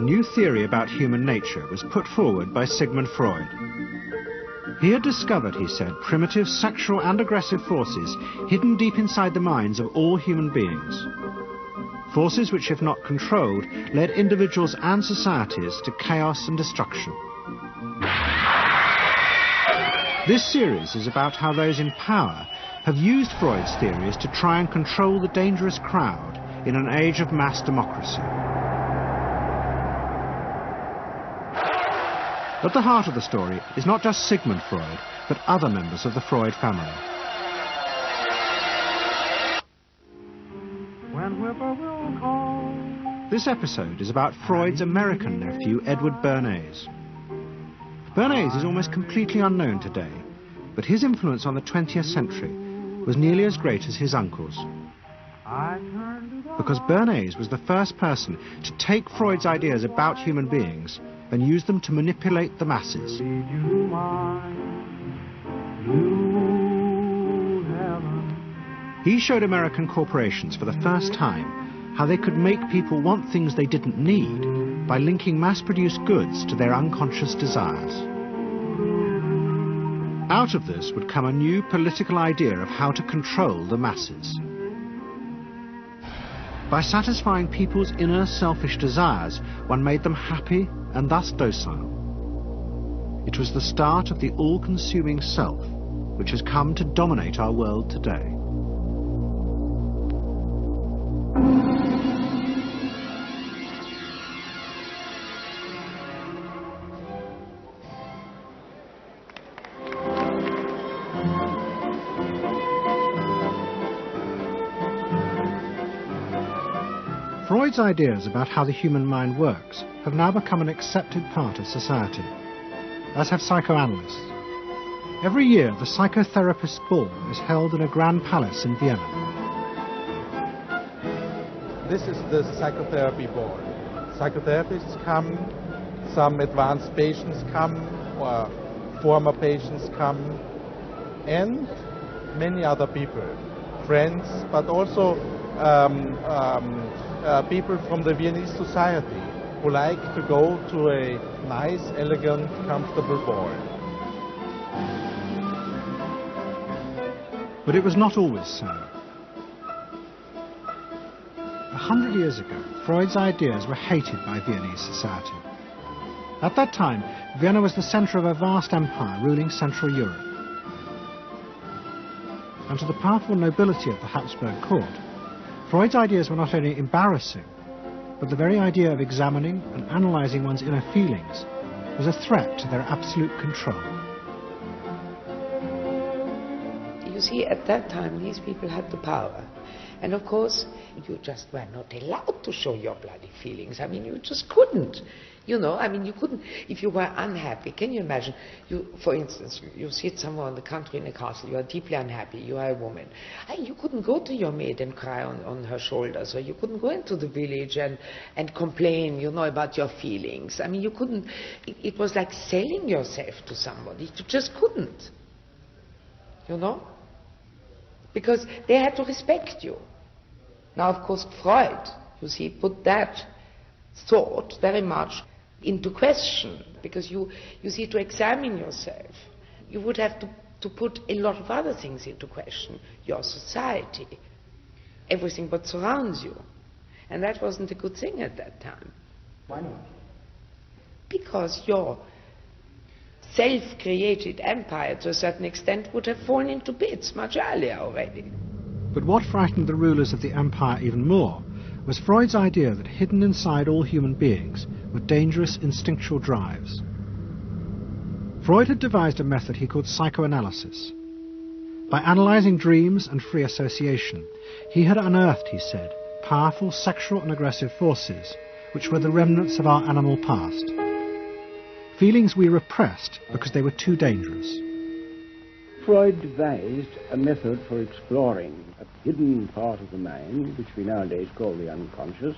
new theory about human nature was put forward by Sigmund Freud. He had discovered, he said, primitive sexual and aggressive forces hidden deep inside the minds of all human beings. Forces which, if not controlled, led individuals and societies to chaos and destruction. This series is about how those in power have used Freud's theories to try and control the dangerous crowd in an age of mass democracy. At the heart of the story is not just Sigmund Freud, but other members of the Freud family. This episode is about Freud's American nephew, Edward Bernays. Bernays is almost completely unknown today, but his influence on the 20th century was nearly as great as his uncle's. Because Bernays was the first person to take Freud's ideas about human beings and use them to manipulate the masses. He showed American corporations for the first time how they could make people want things they didn't need by linking mass-produced goods to their unconscious desires. Out of this would come a new political idea of how to control the masses. By satisfying people's inner selfish desires, one made them happy and thus docile. It was the start of the all-consuming self, which has come to dominate our world today. Freud's ideas about how the human mind works have now become an accepted part of society, as have psychoanalysts. Every year, the Psychotherapist's Ball is held in a grand palace in Vienna. This is the psychotherapy ball. Psychotherapists come, some advanced patients come, or former patients come, and many other people, friends, but also people from the Viennese society who like to go to a nice, elegant, comfortable ball. But it was not always so. 100 years ago, Freud's ideas were hated by Viennese society. At that time, Vienna was the centre of a vast empire ruling Central Europe. And to the powerful nobility of the Habsburg court, Freud's ideas were not only embarrassing, but the very idea of examining and analysing one's inner feelings was a threat to their absolute control. You see, at that time, these people had the power. And of course, you just were not allowed to show your bloody feelings. I mean, you just couldn't. You know, I mean, you couldn't, if you were unhappy. Can you imagine, for instance, you sit somewhere in the country in a castle, you are deeply unhappy, you are a woman. You couldn't go to your maid and cry on her shoulders, or you couldn't go into the village and complain, you know, about your feelings. I mean, you couldn't, it was like selling yourself to somebody. You just couldn't, you know, because they had to respect you. Now, of course, Freud, you see, put that thought very much into question, because you see, to examine yourself, you would have to put a lot of other things into question, your society, everything what surrounds you, and that wasn't a good thing at that time. Why not? Because your self-created empire, to a certain extent, would have fallen into bits much earlier already. But what frightened the rulers of the empire even more was Freud's idea that hidden inside all human beings were dangerous instinctual drives. Freud had devised a method he called psychoanalysis. By analysing dreams and free association, he had unearthed, he said, powerful sexual and aggressive forces which were the remnants of our animal past. Feelings we repressed because they were too dangerous. Freud devised a method for exploring a hidden part of the mind, which we nowadays call the unconscious,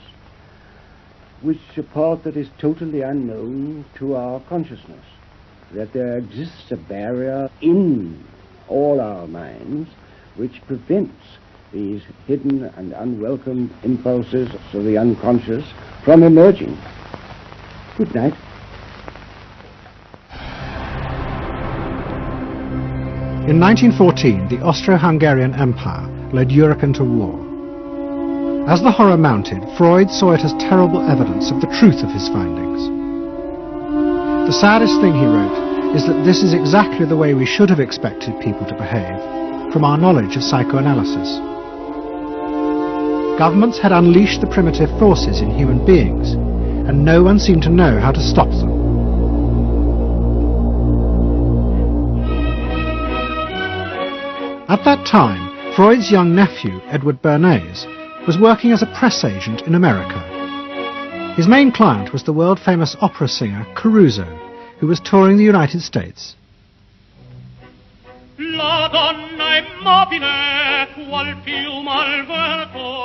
which is a part that is totally unknown to our consciousness, that there exists a barrier in all our minds which prevents these hidden and unwelcome impulses of the unconscious from emerging. Good night. In 1914, the Austro-Hungarian Empire led Europe into war. As the horror mounted, Freud saw it as terrible evidence of the truth of his findings. The saddest thing, he wrote, is that this is exactly the way we should have expected people to behave, from our knowledge of psychoanalysis. Governments had unleashed the primitive forces in human beings, and no one seemed to know how to stop them. At that time, Freud's young nephew, Edward Bernays, was working as a press agent in America. His main client was the world-famous opera singer Caruso, who was touring the United States.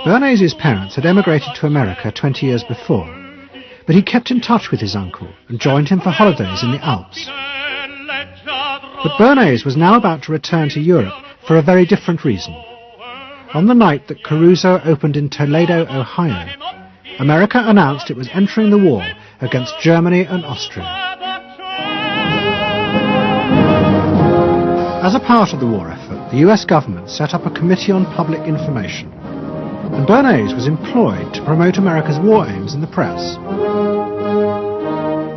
Bernays' parents had emigrated to America 20 years before, but he kept in touch with his uncle and joined him for holidays in the Alps. But Bernays was now about to return to Europe for a very different reason. On the night that Caruso opened in Toledo, Ohio, America announced it was entering the war against Germany and Austria. As a part of the war effort, the US government set up a Committee on Public Information, and Bernays was employed to promote America's war aims in the press.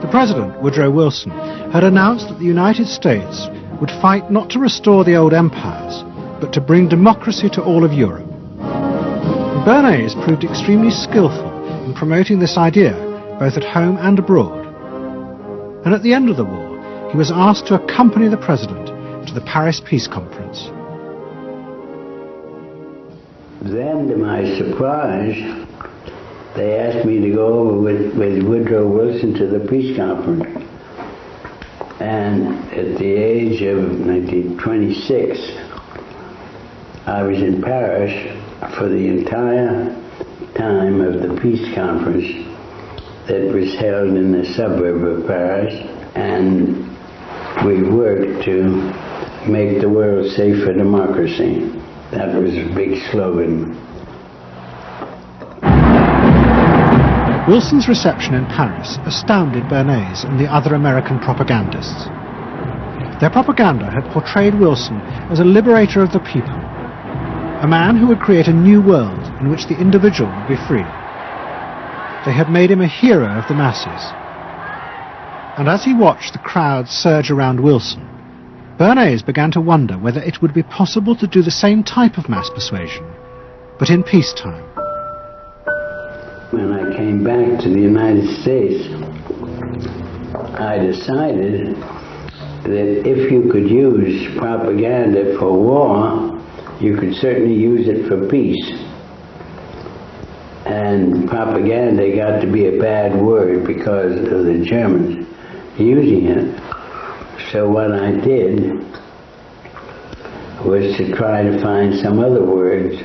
The President, Woodrow Wilson, had announced that the United States would fight not to restore the old empires, but to bring democracy to all of Europe. And Bernays proved extremely skillful in promoting this idea, both at home and abroad. And at the end of the war, he was asked to accompany the President to the Paris Peace Conference. Then, to my surprise, they asked me to go over with Woodrow Wilson to the peace conference. And at the age of 26, I was in Paris for the entire time of the peace conference that was held in the suburb of Paris, and we worked to make the world safe for democracy. That was a big slogan. Wilson's reception in Paris astounded Bernays and the other American propagandists. Their propaganda had portrayed Wilson as a liberator of the people, a man who would create a new world in which the individual would be free. They had made him a hero of the masses. And as he watched the crowd surge around Wilson, Bernays began to wonder whether it would be possible to do the same type of mass persuasion, but in peacetime. When I came back to the United States, I decided that if you could use propaganda for war, you could certainly use it for peace. And propaganda got to be a bad word because of the Germans using it. So what I did was to try to find some other words.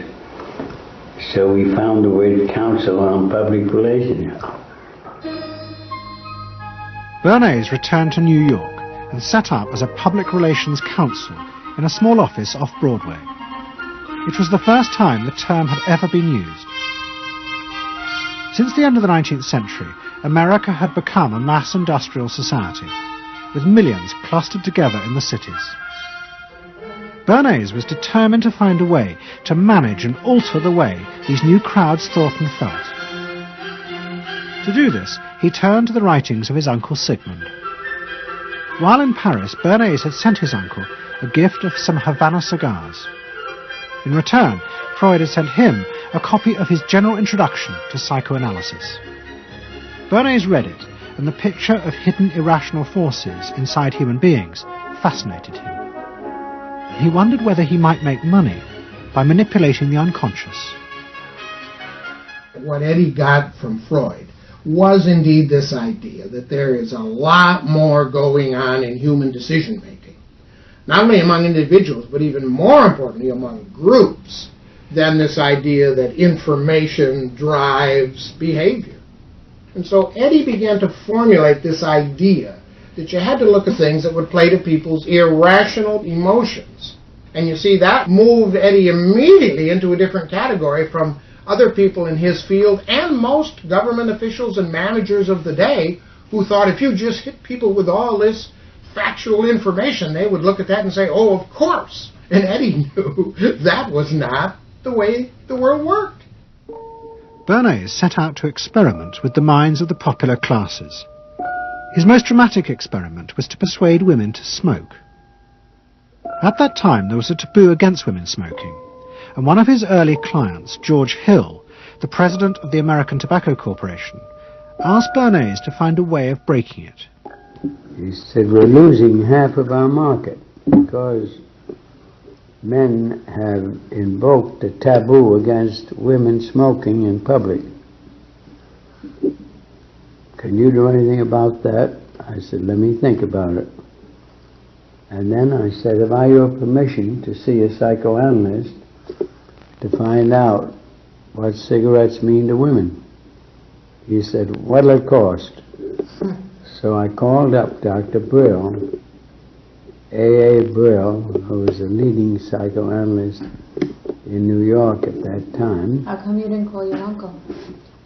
So we found the word Council on Public Relations. Bernays returned to New York and set up as a public relations counsel in a small office off Broadway. It was the first time the term had ever been used. Since the end of the 19th century, America had become a mass industrial society, with millions clustered together in the cities. Bernays was determined to find a way to manage and alter the way these new crowds thought and felt. To do this, he turned to the writings of his uncle Sigmund. While in Paris, Bernays had sent his uncle a gift of some Havana cigars. In return, Freud had sent him a copy of his General Introduction to Psychoanalysis. Bernays read it, and the picture of hidden irrational forces inside human beings fascinated him. He wondered whether he might make money by manipulating the unconscious. What Eddie got from Freud was indeed this idea that there is a lot more going on in human decision-making, not only among individuals, but even more importantly among groups, than this idea that information drives behavior. And so Eddie began to formulate this idea that you had to look at things that would play to people's irrational emotions. And you see, that moved Eddie immediately into a different category from other people in his field and most government officials and managers of the day who thought if you just hit people with all this factual information, they would look at that and say, oh, of course. And Eddie knew that was not the way the world worked. Bernays set out to experiment with the minds of the popular classes. His most dramatic experiment was to persuade women to smoke. At that time, there was a taboo against women smoking, and one of his early clients, George Hill, the president of the American Tobacco Corporation, asked Bernays to find a way of breaking it. He said, we're losing half of our market because men have invoked a taboo against women smoking in public. Can you do anything about that? I said, let me think about it. And then I said, have I your permission to see a psychoanalyst to find out what cigarettes mean to women? He said, what'll it cost? So I called up Dr. Brill, A.A. Brill, who was a leading psychoanalyst in New York at that time. How come you didn't call your uncle?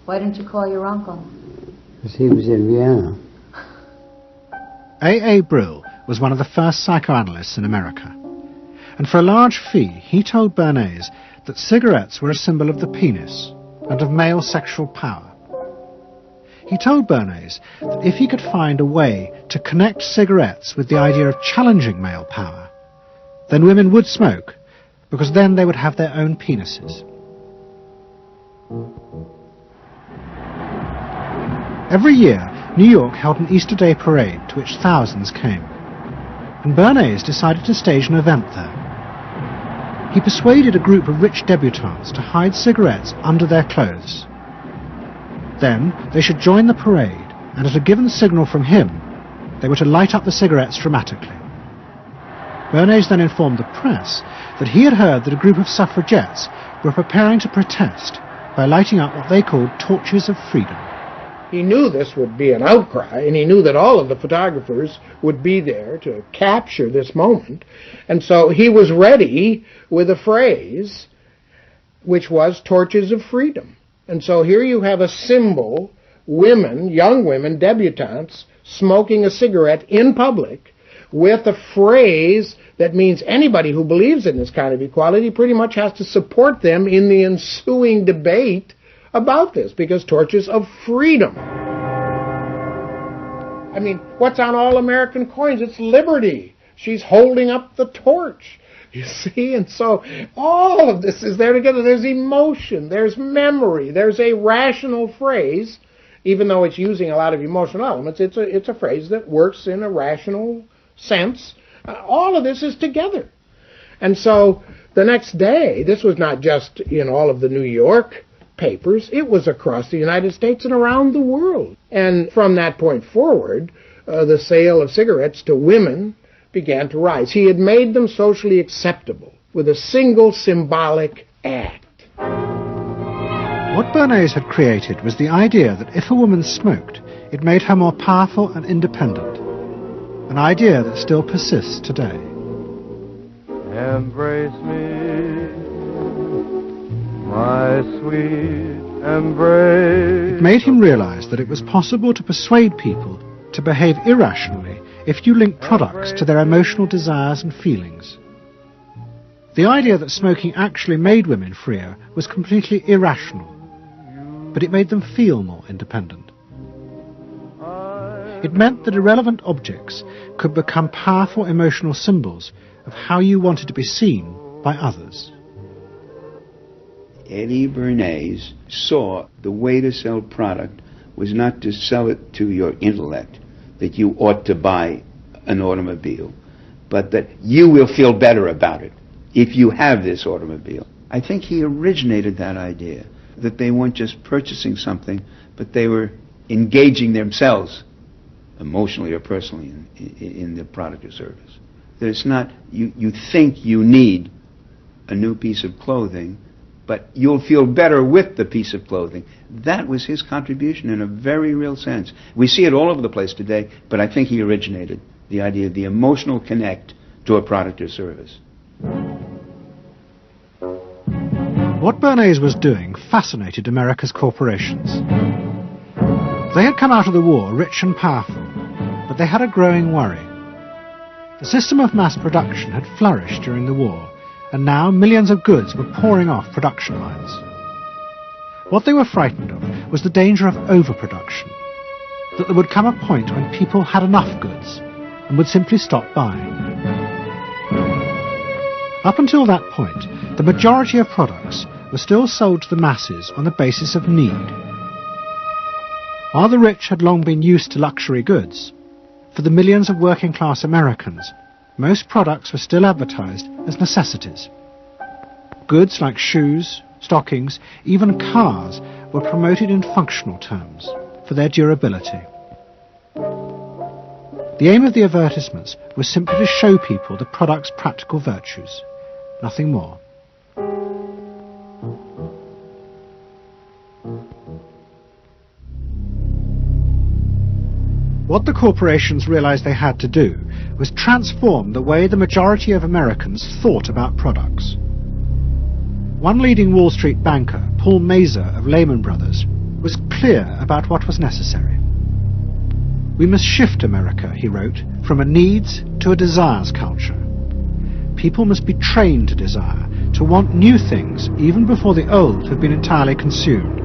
Why didn't you call your uncle? Because he was in Vienna. A.A. Brill was one of the first psychoanalysts in America, and for a large fee he told Bernays that cigarettes were a symbol of the penis and of male sexual power. He told Bernays that if he could find a way to connect cigarettes with the idea of challenging male power, then women would smoke, because then they would have their own penises. Every year, New York held an Easter Day parade to which thousands came, and Bernays decided to stage an event there. He persuaded a group of rich debutantes to hide cigarettes under their clothes. Then they should join the parade, and at a given signal from him, they were to light up the cigarettes dramatically. Bernays then informed the press that he had heard that a group of suffragettes were preparing to protest by lighting up what they called torches of freedom. He knew this would be an outcry, and he knew that all of the photographers would be there to capture this moment. And so he was ready with a phrase which was torches of freedom. And so here you have a symbol, women, young women, debutantes, smoking a cigarette in public with a phrase that means anybody who believes in this kind of equality pretty much has to support them in the ensuing debate about this, because torches of freedom. I mean, what's on all American coins? It's liberty. She's holding up the torch. You see? And so all of this is there together. There's emotion, there's memory, there's a rational phrase, even though it's using a lot of emotional elements, it's a phrase that works in a rational sense. All of this is together. And so the next day, this was not just in all of the New York papers, it was across the United States and around the world. And from that point forward, the sale of cigarettes to women began to rise. He had made them socially acceptable with a single symbolic act. What Bernays had created was the idea that if a woman smoked, it made her more powerful and independent, an idea that still persists today. Embrace me, my sweet embrace. It made him realize that it was possible to persuade people to behave irrationally if you link products to their emotional desires and feelings. The idea that smoking actually made women freer was completely irrational, but it made them feel more independent. It meant that irrelevant objects could become powerful emotional symbols of how you wanted to be seen by others. Eddie Bernays saw the way to sell product was not to sell it to your intellect, that you ought to buy an automobile, but that you will feel better about it if you have this automobile. I think he originated that idea, that they weren't just purchasing something, but they were engaging themselves emotionally or personally in the product or service. That it's not, you think you need a new piece of clothing, but you'll feel better with the piece of clothing. That was his contribution in a very real sense. We see it all over the place today, but I think he originated the idea of the emotional connect to a product or service. What Bernays was doing fascinated America's corporations. They had come out of the war rich and powerful, but they had a growing worry. The system of mass production had flourished during the war, and now millions of goods were pouring off production lines. What they were frightened of was the danger of overproduction, that there would come a point when people had enough goods and would simply stop buying. Up until that point, the majority of products were still sold to the masses on the basis of need. While the rich had long been used to luxury goods, for the millions of working-class Americans, most products were still advertised as necessities. Goods like shoes, stockings, even cars were promoted in functional terms for their durability. The aim of the advertisements was simply to show people the product's practical virtues, nothing more. What the corporations realized they had to do was transform the way the majority of Americans thought about products. One leading Wall Street banker, Paul Mazur of Lehman Brothers, was clear about what was necessary. We must shift America, he wrote, from a needs to a desires culture. People must be trained to desire, to want new things even before the old have been entirely consumed.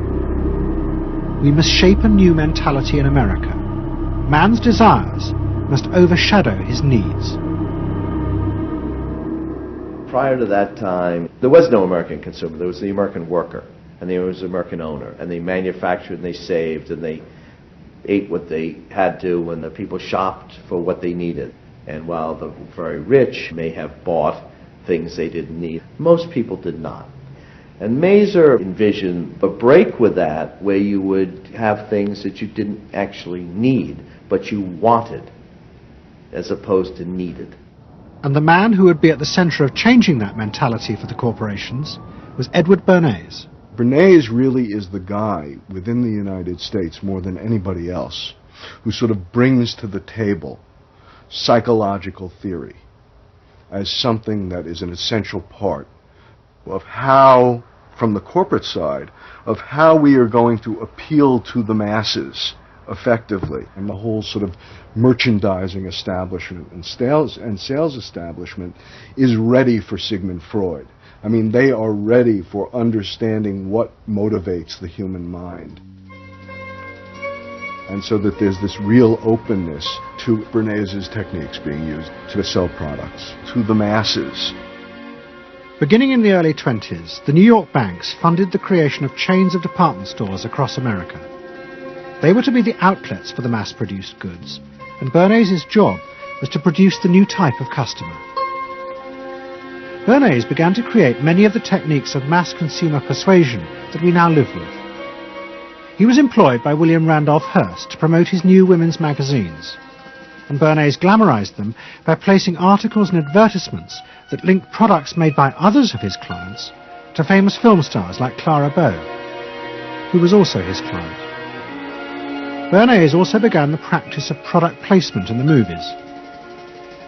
We must shape a new mentality in America. Man's desires must overshadow his needs. Prior to that time, there was no American consumer. There was the American worker, and there was the American owner, and they manufactured and they saved and they ate what they had to, and the people shopped for what they needed. And while the very rich may have bought things they didn't need, most people did not. And Mazur envisioned a break with that, where you would have things that you didn't actually need, but you wanted, as opposed to needed. And the man who would be at the center of changing that mentality for the corporations was Edward Bernays. Bernays really is the guy within the United States, more than anybody else, who sort of brings to the table psychological theory as something that is an essential part of how, from the corporate side, of how we are going to appeal to the masses effectively. And the whole sort of merchandising establishment and sales establishment is ready for Sigmund Freud. I mean, they are ready for understanding what motivates the human mind. And so that there's this real openness to Bernays' techniques being used to sell products to the masses. Beginning in the early 20s, the New York banks funded the creation of chains of department stores across America. They were to be the outlets for the mass-produced goods, and Bernays' job was to produce the new type of customer. Bernays began to create many of the techniques of mass consumer persuasion that we now live with. He was employed by William Randolph Hearst to promote his new women's magazines, and Bernays glamorized them by placing articles and advertisements that linked products made by others of his clients to famous film stars like Clara Bow, who was also his client. Bernays also began the practice of product placement in the movies,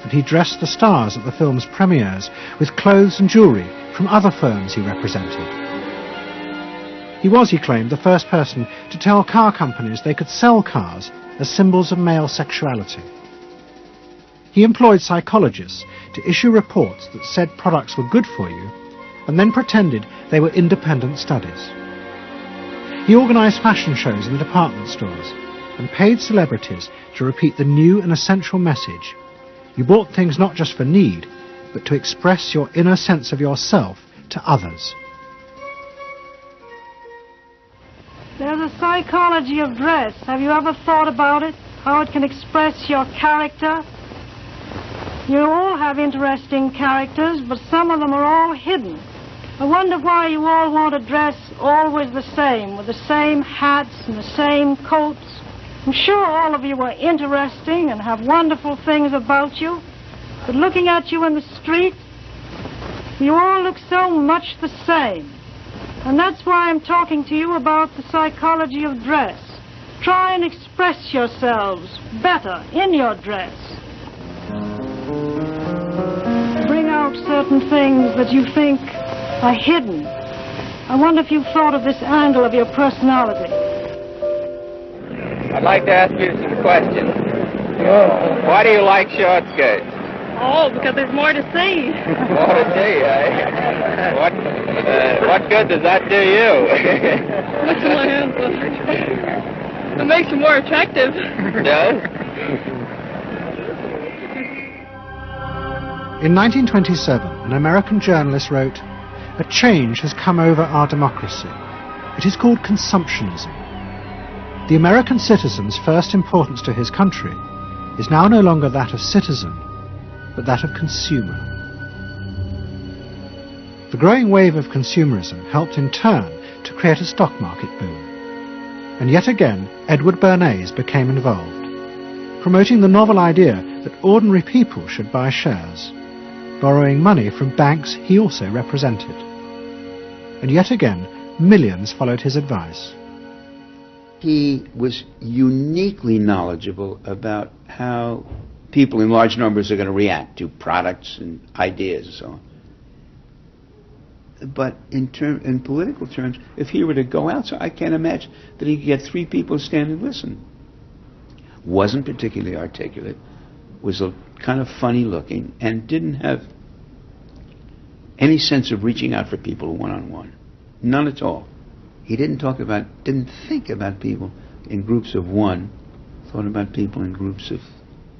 and he dressed the stars at the film's premieres with clothes and jewellery from other firms he represented. He was, he claimed, the first person to tell car companies they could sell cars as symbols of male sexuality. He employed psychologists to issue reports that said products were good for you, and then pretended they were independent studies. He organised fashion shows in the department stores, and paid celebrities to repeat the new and essential message: you bought things not just for need, but to express your inner sense of yourself to others. There's a psychology of dress. Have you ever thought about it? How it can express your character? You all have interesting characters, but some of them are all hidden. I wonder why you all want to dress always the same, with the same hats and the same coats. I'm sure all of you are interesting and have wonderful things about you, but looking at you in the street, you all look so much the same. And that's why I'm talking to you about the psychology of dress. Try and express yourselves better in your dress. Bring out certain things that you think are hidden. I wonder if you've thought of this angle of your personality. I'd like to ask you some questions. Why do you like short skirts? Oh, because there's more to see. More to see, eh? What good does that do you? What's in my answer? It makes you more attractive. Does? In 1927, an American journalist wrote, "A change has come over our democracy. It is called consumptionism. The American citizen's first importance to his country is now no longer that of citizen, but that of consumer." The growing wave of consumerism helped in turn to create a stock market boom. And yet again, Edward Bernays became involved, promoting the novel idea that ordinary people should buy shares, borrowing money from banks he also represented. And yet again, millions followed his advice. He was uniquely knowledgeable about how people in large numbers are going to react to products and ideas and so on. But in political terms, if he were to go out, so I can't imagine that he could get 3 people to stand and listen. Wasn't particularly articulate, was kind of funny looking, and didn't have any sense of reaching out for people one-on-one. None at all. He didn't think about people in groups of one, thought about people in groups of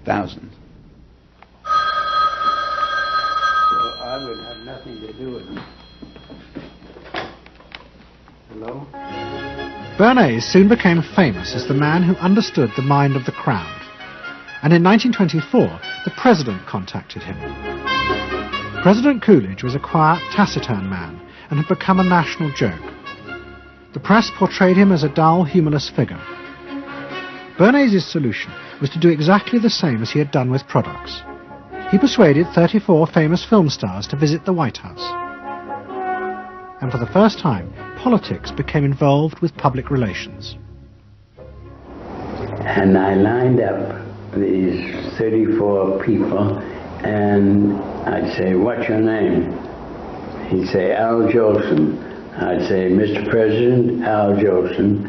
thousands. So I would have nothing to do with it. Hello? Bernays soon became famous as the man who understood the mind of the crowd. And in 1924, the president contacted him. President Coolidge was a quiet, taciturn man and had become a national joke. The press portrayed him as a dull, humorless figure. Bernays' solution was to do exactly the same as he had done with products. He persuaded 34 famous film stars to visit the White House. And for the first time, politics became involved with public relations. And I lined up these 34 people, and I'd say, "What's your name?" He'd say, "Al Jolson." I'd say, "Mr. President, Al Jolson."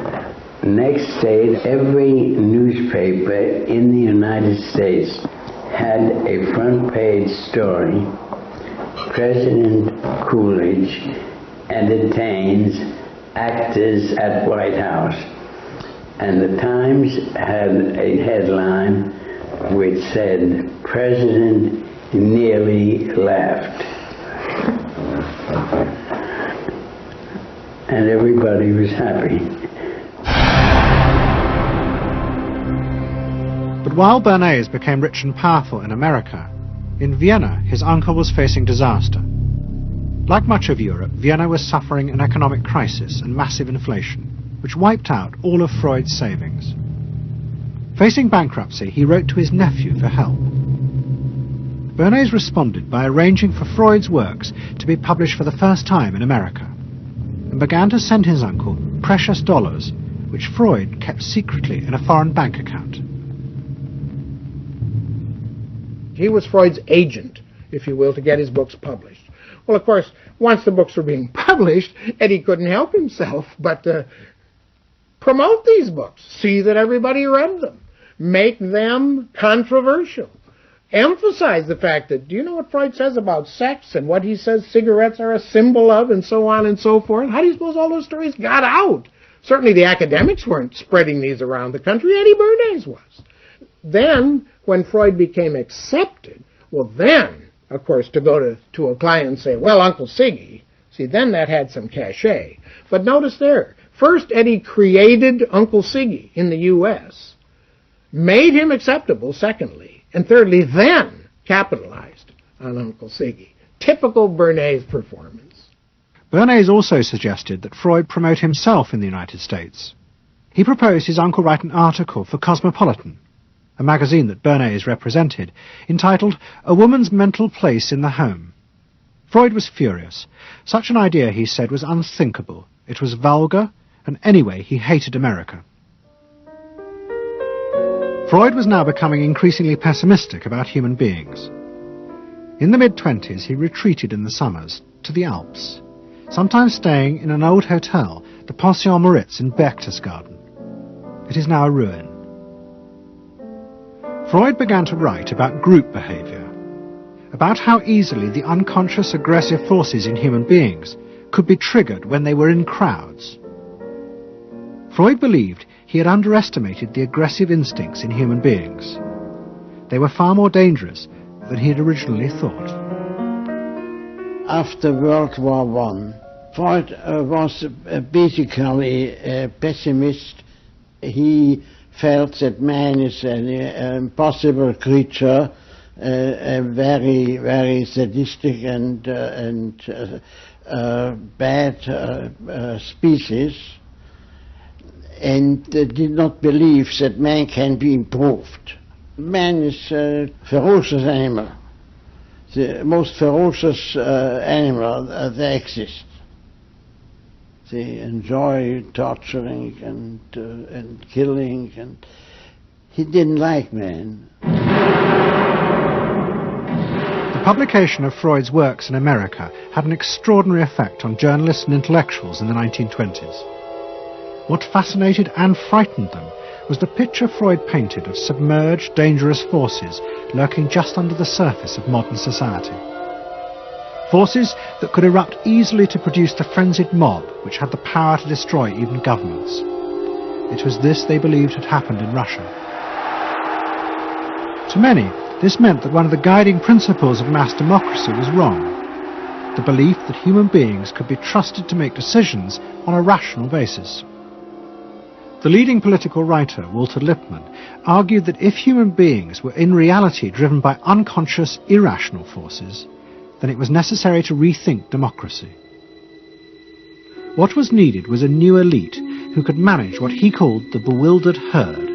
Next day, every newspaper in the United States had a front page story, "President Coolidge entertains actors at White House." And the Times had a headline which said, "President nearly laughed." And everybody was happy. But while Bernays became rich and powerful in America, in Vienna his uncle was facing disaster. Like much of Europe, Vienna was suffering an economic crisis and massive inflation, which wiped out all of Freud's savings. Facing bankruptcy, he wrote to his nephew for help. Bernays responded by arranging for Freud's works to be published for the first time in America, and began to send his uncle precious dollars, which Freud kept secretly in a foreign bank account. He was Freud's agent, if you will, to get his books published. Well, of course, once the books were being published, Eddie couldn't help himself but promote these books, see that everybody read them, make them controversial, emphasize the fact that, do you know what Freud says about sex and what he says cigarettes are a symbol of, and so on and so forth? How do you suppose all those stories got out? Certainly the academics weren't spreading these around the country. Eddie Bernays was. Then, when Freud became accepted, well then, of course, to go to a client and say, "Well, Uncle Siggy," see, then that had some cachet. But notice there, first Eddie created Uncle Siggy in the U.S., made him acceptable, secondly, and thirdly, then capitalized on Uncle Siggy. Typical Bernays performance. Bernays also suggested that Freud promote himself in the United States. He proposed his uncle write an article for Cosmopolitan, a magazine that Bernays represented, entitled "A Woman's Mental Place in the Home." Freud was furious. Such an idea, he said, was unthinkable. It was vulgar, and anyway, he hated America. Freud was now becoming increasingly pessimistic about human beings. In the mid-20s, he retreated in the summers to the Alps, sometimes staying in an old hotel, the Pension Moritz in Berchtesgaden. It is now a ruin. Freud began to write about group behavior, about how easily the unconscious aggressive forces in human beings could be triggered when they were in crowds. Freud believed he had underestimated the aggressive instincts in human beings. They were far more dangerous than he had originally thought. After World War I, Freud was basically a pessimist. He felt that man is an impossible creature, a very, very sadistic and bad species, and did not believe that man can be improved. Man is a ferocious animal, the most ferocious animal that exists. They enjoy torturing and killing, and he didn't like man. The publication of Freud's works in America had an extraordinary effect on journalists and intellectuals in the 1920s. What fascinated and frightened them was the picture Freud painted of submerged, dangerous forces lurking just under the surface of modern society. Forces that could erupt easily to produce the frenzied mob which had the power to destroy even governments. It was this they believed had happened in Russia. To many, this meant that one of the guiding principles of mass democracy was wrong. The belief that human beings could be trusted to make decisions on a rational basis. The leading political writer, Walter Lippmann, argued that if human beings were in reality driven by unconscious, irrational forces, then it was necessary to rethink democracy. What was needed was a new elite who could manage what he called the bewildered herd.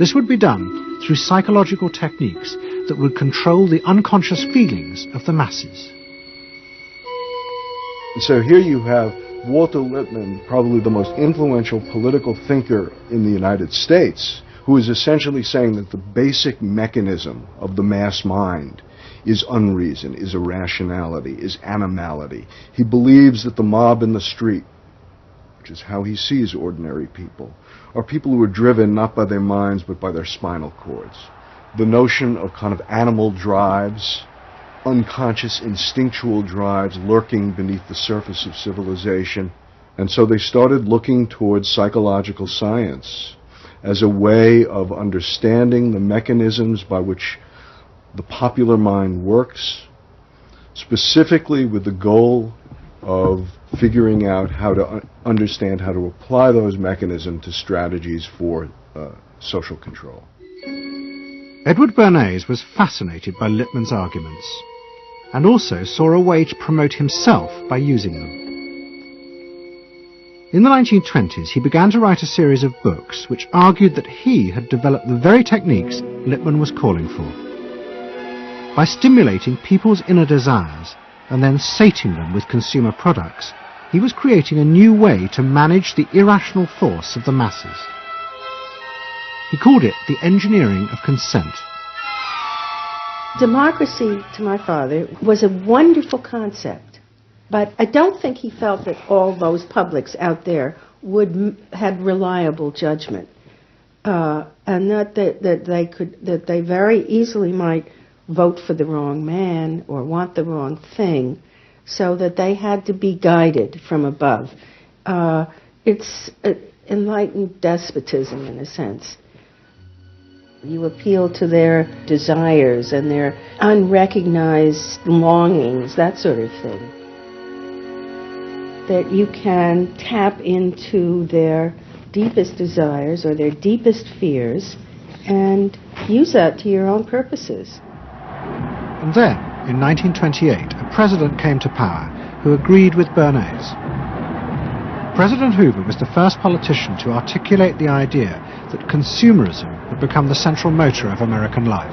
This would be done through psychological techniques that would control the unconscious feelings of the masses. So here you have Walter Lippmann, probably the most influential political thinker in the United States, who is essentially saying that the basic mechanism of the mass mind is unreason, is irrationality, is animality. He believes that the mob in the street, which is how he sees ordinary people, are people who are driven not by their minds but by their spinal cords. The notion of kind of animal drives, unconscious instinctual drives lurking beneath the surface of civilization. And so they started looking towards psychological science as a way of understanding the mechanisms by which the popular mind works, specifically with the goal of figuring out how to understand how to apply those mechanisms to strategies for social control. Edward Bernays was fascinated by Lippmann's arguments, and also saw a way to promote himself by using them. In the 1920s, he began to write a series of books which argued that he had developed the very techniques Lippmann was calling for. By stimulating people's inner desires and then sating them with consumer products, he was creating a new way to manage the irrational force of the masses. He called it the engineering of consent. Democracy, to my father, was a wonderful concept, but I don't think he felt that all those publics out there had reliable judgment, and that they very easily might vote for the wrong man or want the wrong thing, so that they had to be guided from above. It's enlightened despotism in a sense. You appeal to their desires and their unrecognized longings, that sort of thing. That you can tap into their deepest desires or their deepest fears and use that to your own purposes. And then, in 1928, a president came to power who agreed with Bernays. President Hoover was the first politician to articulate the idea that consumerism would become the central motor of American life.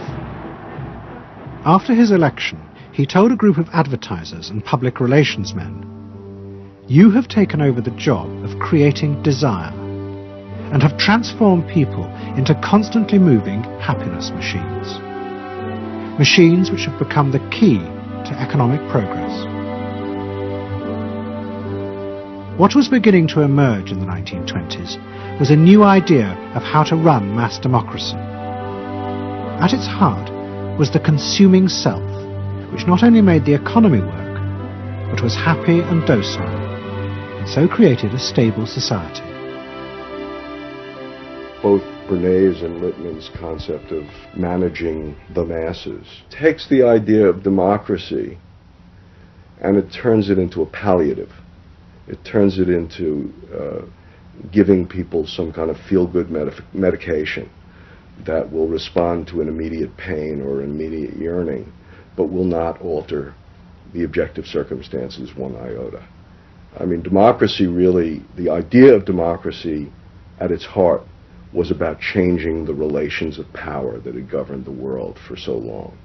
After his election, he told a group of advertisers and public relations men, "You have taken over the job of creating desire and have transformed people into constantly moving happiness machines. Machines which have become the key to economic progress." What was beginning to emerge in the 1920s was a new idea of how to run mass democracy. At its heart was the consuming self, which not only made the economy work, but was happy and docile, and so created a stable society. Both Bernays and Littman's concept of managing the masses takes the idea of democracy and it turns it into a palliative. It turns it into giving people some kind of feel-good medication that will respond to an immediate pain or an immediate yearning, but will not alter the objective circumstances one iota. I mean, democracy really, the idea of democracy at its heart was about changing the relations of power that had governed the world for so long.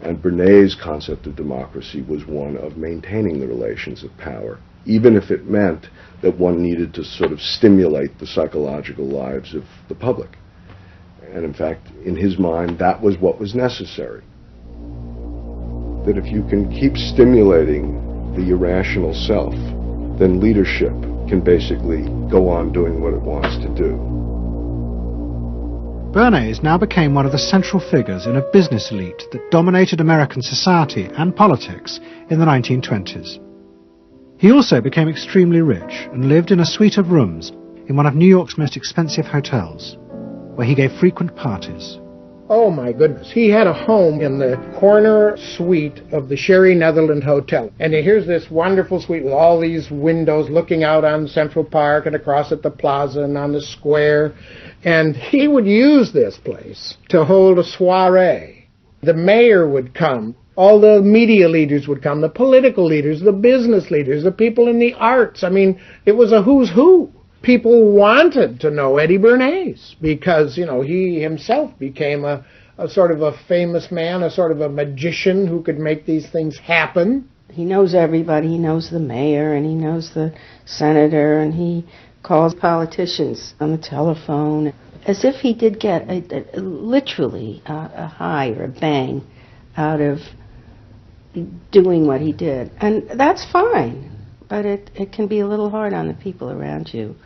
And Bernay's concept of democracy was one of maintaining the relations of power, even if it meant that one needed to sort of stimulate the psychological lives of the public. And in fact, in his mind, that was what was necessary. That if you can keep stimulating the irrational self, then leadership can basically go on doing what it wants to do. Bernays now became one of the central figures in a business elite that dominated American society and politics in the 1920s. He also became extremely rich and lived in a suite of rooms in one of New York's most expensive hotels, where he gave frequent parties. Oh my goodness. He had a home in the corner suite of the Sherry Netherland Hotel. And here's this wonderful suite with all these windows looking out on Central Park and across at the plaza and on the square. And he would use this place to hold a soiree. The mayor would come. All the media leaders would come, the political leaders, the business leaders, the people in the arts. I mean, it was a who's who. People wanted to know Eddie Bernays because, you know, he himself became a sort of a famous man, a sort of a magician who could make these things happen. He knows everybody. He knows the mayor and he knows the senator, and he calls politicians on the telephone as if he did get literally a high or a bang out of doing what he did. And that's fine, but it can be a little hard on the people around you,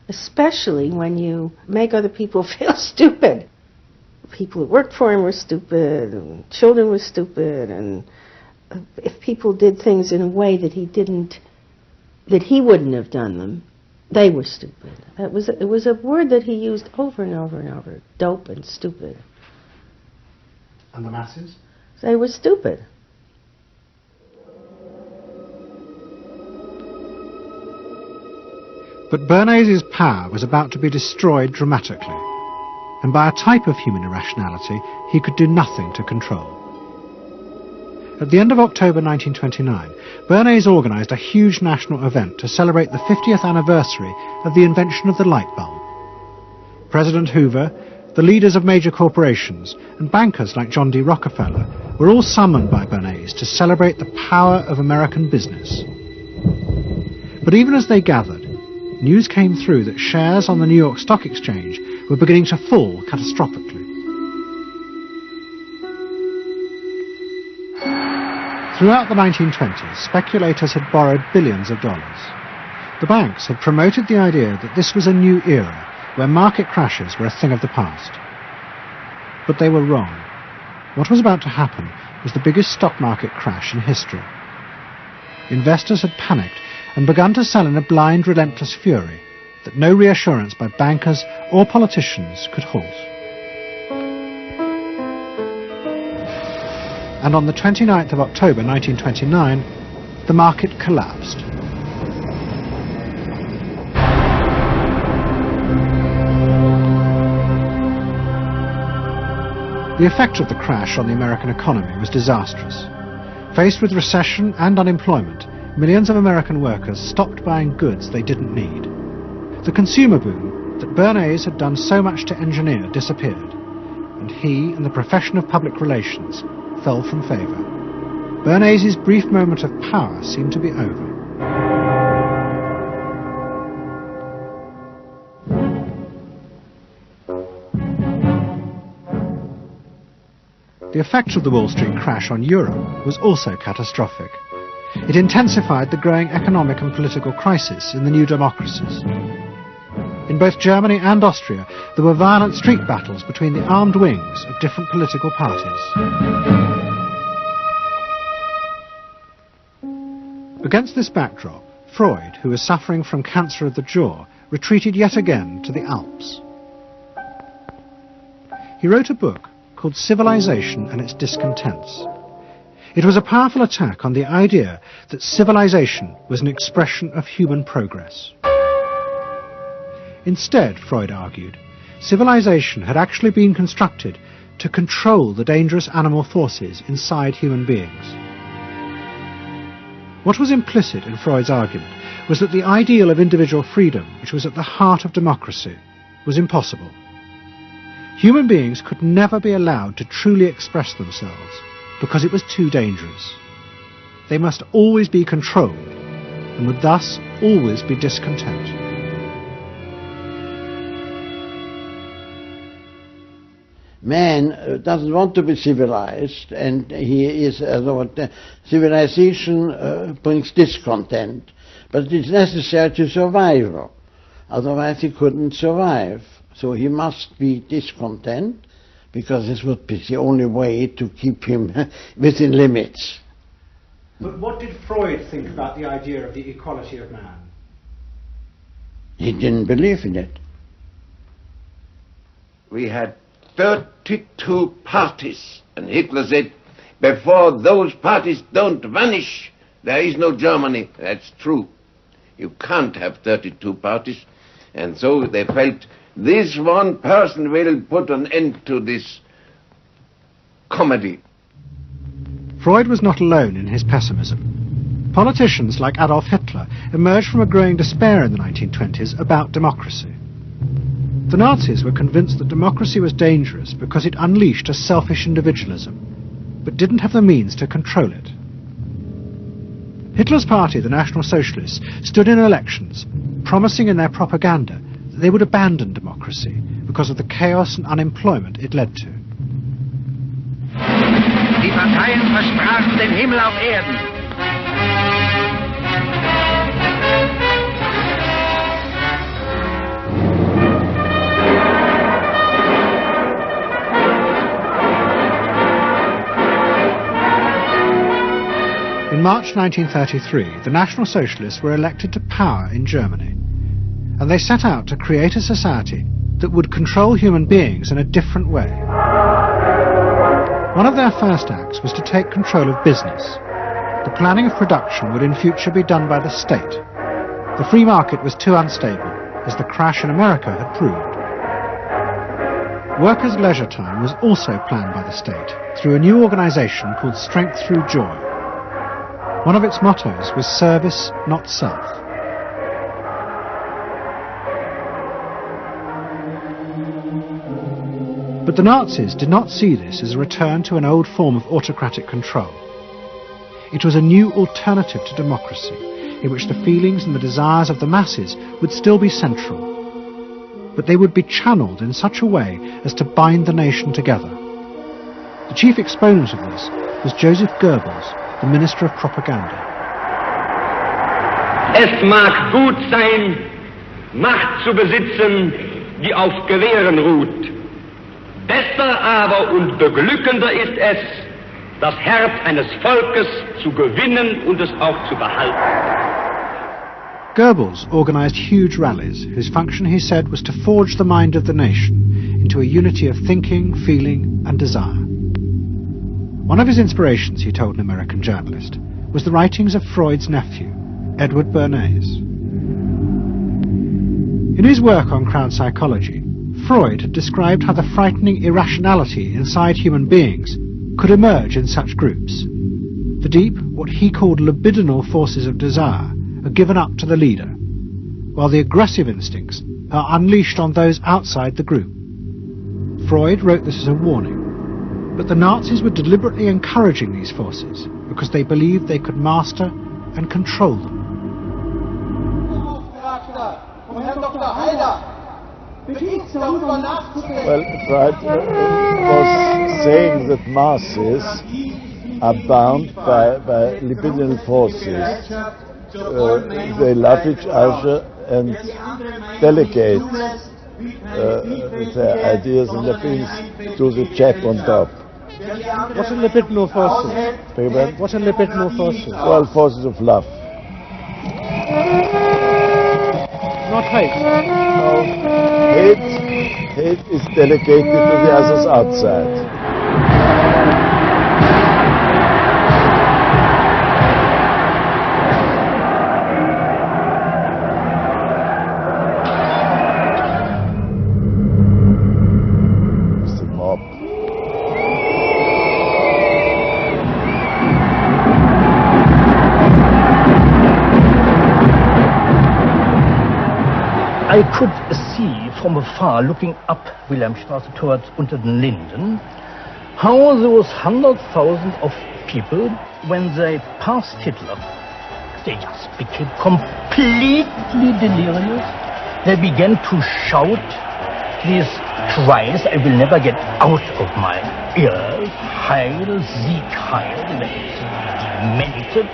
especially when you make other people feel stupid. People who worked for him were stupid, and children were stupid, and if people did things in a way that he wouldn't have done them, they were stupid. It was a word that he used over and over and over, dope and stupid. And the masses? They were stupid. But Bernays' power was about to be destroyed dramatically, and by a type of human irrationality he could do nothing to control. At the end of October 1929, Bernays organised a huge national event to celebrate the 50th anniversary of the invention of the light bulb. President Hoover, the leaders of major corporations, and bankers like John D. Rockefeller were all summoned by Bernays to celebrate the power of American business. But even as they gathered, news came through that shares on the New York Stock Exchange were beginning to fall catastrophically. Throughout the 1920s, speculators had borrowed billions of dollars. The banks had promoted the idea that this was a new era where market crashes were a thing of the past. But they were wrong. What was about to happen was the biggest stock market crash in history. Investors had panicked and begun to sell in a blind, relentless fury that no reassurance by bankers or politicians could halt. And on the 29th of October 1929, the market collapsed. The effect of the crash on the American economy was disastrous. Faced with recession and unemployment, millions of American workers stopped buying goods they didn't need. The consumer boom that Bernays had done so much to engineer disappeared, and he and the profession of public relations fell from favour. Bernays' brief moment of power seemed to be over. The effect of the Wall Street crash on Europe was also catastrophic. It intensified the growing economic and political crisis in the new democracies. In both Germany and Austria, there were violent street battles between the armed wings of different political parties. Against this backdrop, Freud, who was suffering from cancer of the jaw, retreated yet again to the Alps. He wrote a book called Civilization and Its Discontents. It was a powerful attack on the idea that civilization was an expression of human progress. Instead, Freud argued, civilization had actually been constructed to control the dangerous animal forces inside human beings. What was implicit in Freud's argument was that the ideal of individual freedom, which was at the heart of democracy, was impossible. Human beings could never be allowed to truly express themselves because it was too dangerous. They must always be controlled and would thus always be discontent. Man doesn't want to be civilized, and he is civilization brings discontent, but it is necessary to survival. Otherwise he couldn't survive. So he must be discontent, because this would be the only way to keep him within limits. But what did Freud think about the idea of the equality of man? He didn't believe in it. We had 32 parties, and Hitler said, before those parties don't vanish, there is no Germany. That's true. You can't have 32 parties. And so they felt, this one person will put an end to this comedy. Freud was not alone in his pessimism. Politicians like Adolf Hitler emerged from a growing despair in the 1920s about democracy. The Nazis were convinced that democracy was dangerous because it unleashed a selfish individualism, but didn't have the means to control it. Hitler's party, the National Socialists, stood in elections, promising in their propaganda that they would abandon democracy because of the chaos and unemployment it led to. Die Parteien versprachen den Himmel auf Erden. In March 1933, the National Socialists were elected to power in Germany, and they set out to create a society that would control human beings in a different way. One of their first acts was to take control of business. The planning of production would in future be done by the state. The free market was too unstable, as the crash in America had proved. Workers' leisure time was also planned by the state through a new organization called Strength Through Joy. One of its mottos was service, not self. But the Nazis did not see this as a return to an old form of autocratic control. It was a new alternative to democracy, in which the feelings and the desires of the masses would still be central, but they would be channeled in such a way as to bind the nation together. The chief exponent of this was Joseph Goebbels, the Minister of Propaganda. Es mag gut sein, Macht zu besitzen, die auf Gewehren ruht. Besser aber und beglückender ist es, das Herz eines Volkes zu gewinnen und es auch zu behalten. Goebbels organized huge rallies, whose function, he said, was to forge the mind of the nation into a unity of thinking, feeling, and desire. One of his inspirations, he told an American journalist, was the writings of Freud's nephew, Edward Bernays. In his work on crowd psychology, Freud had described how the frightening irrationality inside human beings could emerge in such groups. The deep, what he called libidinal forces of desire, are given up to the leader, while the aggressive instincts are unleashed on those outside the group. Freud wrote this as a warning. But the Nazis were deliberately encouraging these forces because they believed they could master and control them. Well, Freud was saying that masses are bound by libidinal forces. They love each other and delegate their ideas and their feelings to the chap on top. What are libidinal forces? What are libidinal forces? Well, forces of love. Not hate. No, hate is delegated to the others outside. I could see from afar, looking up Wilhelmstraße towards Unter den Linden, how those 100,000 of people, when they passed Hitler, they just became completely delirious. They began to shout these cries I will never get out of my ears. Heil, Sieg, Heil, they demented.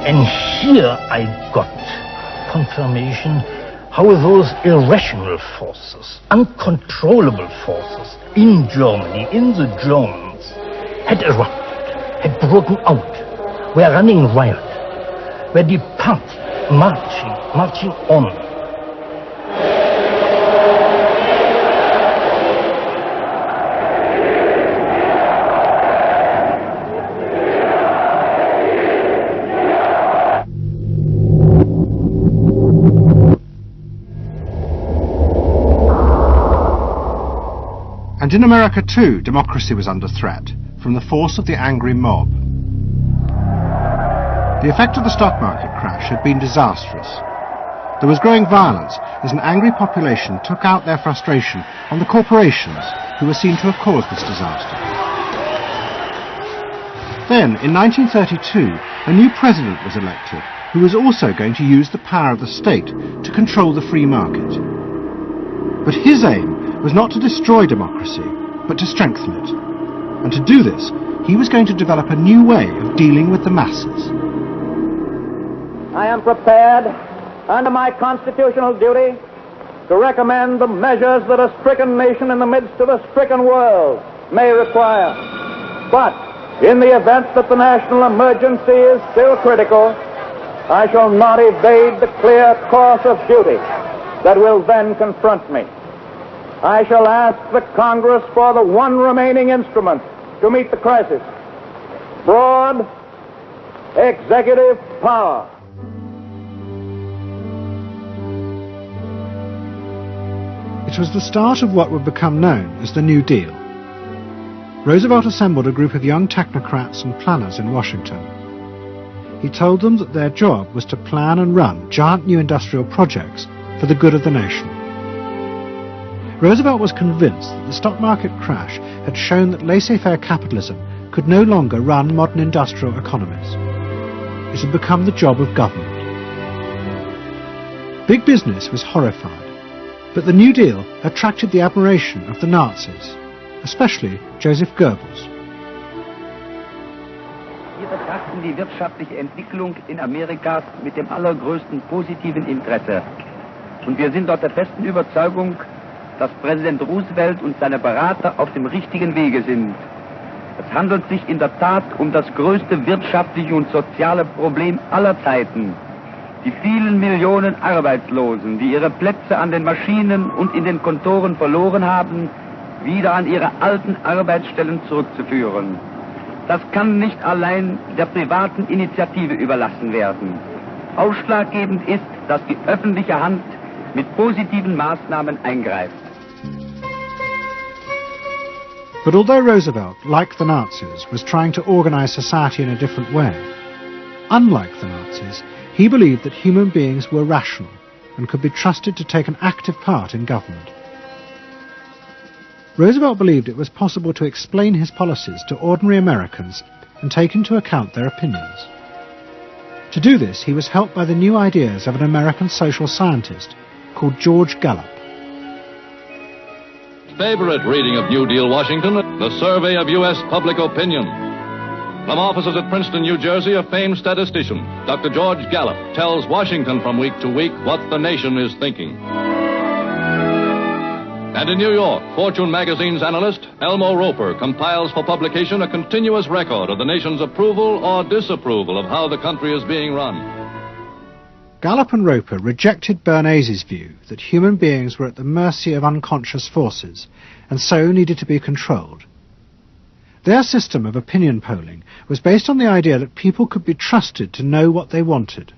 And here I got confirmation how those irrational forces, uncontrollable forces in Germany, in the Germans, had erupted, had broken out, were running riot, were departing, marching on. And in America too, democracy was under threat from the force of the angry mob. The effect of the stock market crash had been disastrous. There was growing violence as an angry population took out their frustration on the corporations who were seen to have caused this disaster. Then, in 1932, a new president was elected who was also going to use the power of the state to control the free market. But his aim was not to destroy democracy, but to strengthen it. And to do this, he was going to develop a new way of dealing with the masses. I am prepared, under my constitutional duty, to recommend the measures that a stricken nation in the midst of a stricken world may require. But in the event that the national emergency is still critical, I shall not evade the clear course of duty that will then confront me. I shall ask the Congress for the one remaining instrument to meet the crisis: broad executive power. It was the start of what would become known as the New Deal. Roosevelt assembled a group of young technocrats and planners in Washington. He told them that their job was to plan and run giant new industrial projects for the good of the nation. Roosevelt was convinced that the stock market crash had shown that laissez-faire capitalism could no longer run modern industrial economies. It had become the job of government. Big business was horrified, but the New Deal attracted the admiration of the Nazis, especially Joseph Goebbels. Wir betrachten die wirtschaftliche Entwicklung in Amerika mit dem allergrößten positiven Interesse. Und wir sind dort der festen Überzeugung, dass Präsident Roosevelt und seine Berater auf dem richtigen Wege sind. Es handelt sich in der Tat um das größte wirtschaftliche und soziale Problem aller Zeiten. Die vielen Millionen Arbeitslosen, die ihre Plätze an den Maschinen und in den Kontoren verloren haben, wieder an ihre alten Arbeitsstellen zurückzuführen. Das kann nicht allein der privaten Initiative überlassen werden. Ausschlaggebend ist, dass die öffentliche Hand mit positiven Maßnahmen eingreift. But although Roosevelt, like the Nazis, was trying to organize society in a different way, unlike the Nazis, he believed that human beings were rational and could be trusted to take an active part in government. Roosevelt believed it was possible to explain his policies to ordinary Americans and take into account their opinions. To do this, he was helped by the new ideas of an American social scientist called George Gallup. Favorite reading of New Deal Washington, the survey of U.S. public opinion. From offices at Princeton, New Jersey, a famed statistician, Dr. George Gallup, tells Washington from week to week what the nation is thinking. And in New York, Fortune magazine's analyst, Elmo Roper, compiles for publication a continuous record of the nation's approval or disapproval of how the country is being run. Gallup and Roper rejected Bernays' view that human beings were at the mercy of unconscious forces and so needed to be controlled. Their system of opinion polling was based on the idea that people could be trusted to know what they wanted.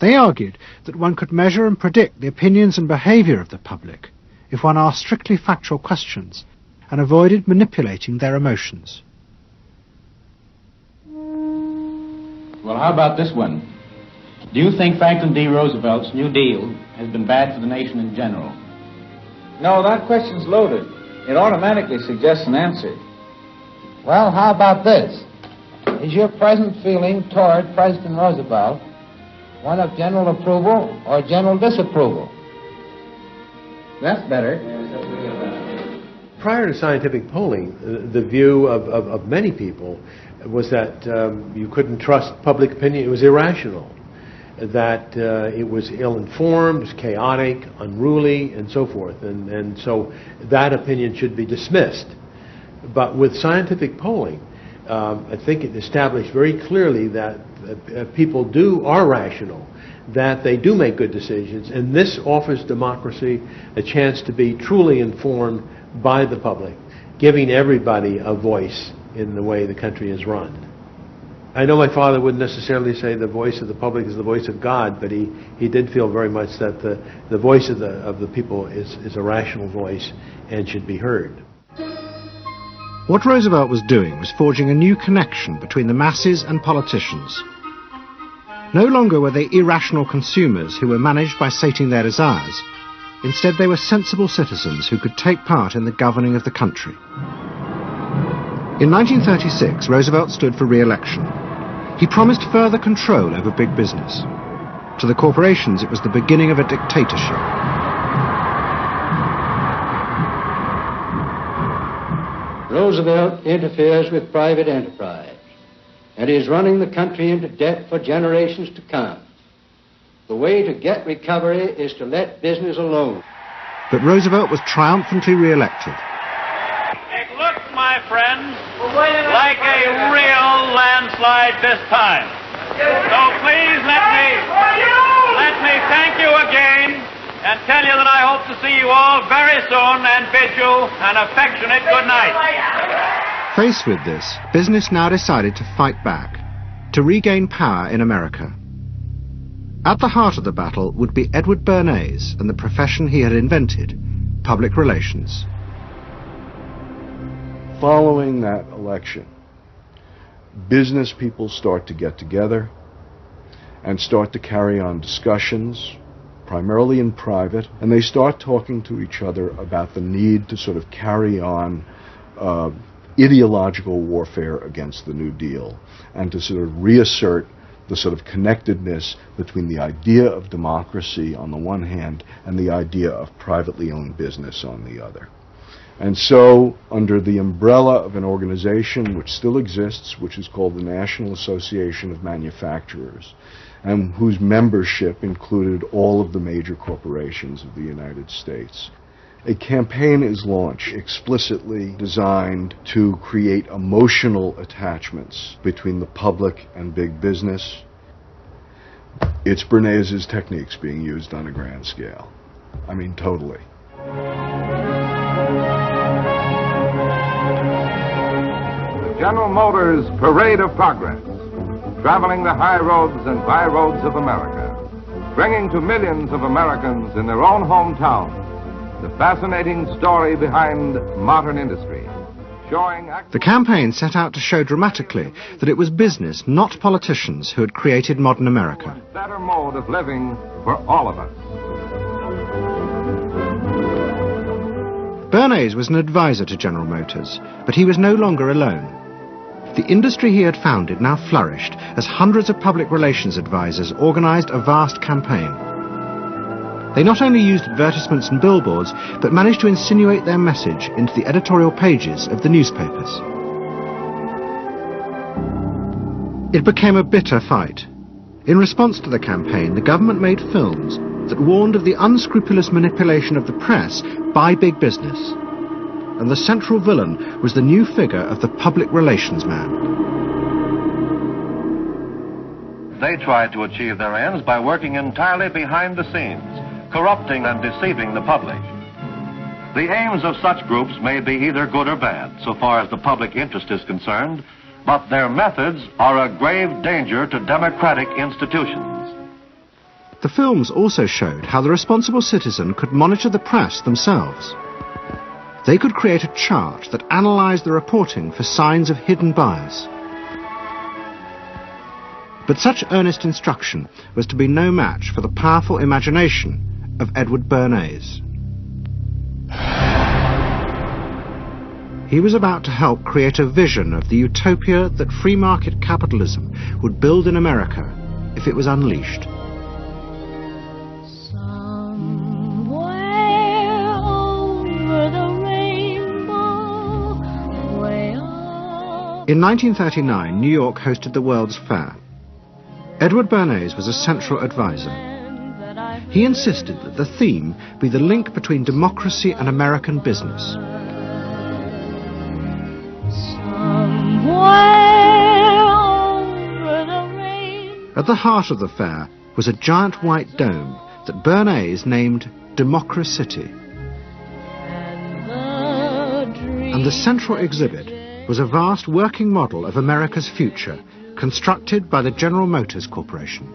They argued that one could measure and predict the opinions and behaviour of the public if one asked strictly factual questions and avoided manipulating their emotions. Well, how about this one? Do you think Franklin D. Roosevelt's New Deal has been bad for the nation in general? No, that question's loaded. It automatically suggests an answer. Well, how about this? Is your present feeling toward President Roosevelt one of general approval or general disapproval? That's better. Prior to scientific polling, the view of many people was that you couldn't trust public opinion. It was irrational, that it was ill-informed, it was chaotic, unruly, and so forth. And so that opinion should be dismissed. But with scientific polling, I think it established very clearly that people are rational, that they do make good decisions, and this offers democracy a chance to be truly informed by the public, giving everybody a voice in the way the country is run. I know my father wouldn't necessarily say the voice of the public is the voice of God, but he did feel very much that the voice of the people is a rational voice and should be heard. What Roosevelt was doing was forging a new connection between the masses and politicians. No longer were they irrational consumers who were managed by sating their desires. Instead, they were sensible citizens who could take part in the governing of the country. In 1936, Roosevelt stood for re-election. He promised further control over big business. To the corporations, it was the beginning of a dictatorship. Roosevelt interferes with private enterprise and is running the country into debt for generations to come. The way to get recovery is to let business alone. But Roosevelt was triumphantly re-elected. It looks, my friends, like a real landslide this time. So please let me thank you again and tell you that I hope to see you all very soon and bid you an affectionate good night. Faced with this, business now decided to fight back, to regain power in America. At the heart of the battle would be Edward Bernays and the profession he had invented, public relations. Following that election, business people start to get together and start to carry on discussions, primarily in private, and they start talking to each other about the need to sort of carry on ideological warfare against the New Deal and to sort of reassert the sort of connectedness between the idea of democracy on the one hand and the idea of privately owned business on the other. And so, under the umbrella of an organization which still exists, which is called the National Association of Manufacturers, and whose membership included all of the major corporations of the United States, a campaign is launched explicitly designed to create emotional attachments between the public and big business. It's Bernays' techniques being used on a grand scale. I mean, totally. General Motors Parade of Progress, traveling the high roads and by roads of America, bringing to millions of Americans in their own hometown the fascinating story behind modern industry, showing... The campaign set out to show dramatically that it was business, not politicians, who had created modern America. A better mode of living for all of us. Bernays was an advisor to General Motors, but he was no longer alone. The industry he had founded now flourished as hundreds of public relations advisors organized a vast campaign. They not only used advertisements and billboards, but managed to insinuate their message into the editorial pages of the newspapers. It became a bitter fight. In response to the campaign, the government made films that warned of the unscrupulous manipulation of the press by big business. And the central villain was the new figure of the public relations man. They tried to achieve their ends by working entirely behind the scenes, corrupting and deceiving the public. The aims of such groups may be either good or bad, so far as the public interest is concerned, but their methods are a grave danger to democratic institutions. The films also showed how the responsible citizen could monitor the press themselves. They could create a chart that analysed the reporting for signs of hidden bias. But such earnest instruction was to be no match for the powerful imagination of Edward Bernays. He was about to help create a vision of the utopia that free market capitalism would build in America if it was unleashed. In 1939, New York hosted the World's Fair. Edward Bernays was a central advisor. He insisted that the theme be the link between democracy and American business. At the heart of the fair was a giant white dome that Bernays named Democracity. And the central exhibit was a vast working model of America's future, constructed by the General Motors Corporation.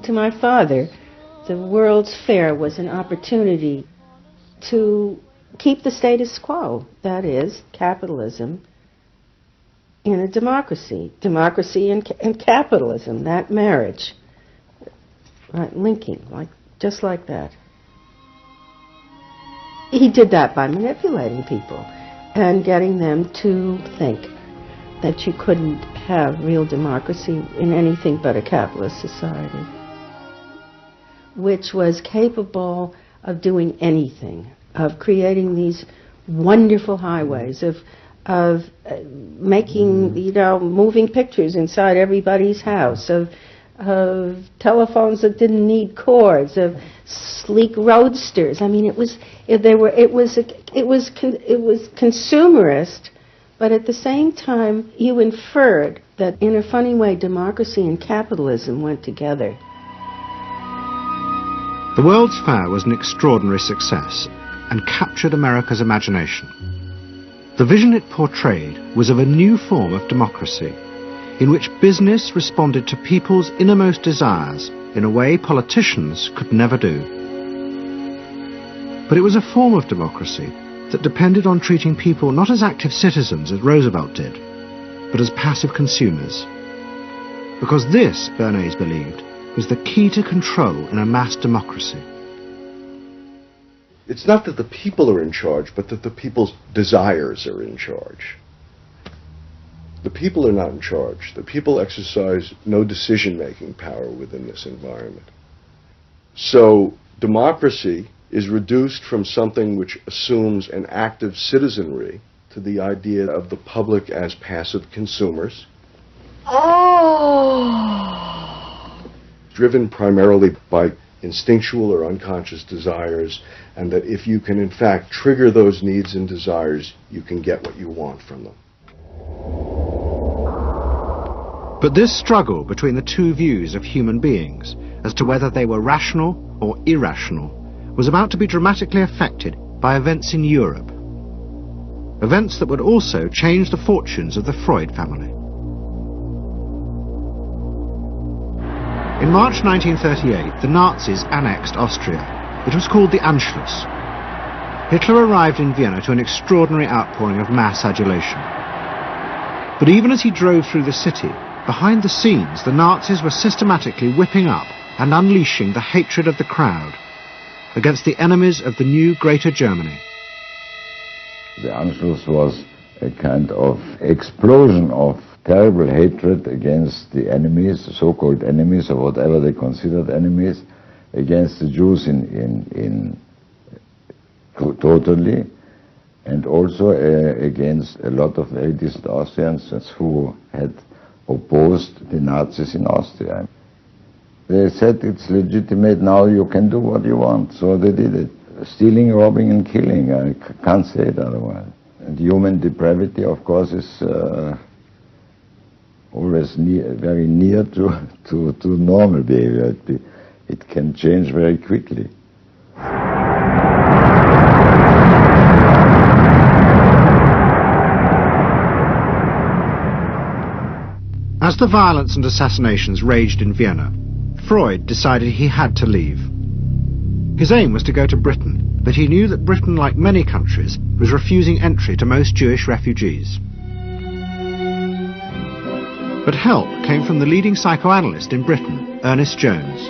To my father, the World's Fair was an opportunity to keep the status quo, that is, capitalism, in a democracy. Democracy and capitalism, that marriage, right, linking, just like that. He did that by manipulating people and getting them to think that you couldn't have real democracy in anything but a capitalist society, which was capable of doing anything, of creating these wonderful highways, of making, moving pictures inside everybody's house, of telephones that didn't need cords, of sleek roadsters. I mean, it was consumerist, but at the same time, you inferred that in a funny way, democracy and capitalism went together. The World's Fair was an extraordinary success and captured America's imagination. The vision it portrayed was of a new form of democracy, in which business responded to people's innermost desires in a way politicians could never do. But it was a form of democracy that depended on treating people not as active citizens as Roosevelt did, but as passive consumers. Because this, Bernays believed, was the key to control in a mass democracy. It's not that the people are in charge, but that the people's desires are in charge. The people are not in charge. The people exercise no decision-making power within this environment. So democracy is reduced from something which assumes an active citizenry to the idea of the public as passive consumers. Driven primarily by instinctual or unconscious desires, and that if you can in fact trigger those needs and desires, you can get what you want from them. But this struggle between the two views of human beings as to whether they were rational or irrational was about to be dramatically affected by events in Europe. Events that would also change the fortunes of the Freud family. In March 1938, the Nazis annexed Austria. It was called the Anschluss. Hitler arrived in Vienna to an extraordinary outpouring of mass adulation. But even as he drove through the city, behind the scenes, the Nazis were systematically whipping up and unleashing the hatred of the crowd against the enemies of the new Greater Germany. The Anschluss was a kind of explosion of terrible hatred against the enemies, the so-called enemies, or whatever they considered enemies, against the Jews totally, and also against a lot of very decent Austrians who had opposed the Nazis in Austria. They said it's legitimate, now you can do what you want, so they did it. Stealing, robbing and killing, I can't say it otherwise. And human depravity, of course, is always very near to normal behavior. It can change very quickly. As the violence and assassinations raged in Vienna, Freud decided he had to leave. His aim was to go to Britain, but he knew that Britain, like many countries, was refusing entry to most Jewish refugees. But help came from the leading psychoanalyst in Britain, Ernest Jones.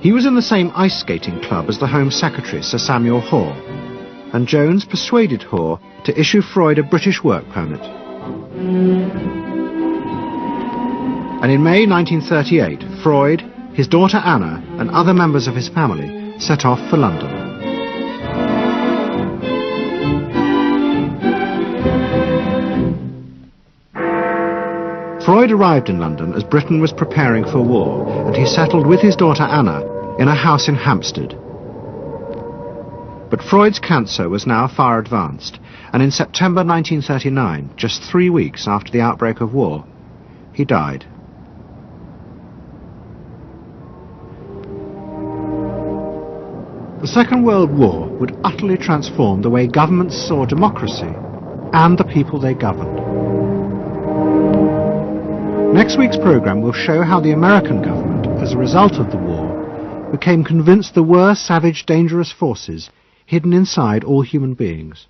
He was in the same ice skating club as the Home Secretary, Sir Samuel Hoare, and Jones persuaded Hoare to issue Freud a British work permit. And in May 1938, Freud, his daughter Anna, and other members of his family set off for London. Freud arrived in London as Britain was preparing for war, and he settled with his daughter Anna in a house in Hampstead. But Freud's cancer was now far advanced, and in September 1939, just 3 weeks after the outbreak of war, he died. The Second World War would utterly transform the way governments saw democracy and the people they governed. Next week's programme will show how the American government, as a result of the war, became convinced there were savage, dangerous forces hidden inside all human beings,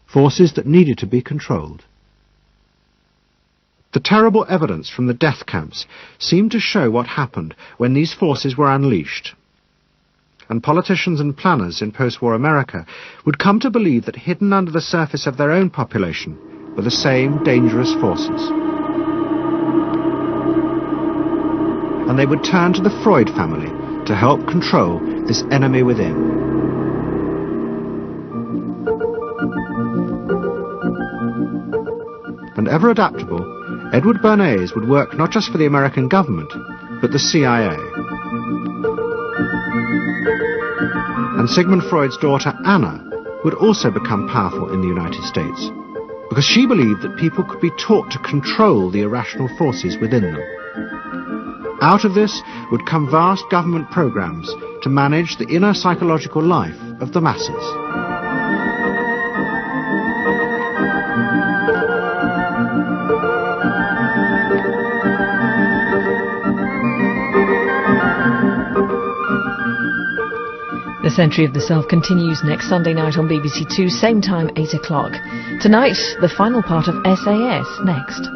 forces that needed to be controlled. The terrible evidence from the death camps seemed to show what happened when these forces were unleashed. And politicians and planners in post-war America would come to believe that hidden under the surface of their own population were the same dangerous forces. And they would turn to the Freud family to help control this enemy within. And ever adaptable, Edward Bernays would work not just for the American government, but the CIA. And Sigmund Freud's daughter Anna would also become powerful in the United States, because she believed that people could be taught to control the irrational forces within them. Out of this would come vast government programs to manage the inner psychological life of the masses. The Century of the Self continues next Sunday night on BBC Two, same time, 8 o'clock. Tonight, the final part of SAS, next.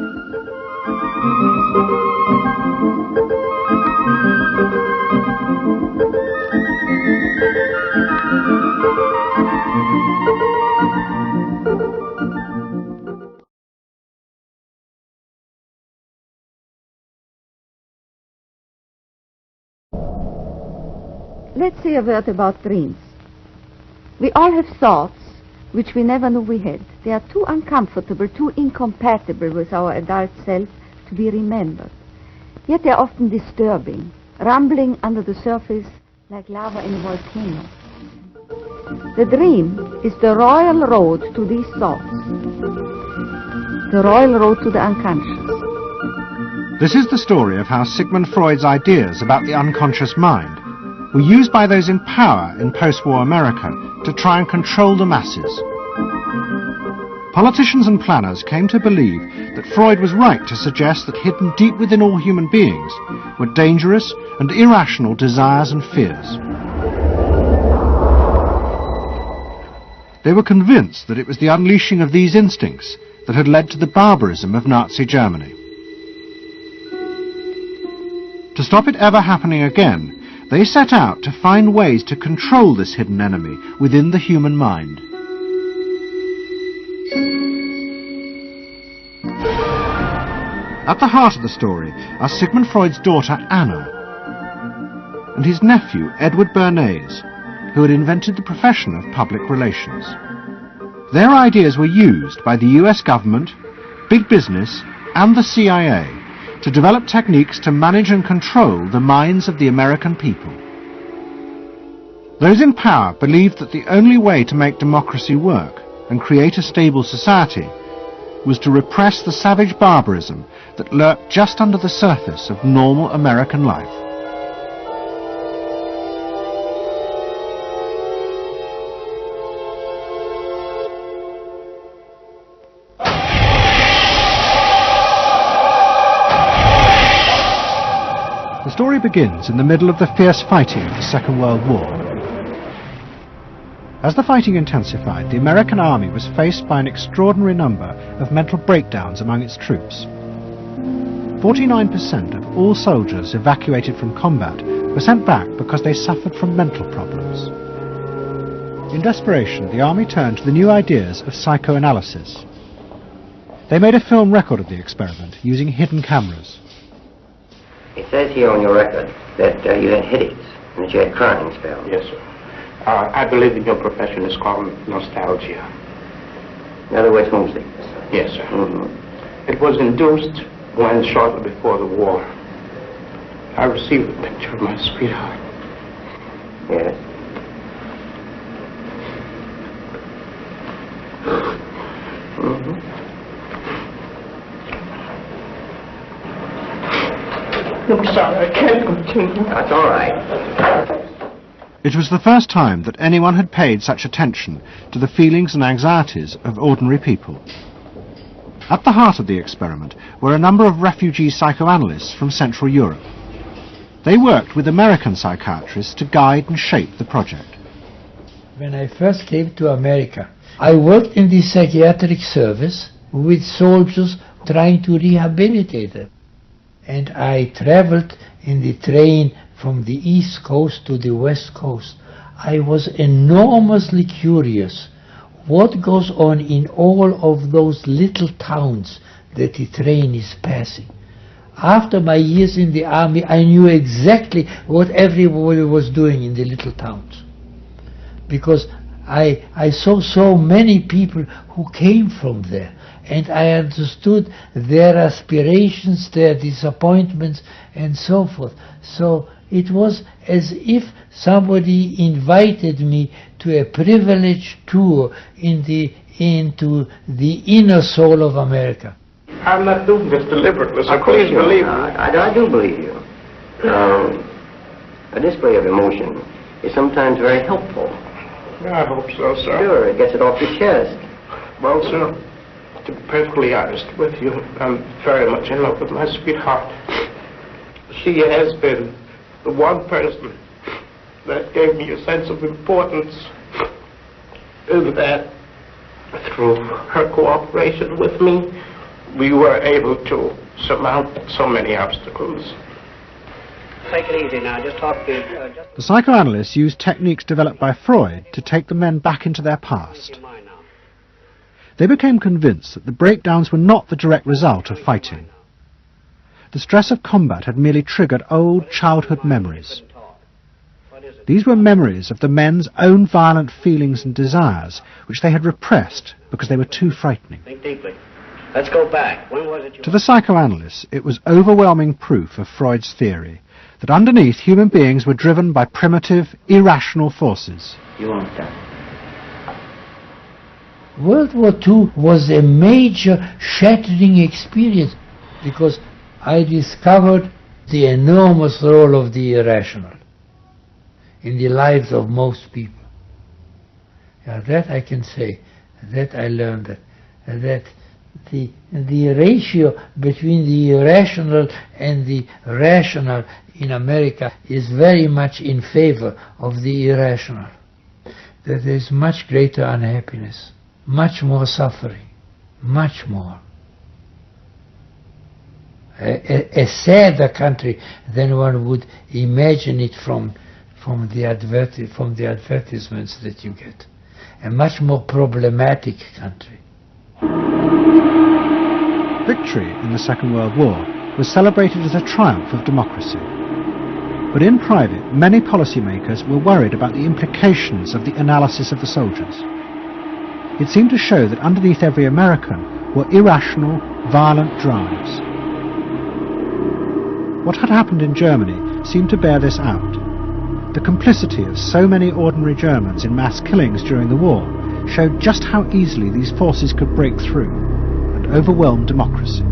Let's say a word about dreams. We all have thoughts which we never knew we had. They are too uncomfortable, too incompatible with our adult self to be remembered. Yet they are often disturbing, rumbling under the surface like lava in a volcano. The dream is the royal road to these thoughts, the royal road to the unconscious. This is the story of how Sigmund Freud's ideas about the unconscious mind were used by those in power in post-war America to try and control the masses. Politicians and planners came to believe that Freud was right to suggest that hidden deep within all human beings were dangerous and irrational desires and fears. They were convinced that it was the unleashing of these instincts that had led to the barbarism of Nazi Germany. To stop it ever happening again, they set out to find ways to control this hidden enemy within the human mind. At the heart of the story are Sigmund Freud's daughter Anna and his nephew Edward Bernays, who had invented the profession of public relations. Their ideas were used by the US government, big business and the CIA to develop techniques to manage and control the minds of the American people. Those in power believed that the only way to make democracy work and create a stable society was to repress the savage barbarism that lurked just under the surface of normal American life. The story begins in the middle of the fierce fighting of the Second World War. As the fighting intensified, the American army was faced by an extraordinary number of mental breakdowns among its troops. 49% of all soldiers evacuated from combat were sent back because they suffered from mental problems. In desperation, the army turned to the new ideas of psychoanalysis. They made a film record of the experiment using hidden cameras. It says here on your record that you had headaches and that you had crying spells. Yes, sir. I believe in your profession is called nostalgia. In other words, homesickness. Yes, sir. Mm-hmm. It was induced when, shortly before the war, I received a picture of my sweetheart. Yes. Mm-hmm. I'm sorry, I can't continue. That's all right. It was the first time that anyone had paid such attention to the feelings and anxieties of ordinary people. At the heart of the experiment were a number of refugee psychoanalysts from Central Europe. They worked with American psychiatrists to guide and shape the project. When I first came to America, I worked in the psychiatric service with soldiers trying to rehabilitate them. And I traveled in the train from the East Coast to the West Coast. I was enormously curious what goes on in all of those little towns that the train is passing. After my years in the army, I knew exactly what everybody was doing in the little towns. Because I saw so many people who came from there, and I understood their aspirations, their disappointments, and so forth. So it was as if somebody invited me to a privileged tour into the inner soul of America. I'm not doing this deliberately, so please believe me. I do believe you. A display of emotion is sometimes very helpful. I hope so, sir. Sure, it gets it off your chest. Well, sir, to be perfectly honest with you, I'm very much in love with my sweetheart. She has been the one person that gave me a sense of importance, and that through her cooperation with me, we were able to surmount so many obstacles. Take it easy now, just talk to... The psychoanalysts used techniques developed by Freud to take the men back into their past. They became convinced that the breakdowns were not the direct result of fighting. The stress of combat had merely triggered old childhood memories. These were memories of the men's own violent feelings and desires, which they had repressed because they were too frightening. Think deeply. Let's go back. When was it you... To the psychoanalysts, it was overwhelming proof of Freud's theory that underneath human beings were driven by primitive, irrational forces. You won't stop. World War II was a major shattering experience because I discovered the enormous role of the irrational in the lives of most people. That I can say, that I learned that the ratio between the irrational and the rational in America is very much in favor of the irrational. That there is much greater unhappiness, much more suffering, much more. A sadder country than one would imagine it from the advertisements that you get. A much more problematic country. Victory in the Second World War was celebrated as a triumph of democracy. But in private, many policymakers were worried about the implications of the analysis of the soldiers. It seemed to show that underneath every American were irrational, violent drives. What had happened in Germany seemed to bear this out. The complicity of so many ordinary Germans in mass killings during the war showed just how easily these forces could break through and overwhelm democracy.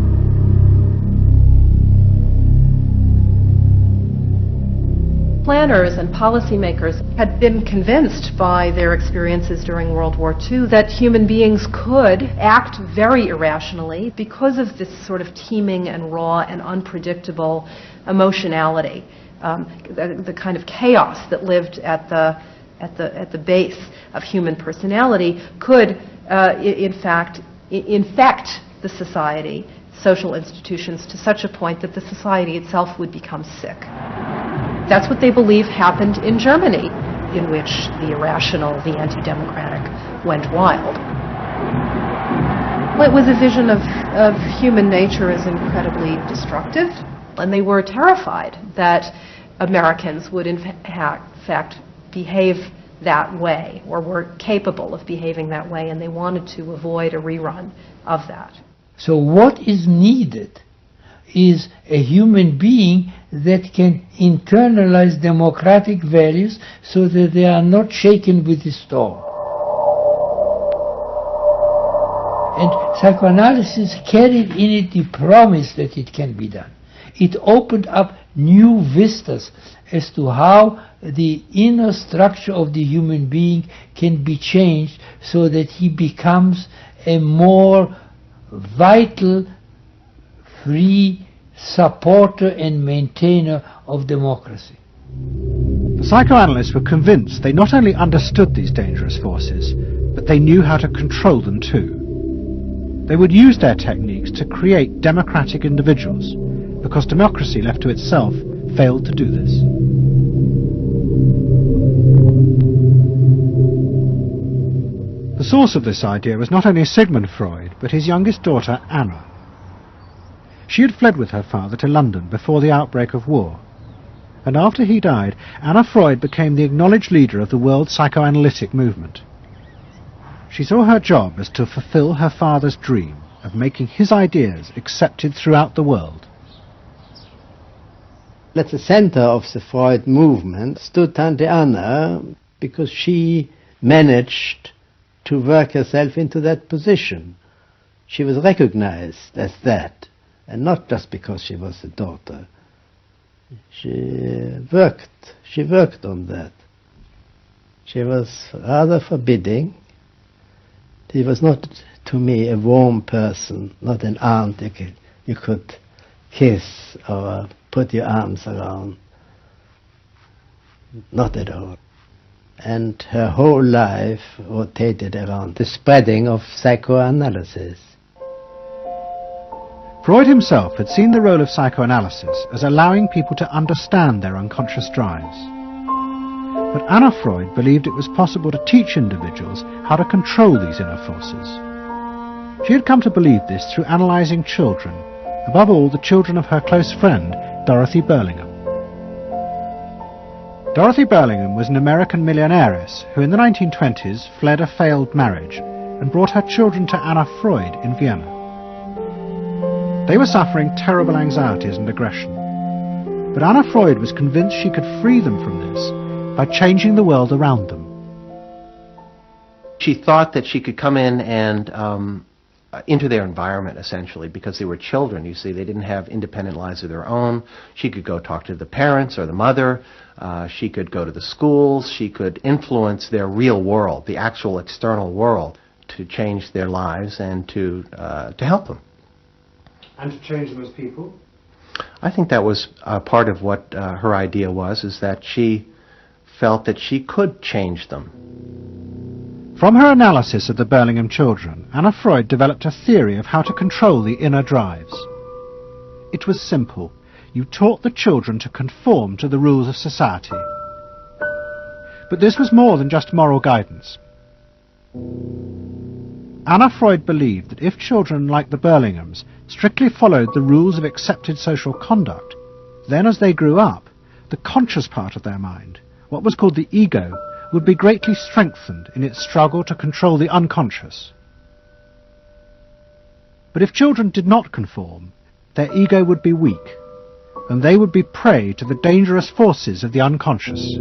Planners and policymakers had been convinced by their experiences during World War II that human beings could act very irrationally because of this sort of teeming and raw and unpredictable emotionality, the kind of chaos that lived at the base of human personality could, in fact, infect the society, social institutions, to such a point that the society itself would become sick. That's what they believe happened in Germany, in which the irrational, the anti-democratic went wild. It was a vision of human nature as incredibly destructive, and they were terrified that Americans would in fact behave that way, or were capable of behaving that way, and they wanted to avoid a rerun of that. So what is needed is a human being that can internalize democratic values so that they are not shaken with the storm. And psychoanalysis carried in it the promise that it can be done. It opened up new vistas as to how the inner structure of the human being can be changed so that he becomes a more vital, free supporter and maintainer of democracy. The psychoanalysts were convinced they not only understood these dangerous forces, but they knew how to control them too. They would use their techniques to create democratic individuals, because democracy left to itself failed to do this. The source of this idea was not only Sigmund Freud, but his youngest daughter, Anna. She had fled with her father to London before the outbreak of war, and after he died, Anna Freud became the acknowledged leader of the world psychoanalytic movement. She saw her job as to fulfill her father's dream of making his ideas accepted throughout the world. At the center of the Freud movement stood Tante Anna, because she managed to work herself into that position. She was recognized as that, and not just because she was a daughter. She worked on that. She was rather forbidding. She was not, to me, a warm person, not an aunt you could kiss or put your arms around. Not at all. And her whole life rotated around the spreading of psychoanalysis. Freud himself had seen the role of psychoanalysis as allowing people to understand their unconscious drives. But Anna Freud believed it was possible to teach individuals how to control these inner forces. She had come to believe this through analysing children, above all the children of her close friend, Dorothy Burlingham. Dorothy Burlingham was an American millionairess who in the 1920s fled a failed marriage and brought her children to Anna Freud in Vienna. They were suffering terrible anxieties and aggression, but Anna Freud was convinced she could free them from this by changing the world around them. She thought that she could come in and into their environment, essentially, because they were children, you see. They didn't have independent lives of their own. She could go talk to the parents or the mother. She could go to the schools. She could influence their real world, the actual external world, to change their lives and to help them. And to change them as people? I think that was part of what her idea was, is that she felt that she could change them. From her analysis of the Burlingham children, Anna Freud developed a theory of how to control the inner drives. It was simple. You taught the children to conform to the rules of society. But this was more than just moral guidance. Anna Freud believed that if children like the Burlinghams strictly followed the rules of accepted social conduct, then as they grew up, the conscious part of their mind, what was called the ego, would be greatly strengthened in its struggle to control the unconscious. But if children did not conform, their ego would be weak, and they would be prey to the dangerous forces of the unconscious.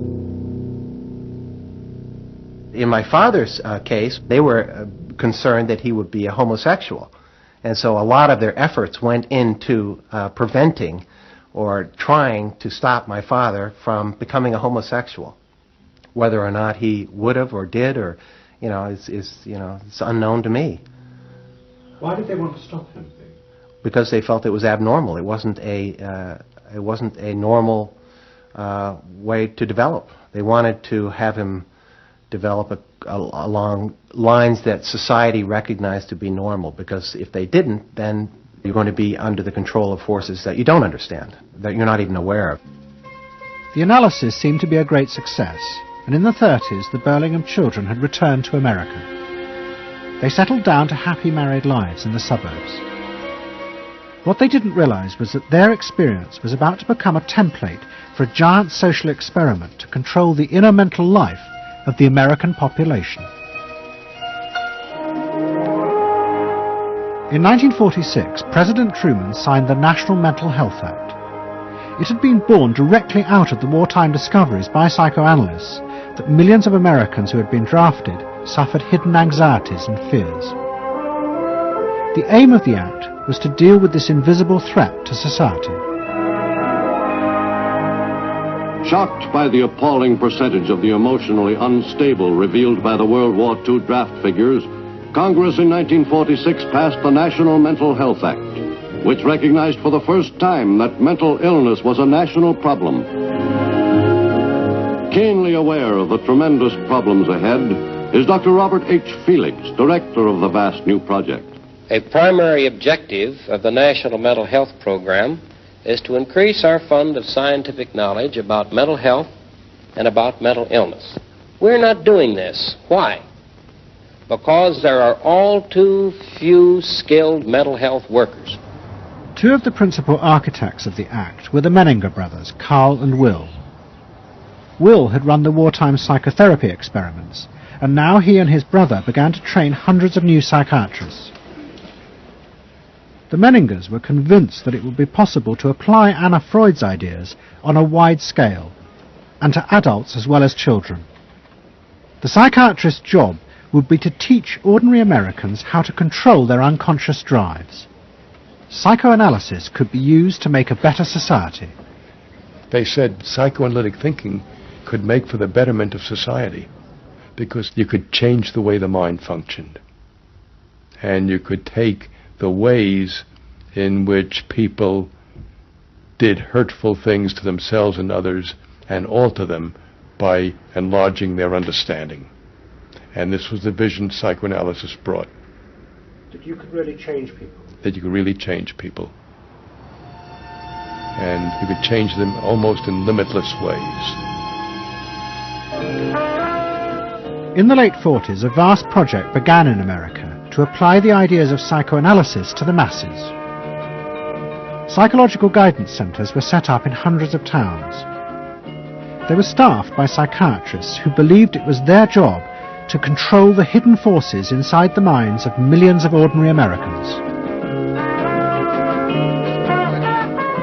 In my father's case, they were concerned that he would be a homosexual. And so a lot of their efforts went into preventing or trying to stop my father from becoming a homosexual. Whether or not he would have or did, or it's unknown to me. Why did they want to stop him? Because they felt it was abnormal. It wasn't a normal way to develop. They wanted to have him develop along lines that society recognized to be normal, because if they didn't, then you're going to be under the control of forces that you don't understand, that you're not even aware of. The analysis seemed to be a great success, and in the 30s the Burlingham children had returned to America. They settled down to happy married lives in the suburbs. What they didn't realize was that their experience was about to become a template for a giant social experiment to control the inner mental life of the American population. In 1946, President Truman signed the National Mental Health Act. It had been born directly out of the wartime discoveries by psychoanalysts that millions of Americans who had been drafted suffered hidden anxieties and fears. The aim of the Act was to deal with this invisible threat to society. Shocked by the appalling percentage of the emotionally unstable revealed by the World War II draft figures, Congress in 1946 passed the National Mental Health Act, which recognized for the first time that mental illness was a national problem. Keenly aware of the tremendous problems ahead is Dr. Robert H. Felix, director of the vast new project. A primary objective of the National Mental Health Program is to increase our fund of scientific knowledge about mental health and about mental illness. We're not doing this. Why? Because there are all too few skilled mental health workers. Two of the principal architects of the Act were the Menninger brothers, Carl and Will. Will had run the wartime psychotherapy experiments, and now he and his brother began to train hundreds of new psychiatrists. The Menningers were convinced that it would be possible to apply Anna Freud's ideas on a wide scale, and to adults as well as children. The psychiatrist's job would be to teach ordinary Americans how to control their unconscious drives. Psychoanalysis could be used to make a better society. They said psychoanalytic thinking could make for the betterment of society, because you could change the way the mind functioned, and you could take the ways in which people did hurtful things to themselves and others and alter them by enlarging their understanding. And this was the vision psychoanalysis brought. That you could really change people. That you could really change people. And you could change them almost in limitless ways. In the late 40s, a vast project began in America to apply the ideas of psychoanalysis to the masses. Psychological guidance centers were set up in hundreds of towns. They were staffed by psychiatrists who believed it was their job to control the hidden forces inside the minds of millions of ordinary Americans.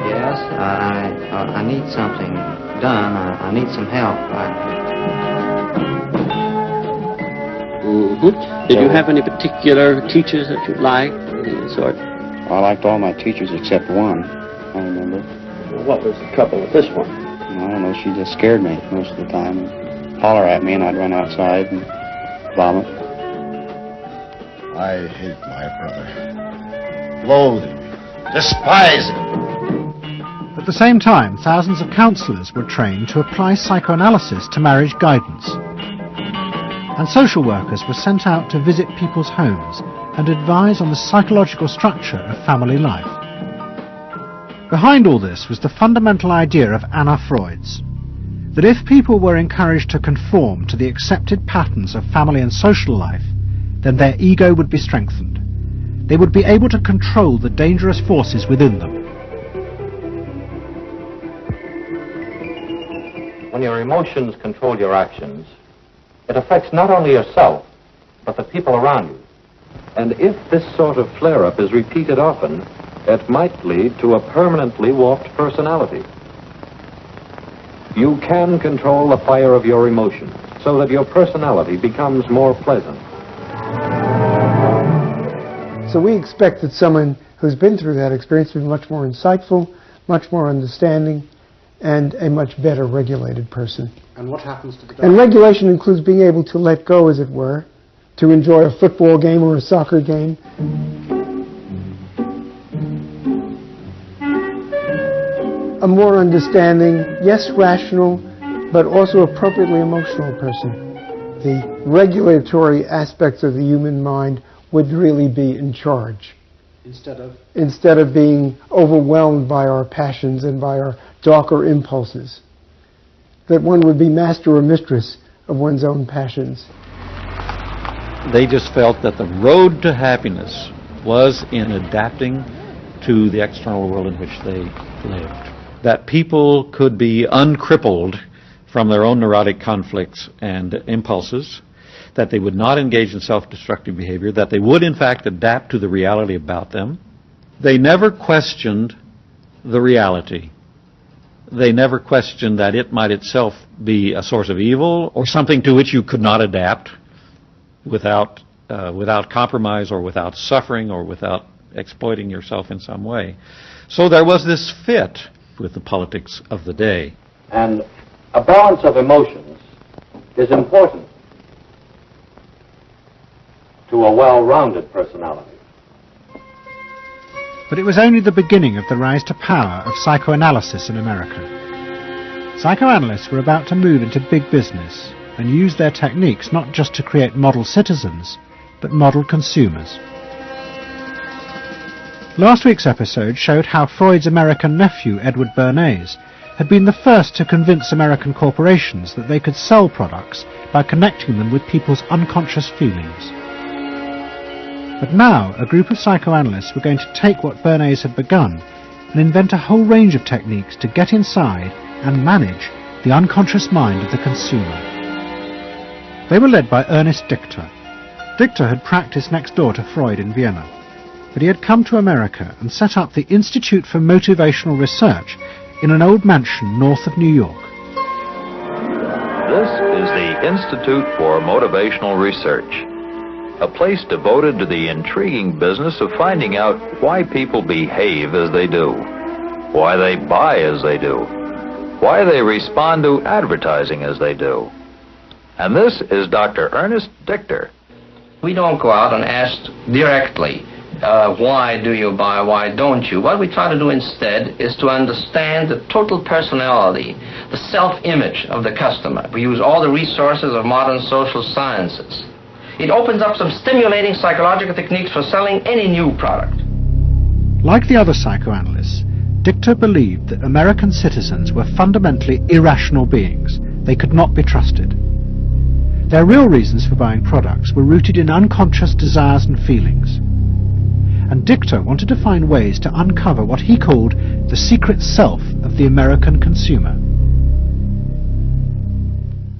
Yes, I need something done. I need some help. Did you have any particular teachers that you liked? Any sort? I liked all my teachers except one, I remember. What was the trouble with this one? I don't know, she just scared me most of the time. Holler at me and I'd run outside and vomit. I hate my brother. Loathe him. Despise him. At the same time, thousands of counselors were trained to apply psychoanalysis to marriage guidance. And social workers were sent out to visit people's homes and advise on the psychological structure of family life. Behind all this was the fundamental idea of Anna Freud's, that if people were encouraged to conform to the accepted patterns of family and social life, then their ego would be strengthened. They would be able to control the dangerous forces within them. When your emotions control your actions, it affects not only yourself, but the people around you. And if this sort of flare-up is repeated often, it might lead to a permanently warped personality. You can control the fire of your emotions so that your personality becomes more pleasant. So we expect that someone who's been through that experience will be much more insightful, much more understanding, and a much better regulated person. And what happens to the And regulation includes being able to let go, as it were, to enjoy a football game or a soccer game. A more understanding, yes, rational, but also appropriately emotional person. The regulatory aspects of the human mind would really be in charge. Instead of being overwhelmed by our passions and by our darker impulses. That one would be master or mistress of one's own passions. They just felt that the road to happiness was in adapting to the external world in which they lived. That people could be uncrippled from their own neurotic conflicts and impulses, that they would not engage in self-destructive behavior, that they would in fact adapt to the reality about them. They never questioned the reality. They never questioned that it might itself be a source of evil or something to which you could not adapt without compromise or without suffering or without exploiting yourself in some way. So there was this fit with the politics of the day. And a balance of emotions is important to a well-rounded personality. But it was only the beginning of the rise to power of psychoanalysis in America. Psychoanalysts were about to move into big business and use their techniques not just to create model citizens, but model consumers. Last week's episode showed how Freud's American nephew, Edward Bernays, had been the first to convince American corporations that they could sell products by connecting them with people's unconscious feelings. But now, a group of psychoanalysts were going to take what Bernays had begun and invent a whole range of techniques to get inside and manage the unconscious mind of the consumer. They were led by Ernest Dichter. Dichter had practiced next door to Freud in Vienna, but he had come to America and set up the Institute for Motivational Research in an old mansion north of New York. This is the Institute for Motivational Research, a place devoted to the intriguing business of finding out why people behave as they do, why they buy as they do, why they respond to advertising as they do. And this is Dr. Ernest Dichter. We don't go out and ask directly, why do you buy, why don't you? What we try to do instead is to understand the total personality, the self-image of the customer. We use all the resources of modern social sciences. It opens up some stimulating psychological techniques for selling any new product. Like the other psychoanalysts, Dichter believed that American citizens were fundamentally irrational beings. They could not be trusted. Their real reasons for buying products were rooted in unconscious desires and feelings. And Dichter wanted to find ways to uncover what he called the secret self of the American consumer.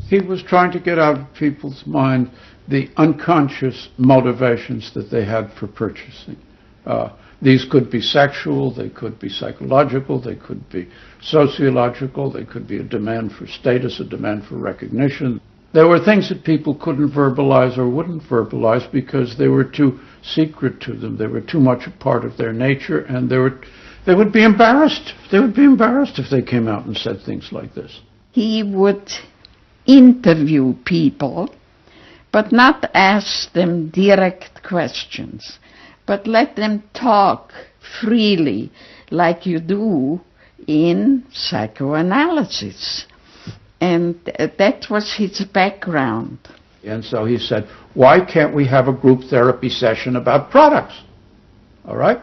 He was trying to get out of people's mind the unconscious motivations that they had for purchasing. These could be sexual, they could be psychological, they could be sociological, they could be a demand for status, a demand for recognition. There were things that people couldn't verbalize or wouldn't verbalize because they were too secret to them. They were too much a part of their nature, and they would be embarrassed. They would be embarrassed if they came out and said things like this. He would interview people, but not ask them direct questions, but let them talk freely like you do in psychoanalysis. And that was his background. And so he said, why can't we have a group therapy session about products? All right?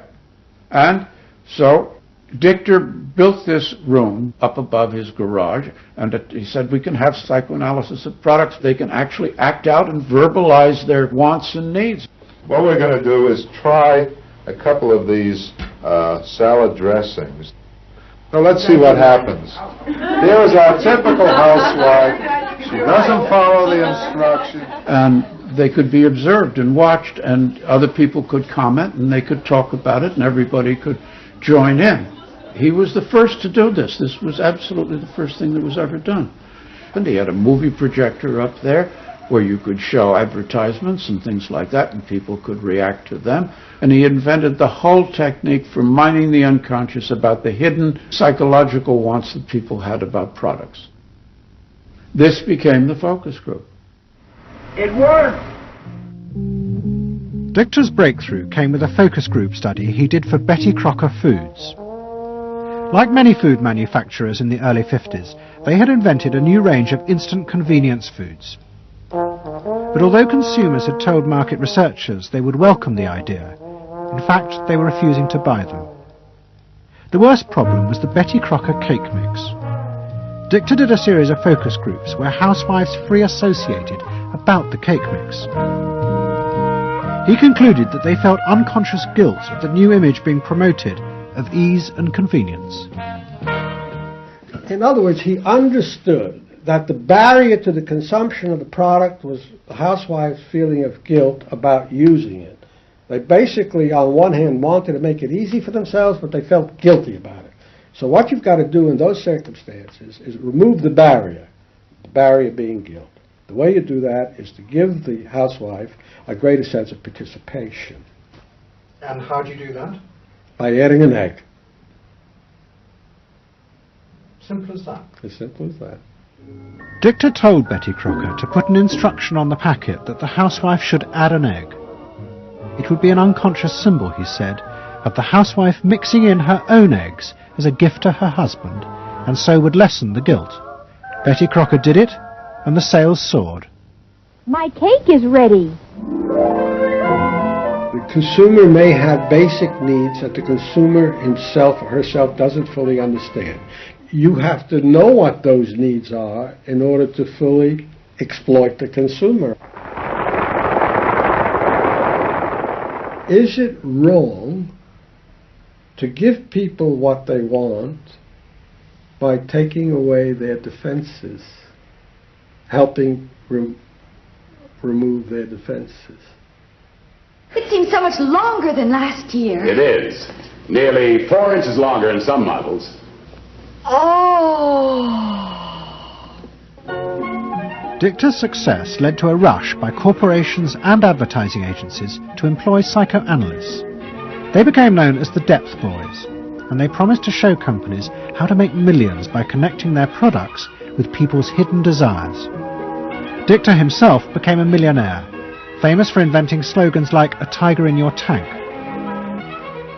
And so Dichter built this room up above his garage, and he said we can have psychoanalysis of products. They can actually act out and verbalize their wants and needs. What we're going to do is try a couple of these salad dressings. Now let's see what happens. Here is our typical housewife. She doesn't follow the instructions. And they could be observed and watched, and other people could comment, and they could talk about it, and everybody could join in. He was the first to do this. This was absolutely the first thing that was ever done. And he had a movie projector up there where you could show advertisements and things like that, and people could react to them. And he invented the whole technique for mining the unconscious about the hidden psychological wants that people had about products. This became the focus group. It worked! Dichter's breakthrough came with a focus group study he did for Betty Crocker Foods. Like many food manufacturers in the early 50s, they had invented a new range of instant convenience foods. But although consumers had told market researchers they would welcome the idea, in fact they were refusing to buy them. The worst problem was the Betty Crocker cake mix. Dichter did a series of focus groups where housewives free associated about the cake mix. He concluded that they felt unconscious guilt at the new image being promoted of ease and convenience. In other words, he understood that the barrier to the consumption of the product was the housewife's feeling of guilt about using it. They basically, on one hand, wanted to make it easy for themselves, but they felt guilty about it. So what you've got to do in those circumstances is remove the barrier being guilt. The way you do that is to give the housewife a greater sense of participation. And how do you do that? By adding an egg. Simple as that. As simple as that. Dichter told Betty Crocker to put an instruction on the packet that the housewife should add an egg. It would be an unconscious symbol, he said, of the housewife mixing in her own eggs as a gift to her husband, and so would lessen the guilt. Betty Crocker did it, and the sales soared. My cake is ready. The consumer may have basic needs that the consumer himself or herself doesn't fully understand. You have to know what those needs are in order to fully exploit the consumer. Is it wrong to give people what they want by taking away their defenses, helping remove their defenses? It seems so much longer than last year. It is. Nearly 4 inches longer in some models. Oh! Dichter's success led to a rush by corporations and advertising agencies to employ psychoanalysts. They became known as the Depth Boys, and they promised to show companies how to make millions by connecting their products with people's hidden desires. Dichter himself became a millionaire, famous for inventing slogans like "a tiger in your tank."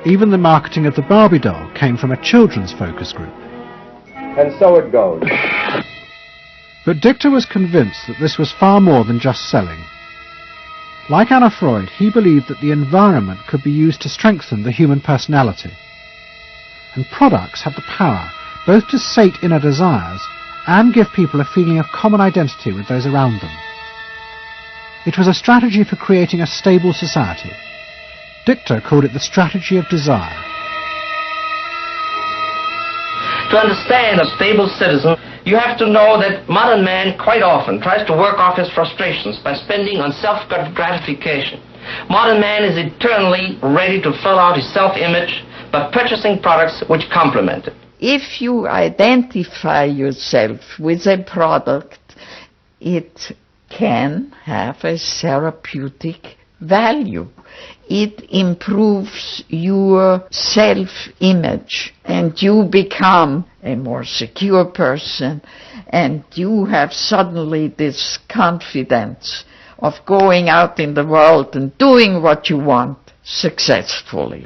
Even the marketing of the Barbie doll came from a children's focus group. And so it goes. But Dichter was convinced that this was far more than just selling. Like Anna Freud, he believed that the environment could be used to strengthen the human personality. And products had the power both to sate inner desires and give people a feeling of common identity with those around them. It was a strategy for creating a stable society. Dichter called it the strategy of desire. To understand a stable citizen, you have to know that modern man quite often tries to work off his frustrations by spending on self-gratification. Modern man is eternally ready to fill out his self-image by purchasing products which complement it. If you identify yourself with a product, it can have a therapeutic value. It improves your self-image, and you become a more secure person, and you have suddenly this confidence of going out in the world and doing what you want successfully.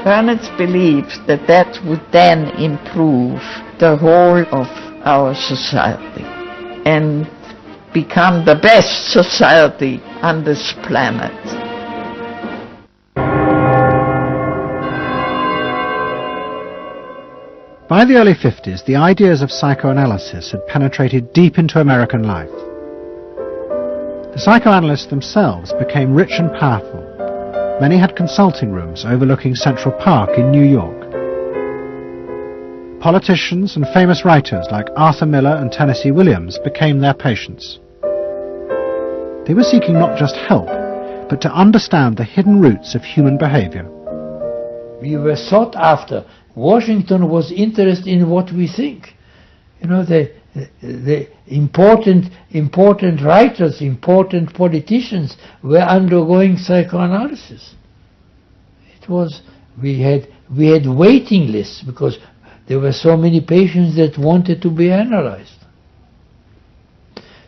Ernest believes that that would then improve the whole of our society and become the best society on this planet. By the early 50s, the ideas of psychoanalysis had penetrated deep into American life. The psychoanalysts themselves became rich and powerful. Many had consulting rooms overlooking Central Park in New York. Politicians and famous writers like Arthur Miller and Tennessee Williams became their patients. They were seeking not just help, but to understand the hidden roots of human behavior. We were sought after. Washington was interested in what we think. You know, the important writers, important politicians were undergoing psychoanalysis. It was, we had waiting lists because there were so many patients that wanted to be analyzed.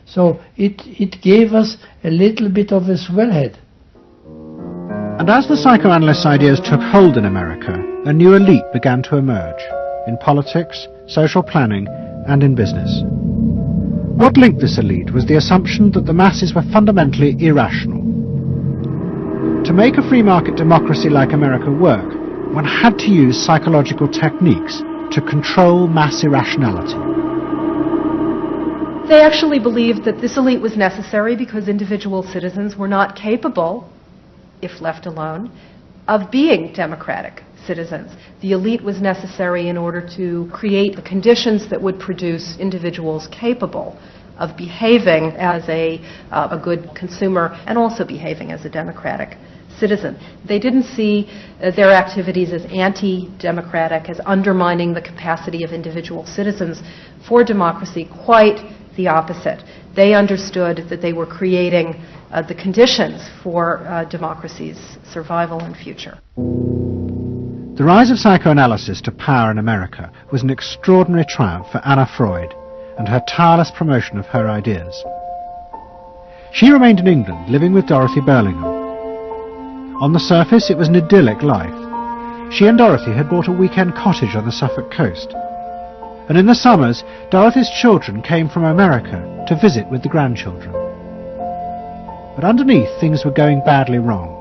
So it gave us a little bit of a swellhead. And as the psychoanalysts' ideas took hold in America, a new elite began to emerge in politics, social planning, and in business. What linked this elite was the assumption that the masses were fundamentally irrational. To make a free market democracy like America work, one had to use psychological techniques to control mass irrationality. They actually believed that this elite was necessary because individual citizens were not capable, if left alone, of being democratic citizens. The elite was necessary in order to create the conditions that would produce individuals capable of behaving as a good consumer and also behaving as a democratic citizen. They didn't see their activities as anti-democratic, as undermining the capacity of individual citizens for democracy. Quite the opposite. They understood that they were creating the conditions for democracy's survival and future. The rise of psychoanalysis to power in America was an extraordinary triumph for Anna Freud and her tireless promotion of her ideas. She remained in England, living with Dorothy Burlingham. On the surface, it was an idyllic life. She and Dorothy had bought a weekend cottage on the Suffolk coast. And in the summers, Dorothy's children came from America to visit with the grandchildren. But underneath, things were going badly wrong.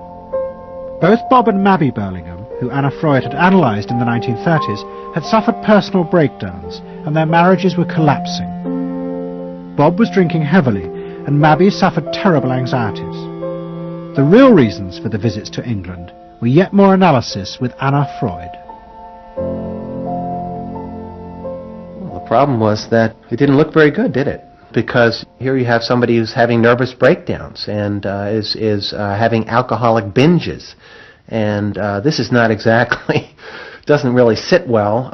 Both Bob and Mabby Burlingham, who Anna Freud had analysed in the 1930s, had suffered personal breakdowns, and their marriages were collapsing. Bob was drinking heavily, and Mabby suffered terrible anxieties. The real reasons for the visits to England were yet more analysis with Anna Freud. The problem was that it didn't look very good, did it? Because here you have somebody who's having nervous breakdowns and is having alcoholic binges. And this is not exactly, doesn't really sit well.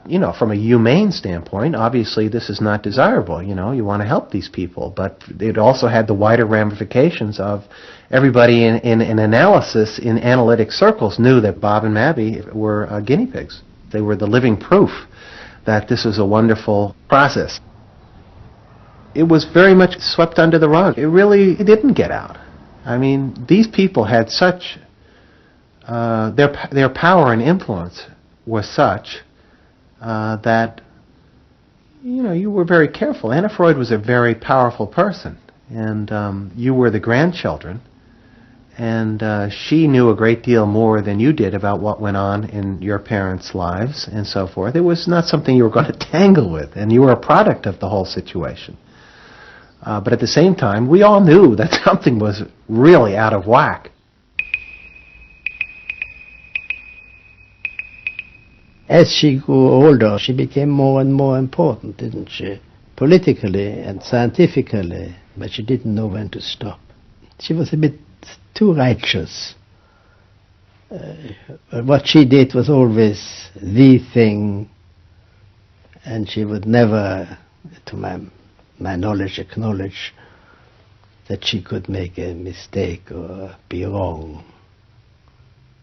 You know, from a humane standpoint, obviously this is not desirable. You know, you want to help these people. But it also had the wider ramifications of everybody in analysis, in analytic circles, knew that Bob and Mabby were guinea pigs. They were the living proof that this was a wonderful process. It was very much swept under the rug. It didn't get out. I mean, these people had such, their power and influence was such that, you know, you were very careful. Anna Freud was a very powerful person, and you were the grandchildren, and she knew a great deal more than you did about what went on in your parents' lives and so forth. It was not something you were going to tangle with, and you were a product of the whole situation. But at the same time, we all knew that something was really out of whack. As she grew older, she became more and more important, didn't she? Politically and scientifically, but she didn't know when to stop. She was a bit too righteous. What she did was always the thing, and she would never, to my knowledge, acknowledge that she could make a mistake or be wrong.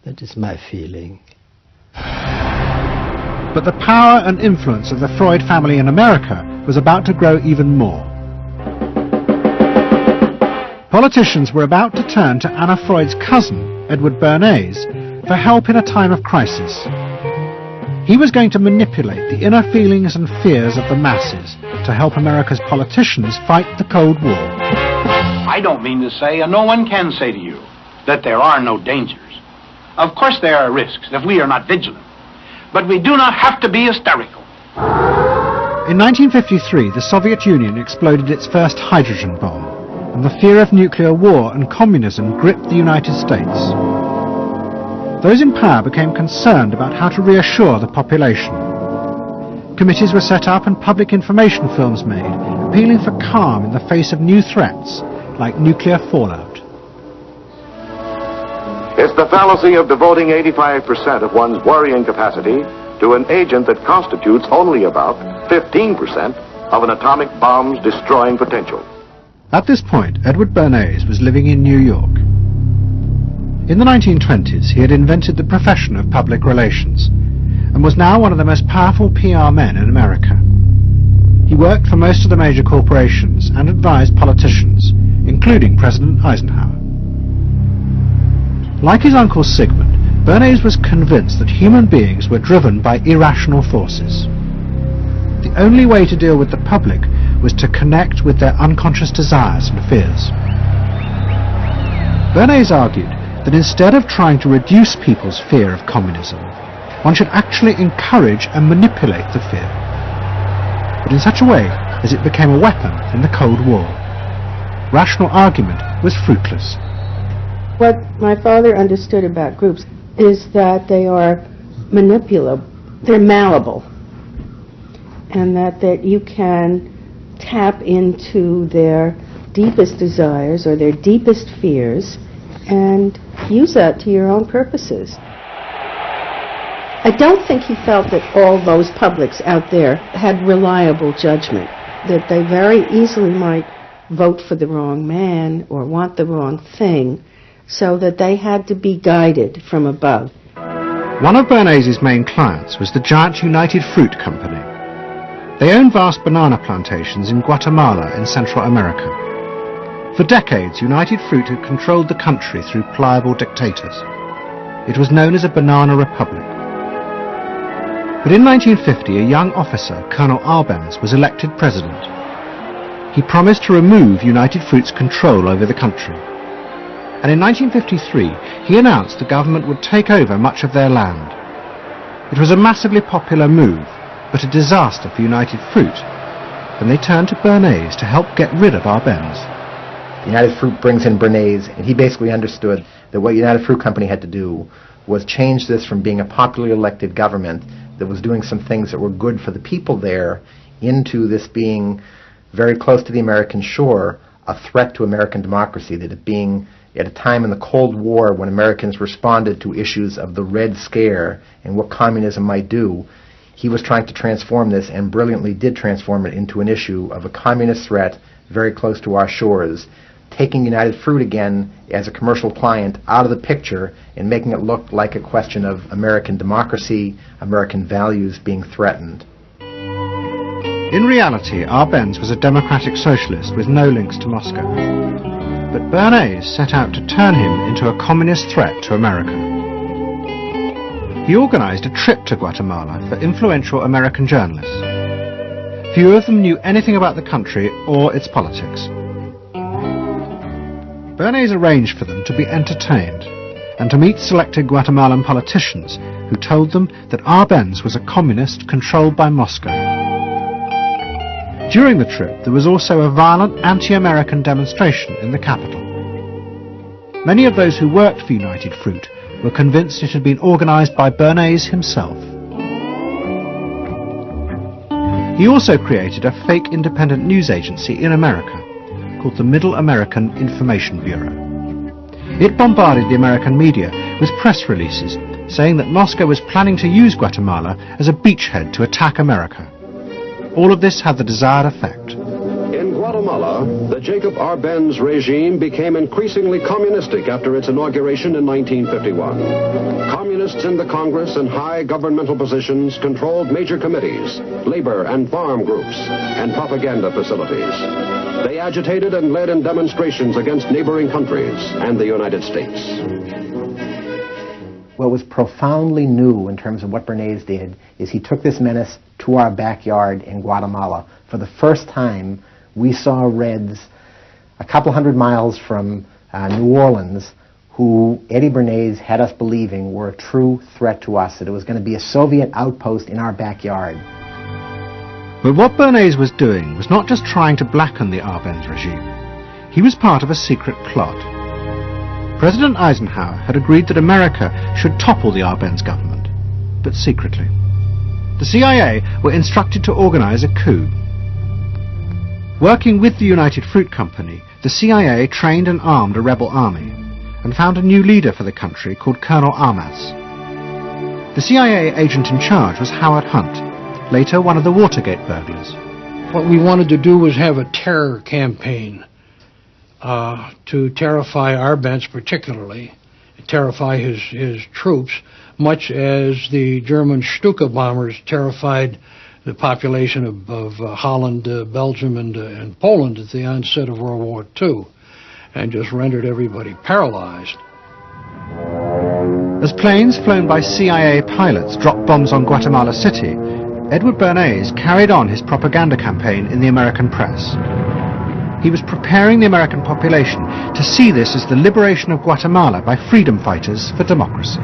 That is my feeling. But the power and influence of the Freud family in America was about to grow even more. Politicians were about to turn to Anna Freud's cousin, Edward Bernays, for help in a time of crisis. He was going to manipulate the inner feelings and fears of the masses to help America's politicians fight the Cold War. I don't mean to say, and no one can say to you, that there are no dangers. Of course there are risks if we are not vigilant. But we do not have to be hysterical. In 1953, the Soviet Union exploded its first hydrogen bomb, and the fear of nuclear war and communism gripped the United States. Those in power became concerned about how to reassure the population. Committees were set up and public information films made, appealing for calm in the face of new threats like nuclear fallout. It's the fallacy of devoting 85% of one's worrying capacity to an agent that constitutes only about 15% of an atomic bomb's destroying potential. At this point, Edward Bernays was living in New York. In the 1920s, he had invented the profession of public relations and was now one of the most powerful PR men in America. He worked for most of the major corporations and advised politicians, including President Eisenhower. Like his uncle Sigmund, Bernays was convinced that human beings were driven by irrational forces. The only way to deal with the public was to connect with their unconscious desires and fears. Bernays argued that instead of trying to reduce people's fear of communism, one should actually encourage and manipulate the fear, but in such a way as it became a weapon in the Cold War. Rational argument was fruitless. What my father understood about groups is that they are manipulable, they're malleable, and that you can tap into their deepest desires or their deepest fears and use that to your own purposes. I don't think he felt that all those publics out there had reliable judgment, that they very easily might vote for the wrong man or want the wrong thing, so that they had to be guided from above. One of Bernays' main clients was the giant United Fruit Company. They owned vast banana plantations in Guatemala in Central America. For decades, United Fruit had controlled the country through pliable dictators. It was known as a banana republic. But in 1950, a young officer, Colonel Arbenz, was elected president. He promised to remove United Fruit's control over the country. And in 1953, he announced the government would take over much of their land. It was a massively popular move, but a disaster for United Fruit, and they turned to Bernays to help get rid of Arbenz. United Fruit brings in Bernays, and he basically understood that what United Fruit Company had to do was change this from being a popularly elected government that was doing some things that were good for the people there into this being very close to the American shore, a threat to American democracy, that it being at a time in the Cold War when Americans responded to issues of the Red Scare and what communism might do, he was trying to transform this and brilliantly did transform it into an issue of a communist threat very close to our shores, taking United Fruit again as a commercial client out of the picture and making it look like a question of American democracy, American values being threatened. In reality, Arbenz was a democratic socialist with no links to Moscow. But Bernays set out to turn him into a communist threat to America. He organized a trip to Guatemala for influential American journalists. Few of them knew anything about the country or its politics. Bernays arranged for them to be entertained and to meet selected Guatemalan politicians who told them that Arbenz was a communist controlled by Moscow. During the trip, there was also a violent anti-American demonstration in the capital. Many of those who worked for United Fruit were convinced it had been organized by Bernays himself. He also created a fake independent news agency in America called the Middle American Information Bureau. It bombarded the American media with press releases saying that Moscow was planning to use Guatemala as a beachhead to attack America. All of this had the desired effect. In Guatemala, the Jacob Arbenz regime became increasingly communistic after its inauguration in 1951. Communists in the Congress and high governmental positions controlled major committees, labor and farm groups, and propaganda facilities. They agitated and led in demonstrations against neighboring countries and the United States. What was profoundly new in terms of what Bernays did is he took this menace to our backyard in Guatemala. For the first time, we saw Reds a couple hundred miles from New Orleans who Eddie Bernays had us believing were a true threat to us, that it was going to be a Soviet outpost in our backyard. But what Bernays was doing was not just trying to blacken the Arbenz regime. He was part of a secret plot. President Eisenhower had agreed that America should topple the Arbenz government, but secretly. The CIA were instructed to organize a coup. Working with the United Fruit Company, the CIA trained and armed a rebel army and found a new leader for the country called Colonel Armas. The CIA agent in charge was Howard Hunt, later one of the Watergate burglars. What we wanted to do was have a terror campaign to terrify Arbenz particularly, terrify his troops, much as the German Stuka bombers terrified the population of Holland, Belgium, and Poland at the onset of World War II, and just rendered everybody paralyzed. As planes flown by CIA pilots dropped bombs on Guatemala City, Edward Bernays carried on his propaganda campaign in the American press. He was preparing the American population to see this as the liberation of Guatemala by freedom fighters for democracy.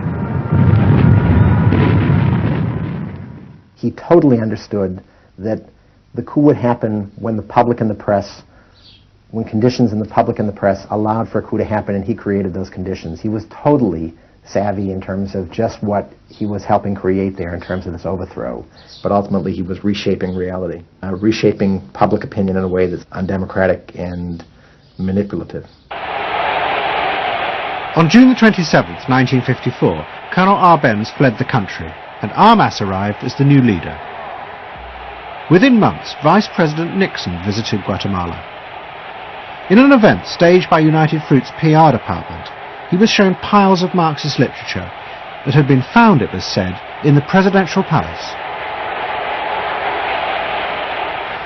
He totally understood that the coup would happen when the public and the press, when conditions in the public and the press allowed for a coup to happen, and he created those conditions. He was totally savvy in terms of just what he was helping create there in terms of this overthrow. But ultimately he was reshaping reality, reshaping public opinion in a way that's undemocratic and manipulative. On June the 27th, 1954, Colonel Arbenz fled the country, and Armas arrived as the new leader. Within months, Vice President Nixon visited Guatemala. In an event staged by United Fruit's PR department, he was shown piles of Marxist literature that had been found, it was said, in the presidential palace.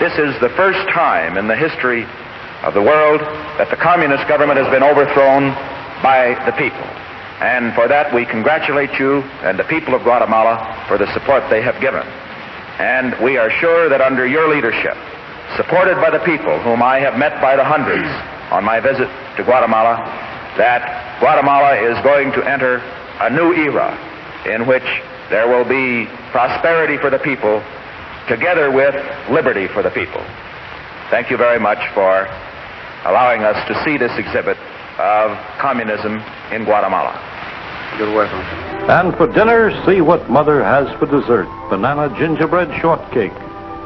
This is the first time in the history of the world that the communist government has been overthrown by the people. And for that we congratulate you and the people of Guatemala for the support they have given. And we are sure that under your leadership, supported by the people whom I have met by the hundreds on my visit to Guatemala, that Guatemala is going to enter a new era in which there will be prosperity for the people together with liberty for the people. Thank you very much for allowing us to see this exhibit of communism in Guatemala. You're welcome. And for dinner, see what Mother has for dessert. Banana gingerbread shortcake.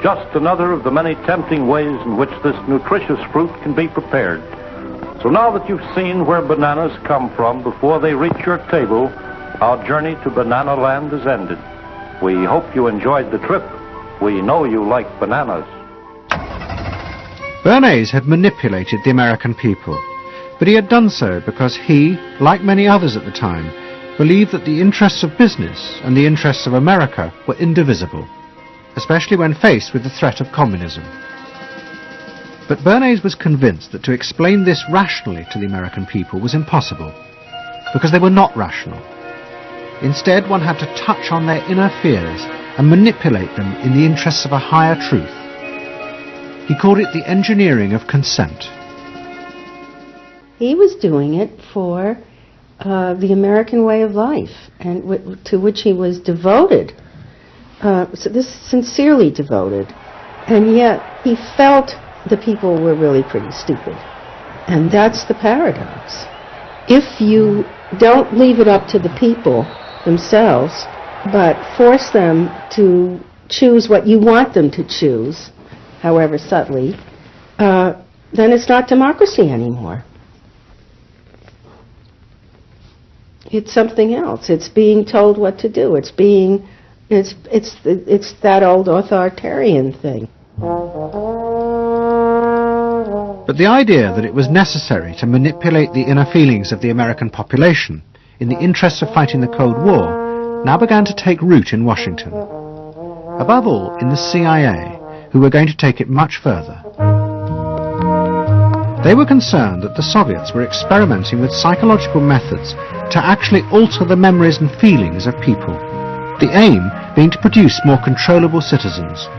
Just another of the many tempting ways in which this nutritious fruit can be prepared. So now that you've seen where bananas come from before they reach your table, our journey to Banana Land is ended. We hope you enjoyed the trip. We know you like bananas. Bernays had manipulated the American people, but he had done so because he, like many others at the time, believed that the interests of business and the interests of America were indivisible, especially when faced with the threat of communism. But Bernays was convinced that to explain this rationally to the American people was impossible, because they were not rational. Instead, one had to touch on their inner fears and manipulate them in the interests of a higher truth. He called it the engineering of consent. He was doing it for the American way of life, and to which he was devoted, sincerely devoted, and yet he felt the people were really pretty stupid. And that's the paradox. If you don't leave it up to the people themselves, but force them to choose what you want them to choose, however subtly, then it's not democracy anymore. It's something else. It's being told what to do. It's that old authoritarian thing. But the idea that it was necessary to manipulate the inner feelings of the American population in the interests of fighting the Cold War now began to take root in Washington. Above all, in the CIA, who were going to take it much further. They were concerned that the Soviets were experimenting with psychological methods to actually alter the memories and feelings of people, the aim being to produce more controllable citizens.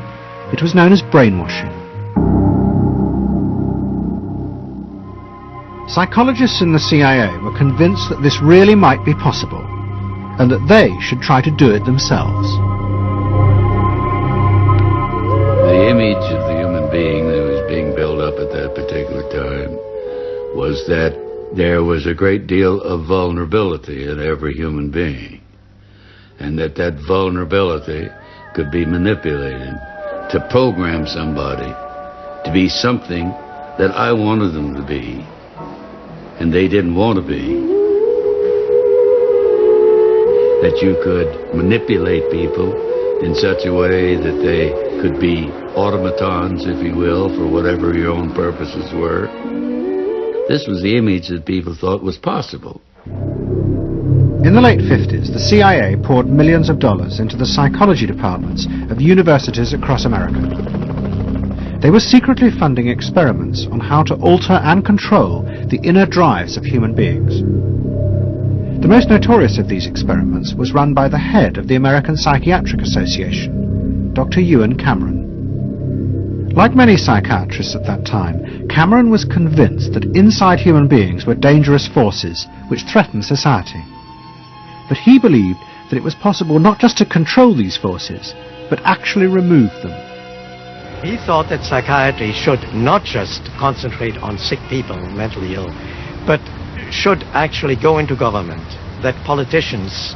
It was known as brainwashing. Psychologists in the CIA were convinced that this really might be possible, and that they should try to do it themselves. The image of the human being that was being built up at that particular time was that there was a great deal of vulnerability in every human being, and that vulnerability could be manipulated to program somebody to be something that I wanted them to be, and they didn't want to be. That you could manipulate people in such a way that they could be automatons, if you will, for whatever your own purposes were. This was the image that people thought was possible. In the late 50s, the CIA poured millions of dollars into the psychology departments of universities across America. They were secretly funding experiments on how to alter and control the inner drives of human beings. The most notorious of these experiments was run by the head of the American Psychiatric Association, Dr. Ewen Cameron. Like many psychiatrists at that time, Cameron was convinced that inside human beings were dangerous forces which threatened society. But he believed that it was possible not just to control these forces, but actually remove them. He thought that psychiatry should not just concentrate on sick people, mentally ill, but should actually go into government, that politicians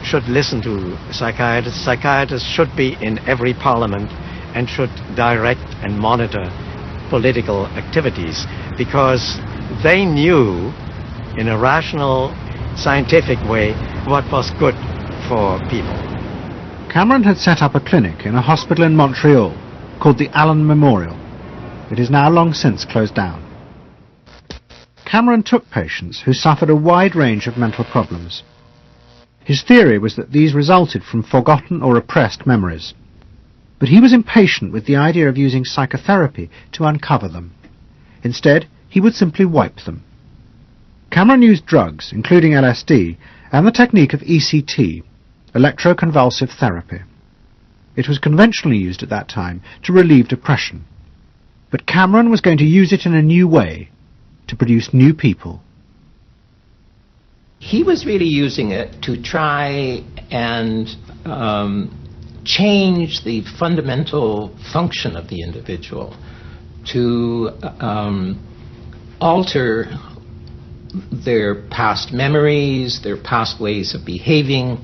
should listen to psychiatrists. Psychiatrists should be in every parliament and should direct and monitor political activities, because they knew in a rational, scientific way what was good for people. Cameron had set up a clinic in a hospital in Montreal called the Allen Memorial. It is now long since closed down. Cameron took patients who suffered a wide range of mental problems. His theory was that these resulted from forgotten or repressed memories. But he was impatient with the idea of using psychotherapy to uncover them. Instead, he would simply wipe them. Cameron used drugs, including LSD, and the technique of ECT, electroconvulsive therapy. It was conventionally used at that time to relieve depression. But Cameron was going to use it in a new way, to produce new people. He was really using it to try and change the fundamental function of the individual, to alter their past memories, their past ways of behaving,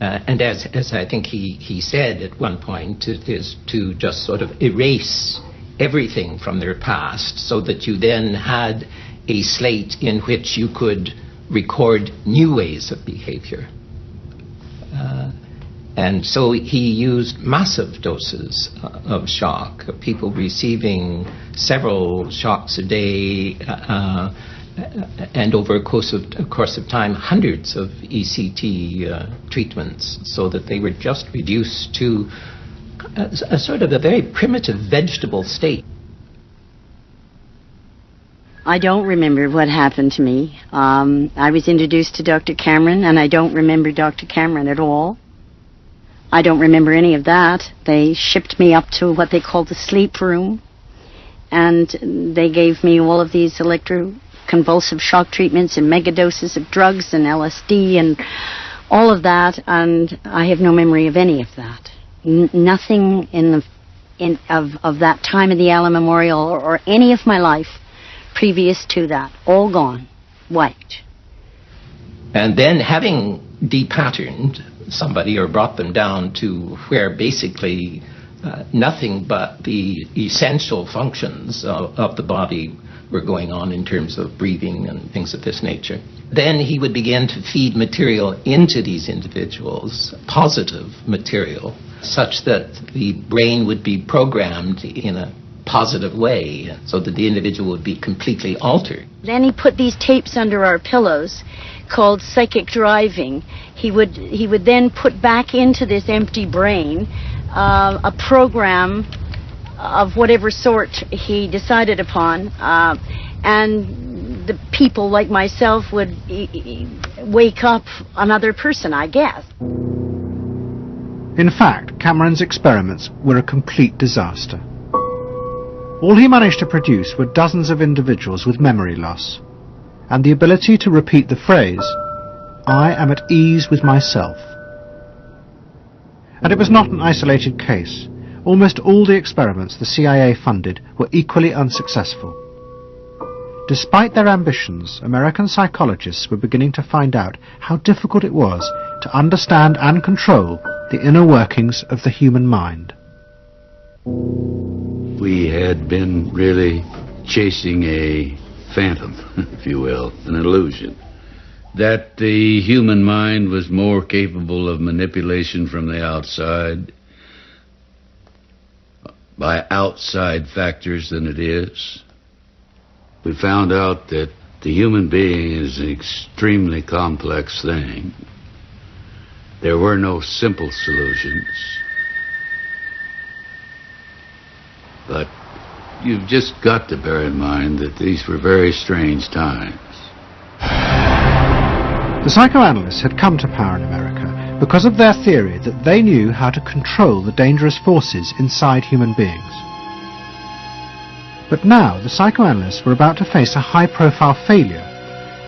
and as I think he said at one point, it is to just sort of erase everything from their past so that you then had a slate in which you could record new ways of behavior. And so he used massive doses of shock, people receiving several shocks a day, and over a course of time, hundreds of ECT treatments, so that they were just reduced to a sort of a very primitive vegetable state. I don't remember what happened to me. I was introduced to Dr. Cameron, and I don't remember Dr. Cameron at all. I don't remember any of that. They shipped me up to what they called the sleep room, and they gave me all of these electroconvulsive shock treatments and megadoses of drugs and LSD and all of that, and I have no memory of any of that. Nothing of that time of the Allen Memorial or any of my life previous to that. All gone. Wiped. And then having depatterned somebody or brought them down to where basically nothing but the essential functions of the body were going on in terms of breathing and things of this nature. Then he would begin to feed material into these individuals, positive material, such that the brain would be programmed in a positive way, so that the individual would be completely altered. Then he put these tapes under our pillows called psychic driving. He would then put back into this empty brain a program of whatever sort he decided upon, and the people like myself would wake up another person, I guess. In fact, Cameron's experiments were a complete disaster. All he managed to produce were dozens of individuals with memory loss, and the ability to repeat the phrase, "I am at ease with myself." And it was not an isolated case. Almost all the experiments the CIA funded were equally unsuccessful. Despite their ambitions, American psychologists were beginning to find out how difficult it was to understand and control the inner workings of the human mind. we had been really chasing a phantom, if you will, an illusion. That the human mind was more capable of manipulation from the outside by outside factors than it is. We found out that the human being is an extremely complex thing. There were no simple solutions. But you've just got to bear in mind that these were very strange times. The psychoanalysts had come to power in America because of their theory that they knew how to control the dangerous forces inside human beings. But now the psychoanalysts were about to face a high-profile failure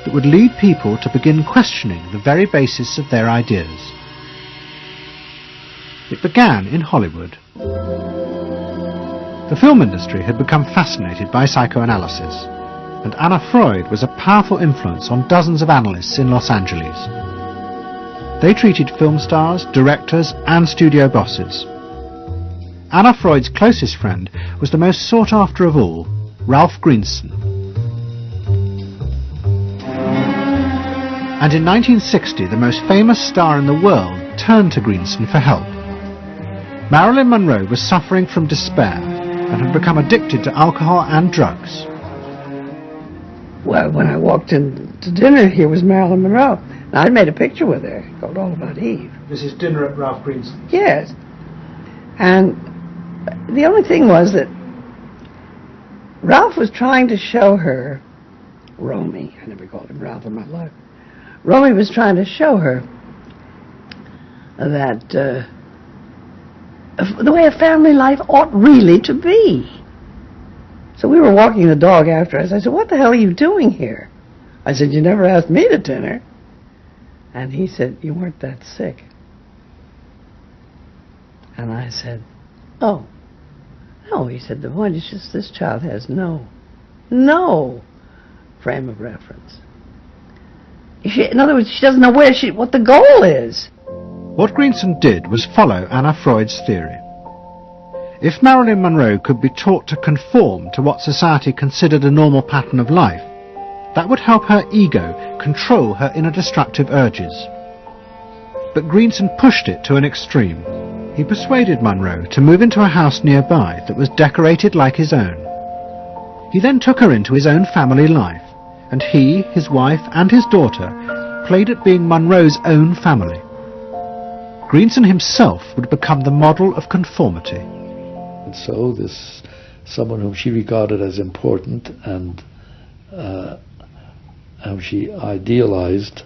that would lead people to begin questioning the very basis of their ideas. It began in Hollywood. The film industry had become fascinated by psychoanalysis, and Anna Freud was a powerful influence on dozens of analysts in Los Angeles. They treated film stars, directors, and studio bosses. Anna Freud's closest friend was the most sought after of all, Ralph Greenson. And in 1960, the most famous star in the world turned to Greenson for help. Marilyn Monroe was suffering from despair and had become addicted to alcohol and drugs. Well, when I walked in to dinner, here was Marilyn Monroe. And I'd made a picture with her called All About Eve. This is dinner at Ralph Greenson's. Yes. And the only thing was that Ralph was trying to show her, Romy, I never called him Ralph in my life. Romy was trying to show her that the way a family life ought really to be. So we were walking the dog after us. I said, "What the hell are you doing here?" I said, "You never asked me to dinner." And he said, "You weren't that sick." And I said, "Oh, no." He said, "The point is just this child has no frame of reference. In other words, she doesn't know what the goal is." What Greenson did was follow Anna Freud's theory. If Marilyn Monroe could be taught to conform to what society considered a normal pattern of life, that would help her ego control her inner destructive urges. But Greenson pushed it to an extreme. He persuaded Monroe to move into a house nearby that was decorated like his own. He then took her into his own family life, and he, his wife, and his daughter played at being Monroe's own family. Greenson himself would become the model of conformity. And so this someone whom she regarded as important and whom she idealized,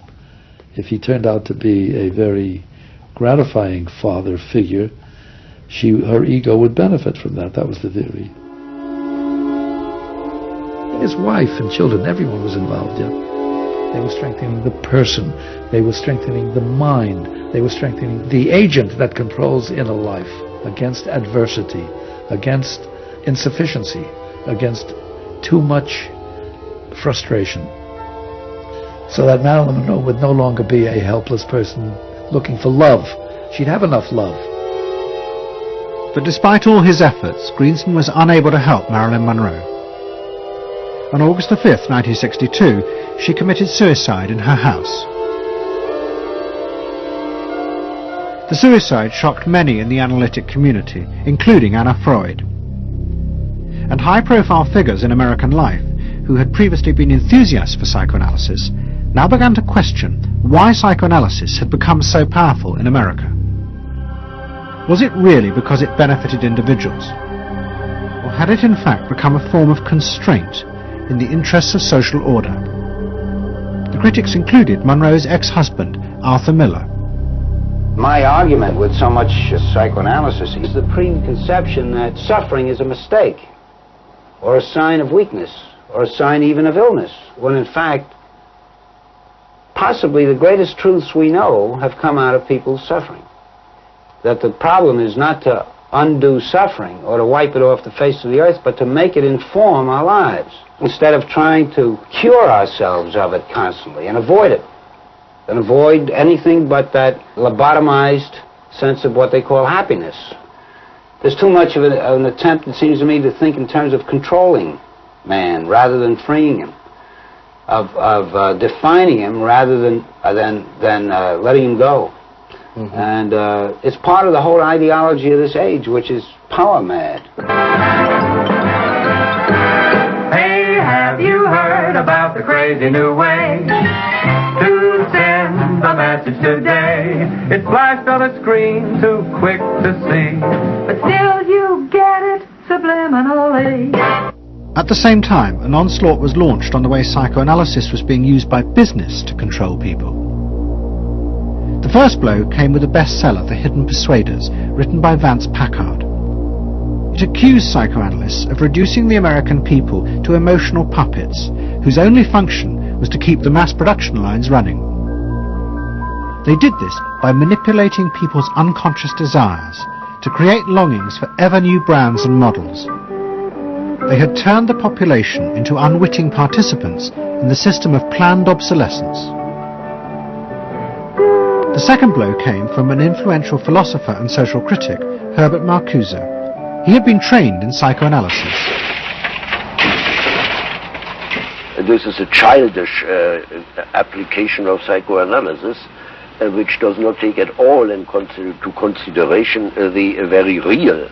if he turned out to be a very gratifying father figure, her ego would benefit from that. That was the theory. His wife and children, everyone was involved, yeah. They were strengthening the person. They were strengthening the mind. They were strengthening the agent that controls inner life against adversity, against insufficiency, against too much frustration. So that Marilyn Monroe would no longer be a helpless person looking for love. She'd have enough love. But despite all his efforts, Greenson was unable to help Marilyn Monroe. On August the 5th, 1962, she committed suicide in her house. The suicide shocked many in the analytic community, including Anna Freud. And high-profile figures in American life, who had previously been enthusiasts for psychoanalysis, now began to question why psychoanalysis had become so powerful in America. Was it really because it benefited individuals? Or had it in fact become a form of constraint in the interests of social order? The critics included Monroe's ex-husband, Arthur Miller. My argument with so much psychoanalysis is the preconception that suffering is a mistake, or a sign of weakness, or a sign even of illness, when in fact, possibly the greatest truths we know have come out of people's suffering. That the problem is not to undo suffering or to wipe it off the face of the earth, but to make it inform our lives, instead of trying to cure ourselves of it constantly and avoid it. And avoid anything but that lobotomized sense of what they call happiness. There's too much of an attempt, it seems to me, to think in terms of controlling man rather than freeing him, of defining him rather than letting him go. Mm-hmm. And it's part of the whole ideology of this age, which is power mad. Hey, have you heard about the crazy new way to send a message today? It's flashed on a screen, too quick to see, but still you get it subliminally. At the same time, an onslaught was launched on the way psychoanalysis was being used by business to control people. The first blow came with a bestseller, The Hidden Persuaders, written by Vance Packard. It accused psychoanalysts of reducing the American people to emotional puppets, whose only function was to keep the mass production lines running. They did this by manipulating people's unconscious desires to create longings for ever new brands and models. They had turned the population into unwitting participants in the system of planned obsolescence. The second blow came from an influential philosopher and social critic, Herbert Marcuse. He had been trained in psychoanalysis. This is a childish application of psychoanalysis, which does not take at all into consideration the very real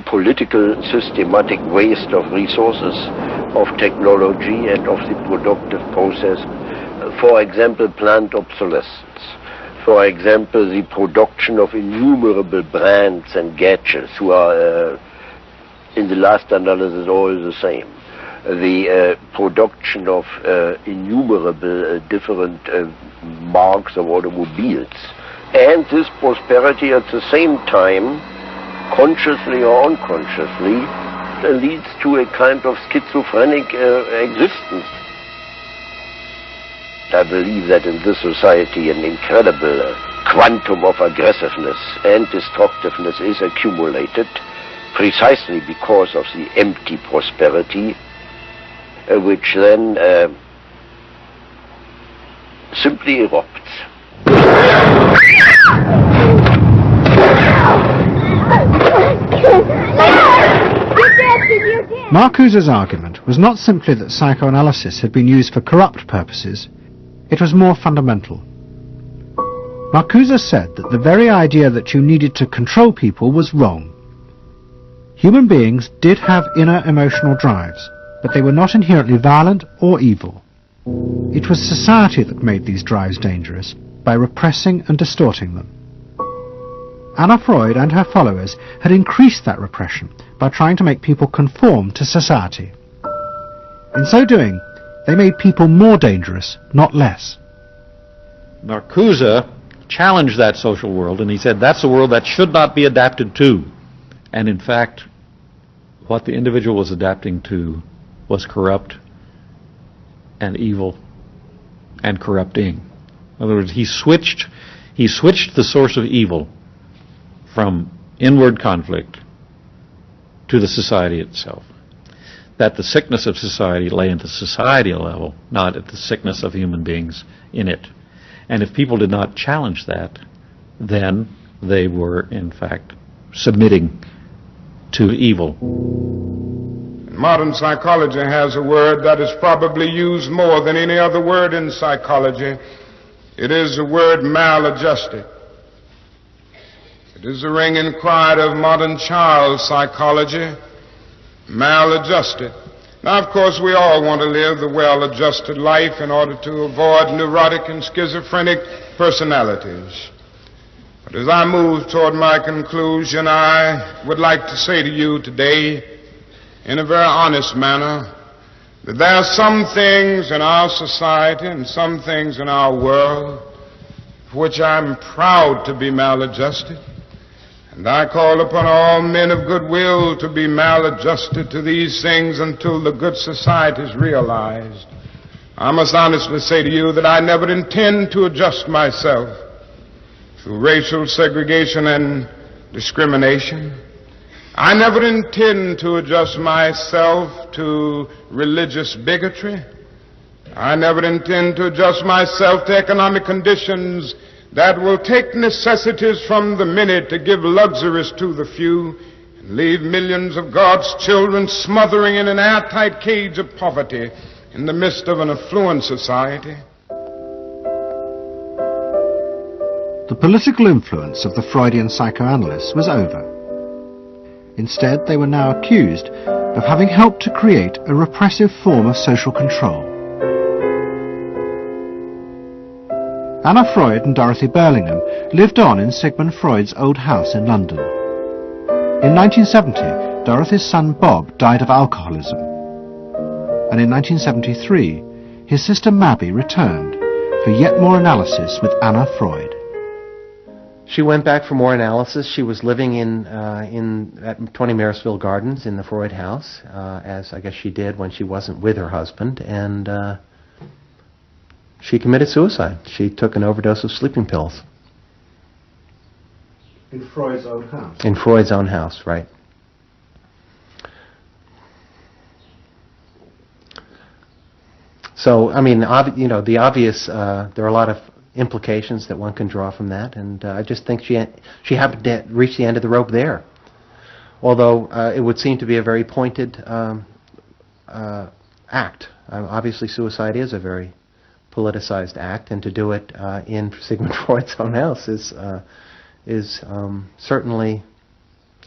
political systematic waste of resources, of technology and of the productive process. For example, planned obsolescence. For example, the production of innumerable brands and gadgets who are, in the last analysis, all the same. The production of innumerable different marks of automobiles. And this prosperity at the same time, consciously or unconsciously, leads to a kind of schizophrenic existence. I believe that in this society an incredible quantum of aggressiveness and destructiveness is accumulated precisely because of the empty prosperity, which then simply erupts. Marcuse's argument was not simply that psychoanalysis had been used for corrupt purposes. It was more fundamental. Marcuse said that the very idea that you needed to control people was wrong. Human beings did have inner emotional drives, but they were not inherently violent or evil. It was society that made these drives dangerous by repressing and distorting them. Anna Freud and her followers had increased that repression by trying to make people conform to society. In so doing, they made people more dangerous, not less. Marcuse challenged that social world, and he said that's a world that should not be adapted to. And in fact, what the individual was adapting to was corrupt and evil and corrupting. In other words, he switched the source of evil from inward conflict to the society itself. That the sickness of society lay at the societal level, not at the sickness of human beings in it. And if people did not challenge that, then they were, in fact, submitting to evil. Modern psychology has a word that is probably used more than any other word in psychology. It is the word maladjusted. It is the ringing cry of modern child psychology, maladjusted. Now, of course, we all want to live the well-adjusted life in order to avoid neurotic and schizophrenic personalities. But as I move toward my conclusion, I would like to say to you today, in a very honest manner, that there are some things in our society and some things in our world for which I'm proud to be maladjusted. And I call upon all men of goodwill to be maladjusted to these things until the good society is realized. I must honestly say to you that I never intend to adjust myself through racial segregation and discrimination. I never intend to adjust myself to religious bigotry. I never intend to adjust myself to economic conditions that will take necessities from the many to give luxuries to the few leave millions of God's children smothering in an airtight cage of poverty in the midst of an affluent society. The political influence of the Freudian psychoanalysts was over. Instead, they were now accused of having helped to create a repressive form of social control. Anna Freud and Dorothy Burlingham lived on in Sigmund Freud's old house in London. In 1970, Dorothy's son Bob died of alcoholism. And in 1973, his sister Mabby returned for yet more analysis with Anna Freud. She went back for more analysis. She was living at 20 Maresfield Gardens in the Freud house, as I guess she did when she wasn't with her husband, and she committed suicide. She took an overdose of sleeping pills. In Freud's own house? In Freud's own house, right. So, I mean, the obvious, there are a lot of implications that one can draw from that, and I just think she happened to reach the end of the rope there. Although it would seem to be a very pointed act. Obviously, suicide is a very politicized act, and to do it in Sigmund Freud's own house is certainly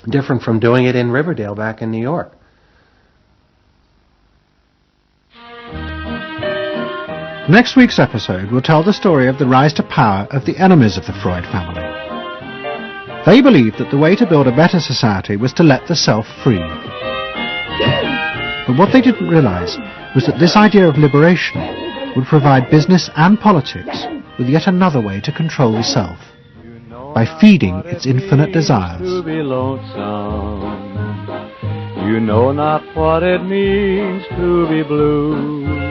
different from doing it in Riverdale back in New York. Next week's episode will tell the story of the rise to power of the enemies of the Freud family. They believed that the way to build a better society was to let the self free. But what they didn't realize was that this idea of liberation would provide business and politics with yet another way to control the self, by feeding its infinite desires. To be lonesome, you know not what it means to be blue.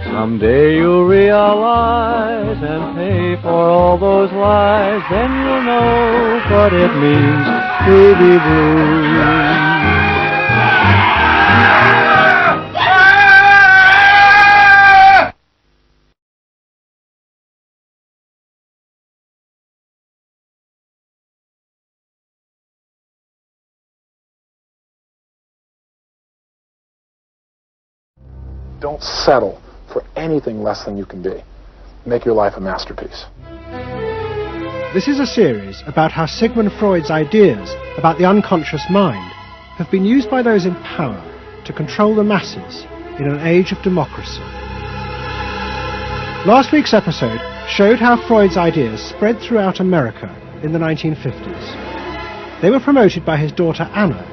Someday you'll realize and pay for all those lies, then you'll know what it means to be blue. Don't settle for anything less than you can be. Make your life a masterpiece. This is a series about how Sigmund Freud's ideas about the unconscious mind have been used by those in power to control the masses in an age of democracy. Last week's episode showed how Freud's ideas spread throughout America in the 1950s. They were promoted by his daughter Anna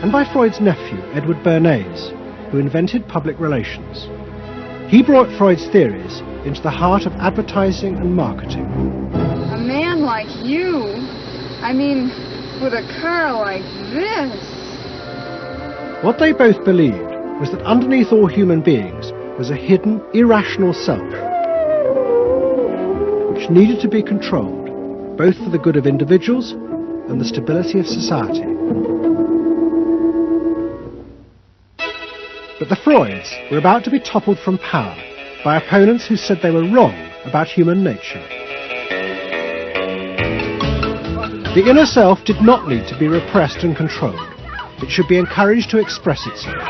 and by Freud's nephew Edward Bernays, who invented public relations. He brought Freud's theories into the heart of advertising and marketing. A man like you, I mean, with a car like this. What they both believed was that underneath all human beings was a hidden, irrational self, which needed to be controlled, both for the good of individuals and the stability of society. But the Freuds were about to be toppled from power by opponents who said they were wrong about human nature. The inner self did not need to be repressed and controlled. It should be encouraged to express itself.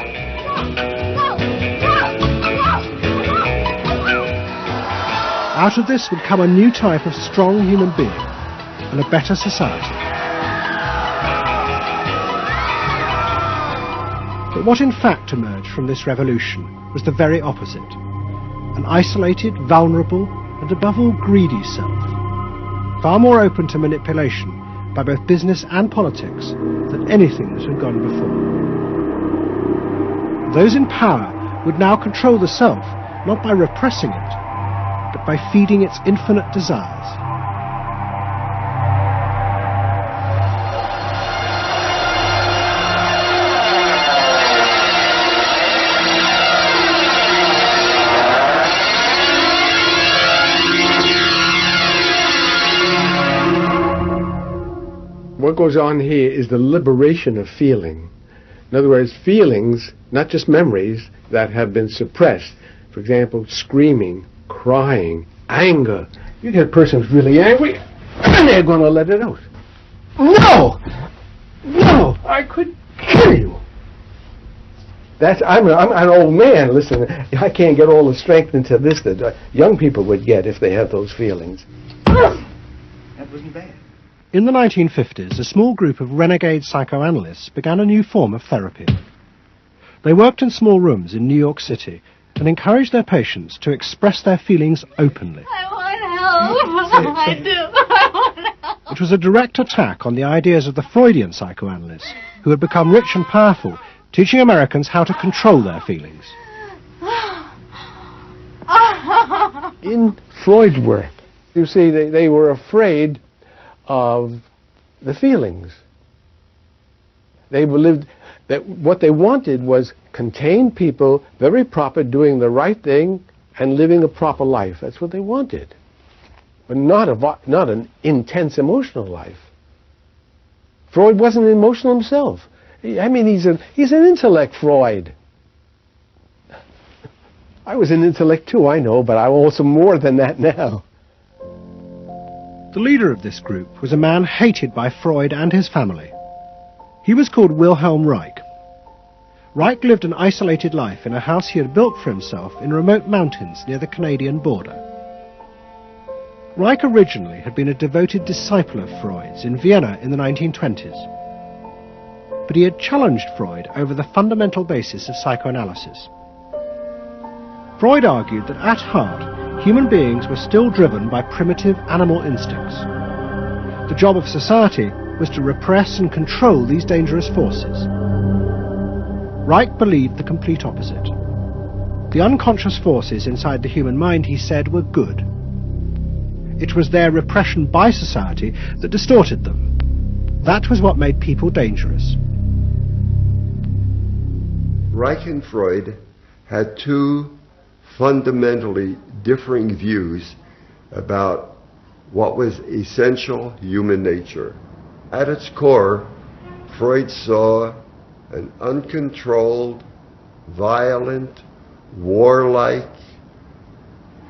Out of this would come a new type of strong human being and a better society. But what in fact emerged from this revolution was the very opposite. An isolated, vulnerable, and above all greedy self, far more open to manipulation by both business and politics than anything that had gone before. Those in power would now control the self, not by repressing it, but by feeding its infinite desires. What goes on here is the liberation of feeling. In other words, feelings, not just memories, that have been suppressed. For example, screaming, crying, anger. You get a person who's really angry, and they're going to let it out. No! No, I could kill you. I'm an old man. Listen, I can't get all the strength into this that young people would get if they had those feelings. That wasn't bad. In the 1950s, a small group of renegade psychoanalysts began a new form of therapy. They worked in small rooms in New York City and encouraged their patients to express their feelings openly. I want help. I do. I want help. It was a direct attack on the ideas of the Freudian psychoanalysts, who had become rich and powerful, teaching Americans how to control their feelings. In Freud's work, you see, they were afraid of the feelings. They believed that what they wanted was contained people, very proper, doing the right thing and living a proper life. That's what they wanted. But not an intense emotional life. Freud wasn't emotional himself. I mean, he's an intellect, Freud. I was an intellect too, I know, but I'm also more than that now. The leader of this group was a man hated by Freud and his family. He was called Wilhelm Reich. Reich lived an isolated life in a house he had built for himself in remote mountains near the Canadian border. Reich originally had been a devoted disciple of Freud's in Vienna in the 1920s. But he had challenged Freud over the fundamental basis of psychoanalysis. Freud argued that at heart, human beings were still driven by primitive animal instincts. The job of society was to repress and control these dangerous forces. Reich believed the complete opposite. The unconscious forces inside the human mind, he said, were good. It was their repression by society that distorted them. That was what made people dangerous. Reich and Freud had two fundamentally differing views about what was essential human nature. At its core, Freud saw an uncontrolled, violent, warlike,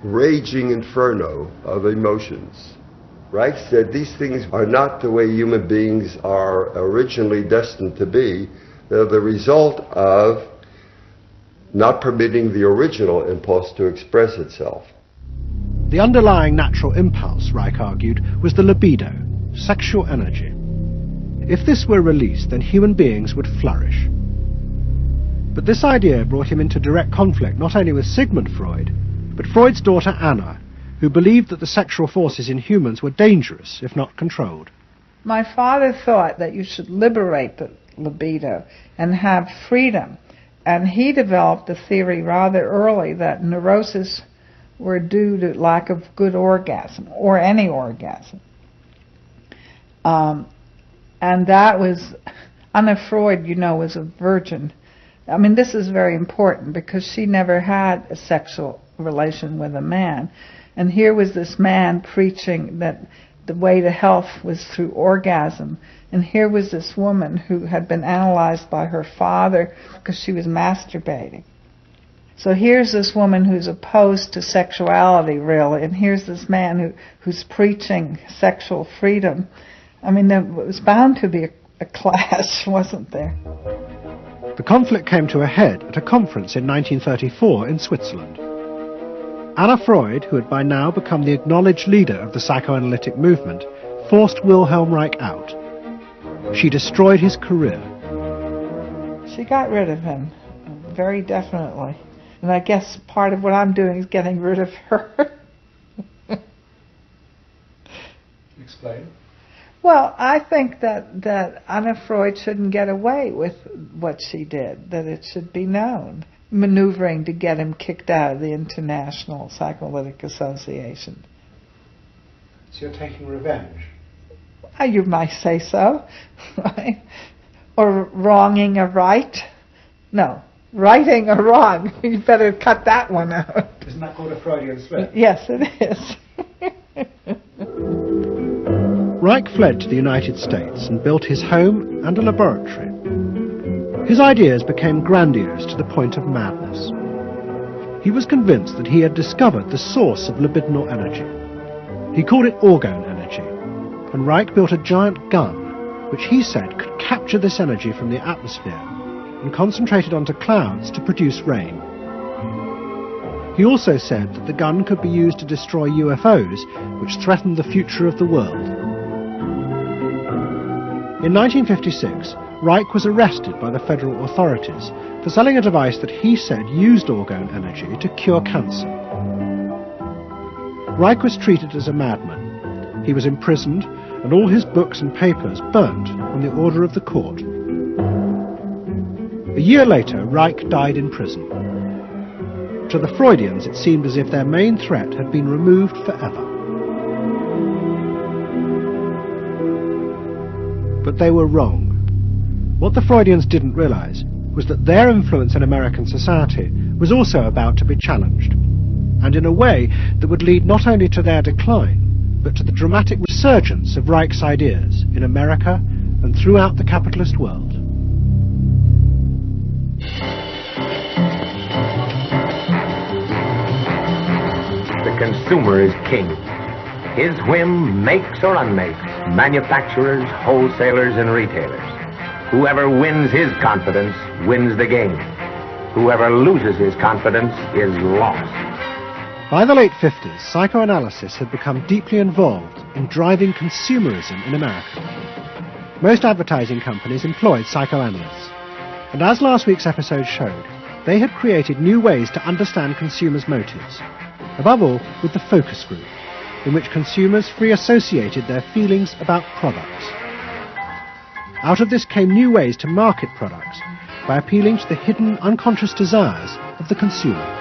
raging inferno of emotions. Reich said these things are not the way human beings are originally destined to be. They're the result of not permitting the original impulse to express itself. The underlying natural impulse, Reich argued, was the libido, sexual energy. If this were released, then human beings would flourish. But this idea brought him into direct conflict not only with Sigmund Freud, but Freud's daughter Anna, who believed that the sexual forces in humans were dangerous if not controlled. My father thought that you should liberate the libido and have freedom. And he developed a theory rather early that neuroses were due to lack of good orgasm, or any orgasm. And that was, Anna Freud, you know, was a virgin. I mean, this is very important because she never had a sexual relation with a man. And here was this man preaching that the way to health was through orgasm. And here was this woman who had been analyzed by her father because she was masturbating. So here's this woman who's opposed to sexuality, really, and here's this man who's preaching sexual freedom. I mean, there was bound to be a clash, wasn't there? The conflict came to a head at a conference in 1934 in Switzerland. Anna Freud, who had by now become the acknowledged leader of the psychoanalytic movement, forced Wilhelm Reich out. She destroyed his career. She got rid of him, very definitely. And I guess part of what I'm doing is getting rid of her. Explain. Well, I think that Anna Freud shouldn't get away with what she did, that it should be known. Maneuvering to get him kicked out of the International Psychoanalytic Association. So you're taking revenge? You might say so, right? Or wronging a right? No, righting a wrong. You better cut that one out. Isn't that called a Freudian slip? Yes, it is. Reich fled to the United States and built his home and a laboratory. His ideas became grandiose to the point of madness. He was convinced that he had discovered the source of libidinal energy. He called it orgone energy, and Reich built a giant gun which he said could capture this energy from the atmosphere and concentrate it onto clouds to produce rain. He also said that the gun could be used to destroy UFOs, which threatened the future of the world. In 1956, Reich was arrested by the federal authorities for selling a device that he said used orgone energy to cure cancer. Reich was treated as a madman. He was imprisoned, and all his books and papers burnt on the order of the court. A year later, Reich died in prison. To the Freudians, it seemed as if their main threat had been removed forever. But they were wrong. What the Freudians didn't realize was that their influence in American society was also about to be challenged, and in a way that would lead not only to their decline, but to the dramatic resurgence of Reich's ideas in America and throughout the capitalist world. The consumer is king. His whim makes or unmakes manufacturers, wholesalers, and retailers. Whoever wins his confidence wins the game. Whoever loses his confidence is lost. By the late 50s, psychoanalysis had become deeply involved in driving consumerism in America. Most advertising companies employed psychoanalysts, and as last week's episode showed, they had created new ways to understand consumers' motives, above all with the focus group, in which consumers free associated their feelings about products. Out of this came new ways to market products by appealing to the hidden unconscious desires of the consumer.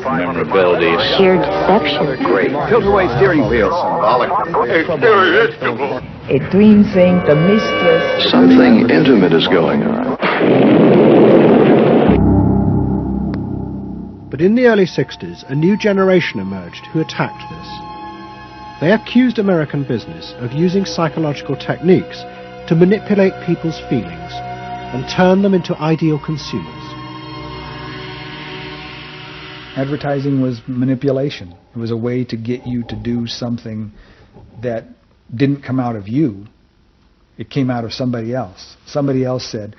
Memorability. Sheer deception. Great. Tilt-away steering wheel. A twin saint, a mistress. Something intimate is going on. But in the early 60s, a new generation emerged who attacked this. They accused American business of using psychological techniques to manipulate people's feelings and turn them into ideal consumers. Advertising was manipulation. It was a way to get you to do something that didn't come out of you. It came out of somebody else. Somebody else said,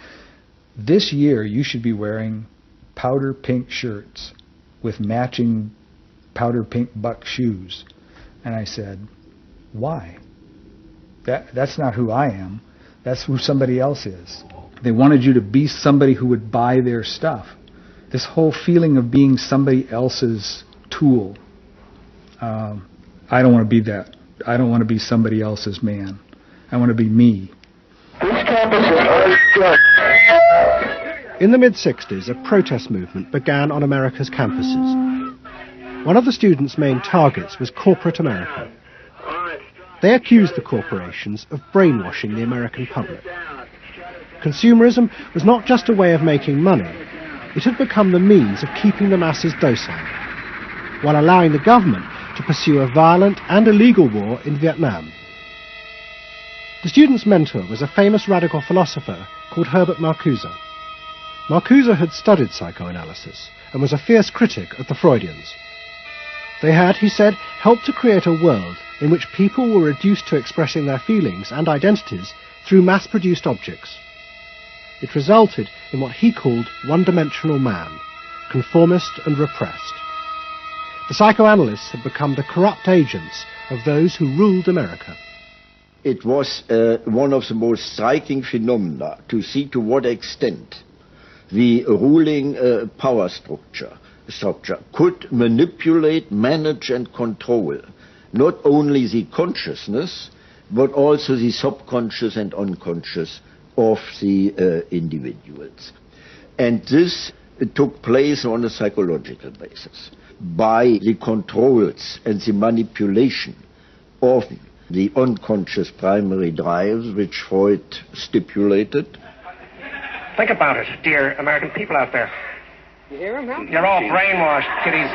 this year you should be wearing powder pink shirts with matching powder pink buck shoes. And I said, why? That's not who I am. That's who somebody else is. They wanted you to be somebody who would buy their stuff. This whole feeling of being somebody else's tool. I don't want to be that. I don't want to be somebody else's man. I want to be me. In the mid-60s, a protest movement began on America's campuses. One of the students' main targets was corporate America. They accused the corporations of brainwashing the American public. Consumerism was not just a way of making money, it had become the means of keeping the masses docile, while allowing the government to pursue a violent and illegal war in Vietnam. The student's mentor was a famous radical philosopher called Herbert Marcuse. Marcuse had studied psychoanalysis and was a fierce critic of the Freudians. They had, he said, helped to create a world in which people were reduced to expressing their feelings and identities through mass-produced objects. It resulted in what he called one-dimensional man, conformist and repressed. The psychoanalysts had become the corrupt agents of those who ruled America. It was one of the most striking phenomena to see to what extent the ruling power structure could manipulate, manage and control not only the consciousness but also the subconscious and unconscious of the individuals. And this took place on a psychological basis by the controls and the manipulation of the unconscious primary drives which Freud stipulated. Think about it, dear American people out there. You hear him, Al? You're all brainwashed, kiddies.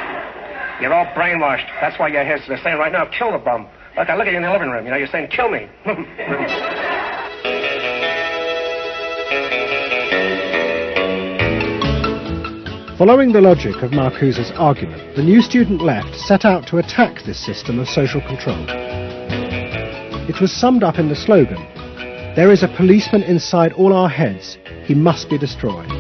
You're all brainwashed. That's why you're here. So they're saying right now, kill the bum. Look, I look at you in the living room. You know, you're saying, kill me. Following the logic of Marcuse's argument, the new student left set out to attack this system of social control. It was summed up in the slogan, "There is a policeman inside all our heads. He must be destroyed."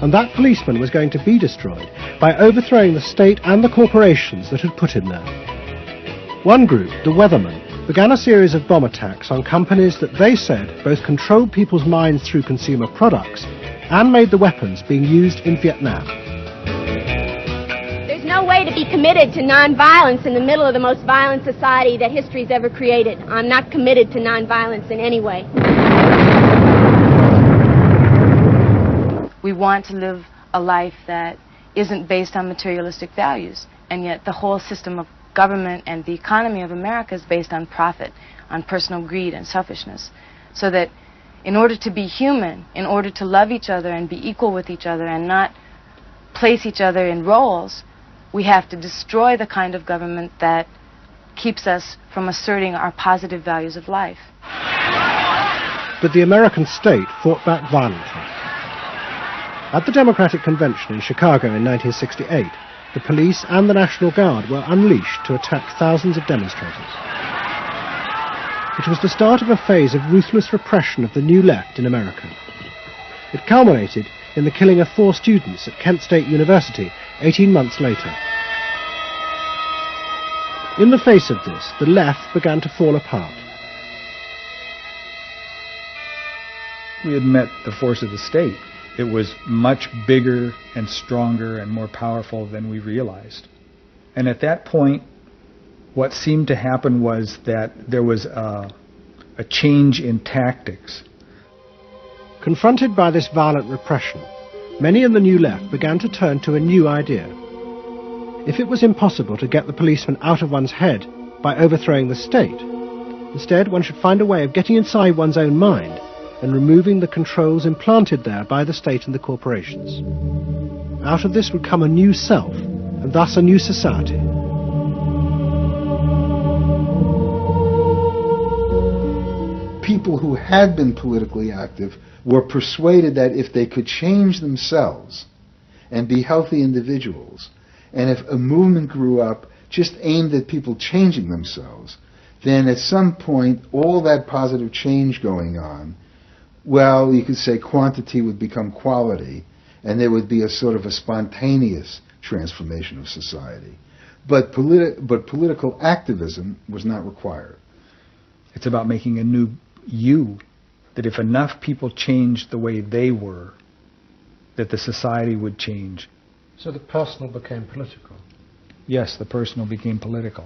And that policeman was going to be destroyed by overthrowing the state and the corporations that had put him there. One group, the Weathermen, began a series of bomb attacks on companies that they said both controlled people's minds through consumer products and made the weapons being used in Vietnam. There's no way to be committed to nonviolence in the middle of the most violent society that history's ever created. I'm not committed to nonviolence in any way. We want to live a life that isn't based on materialistic values, and yet the whole system of government and the economy of America is based on profit, on personal greed and selfishness. So that in order to be human, in order to love each other and be equal with each other and not place each other in roles, we have to destroy the kind of government that keeps us from asserting our positive values of life. But the American state fought back violently. At the Democratic Convention in Chicago in 1968, the police and the National Guard were unleashed to attack thousands of demonstrators. It was the start of a phase of ruthless repression of the New Left in America. It culminated in the killing of 4 students at Kent State University 18 months later. In the face of this, the left began to fall apart. We had met the force of the state. It was much bigger and stronger and more powerful than we realized. And at that point, what seemed to happen was that there was a change in tactics. Confronted by this violent repression, many in the New Left began to turn to a new idea. If it was impossible to get the policeman out of one's head by overthrowing the state, instead one should find a way of getting inside one's own mind and removing the controls implanted there by the state and the corporations. Out of this would come a new self, and thus a new society. People who had been politically active were persuaded that if they could change themselves and be healthy individuals, and if a movement grew up just aimed at people changing themselves, then at some point all that positive change going on, well, you could say quantity would become quality, and there would be a sort of a spontaneous transformation of society. But political activism was not required. It's about making a new you, that if enough people changed the way they were, that the society would change. So the personal became political? Yes, the personal became political.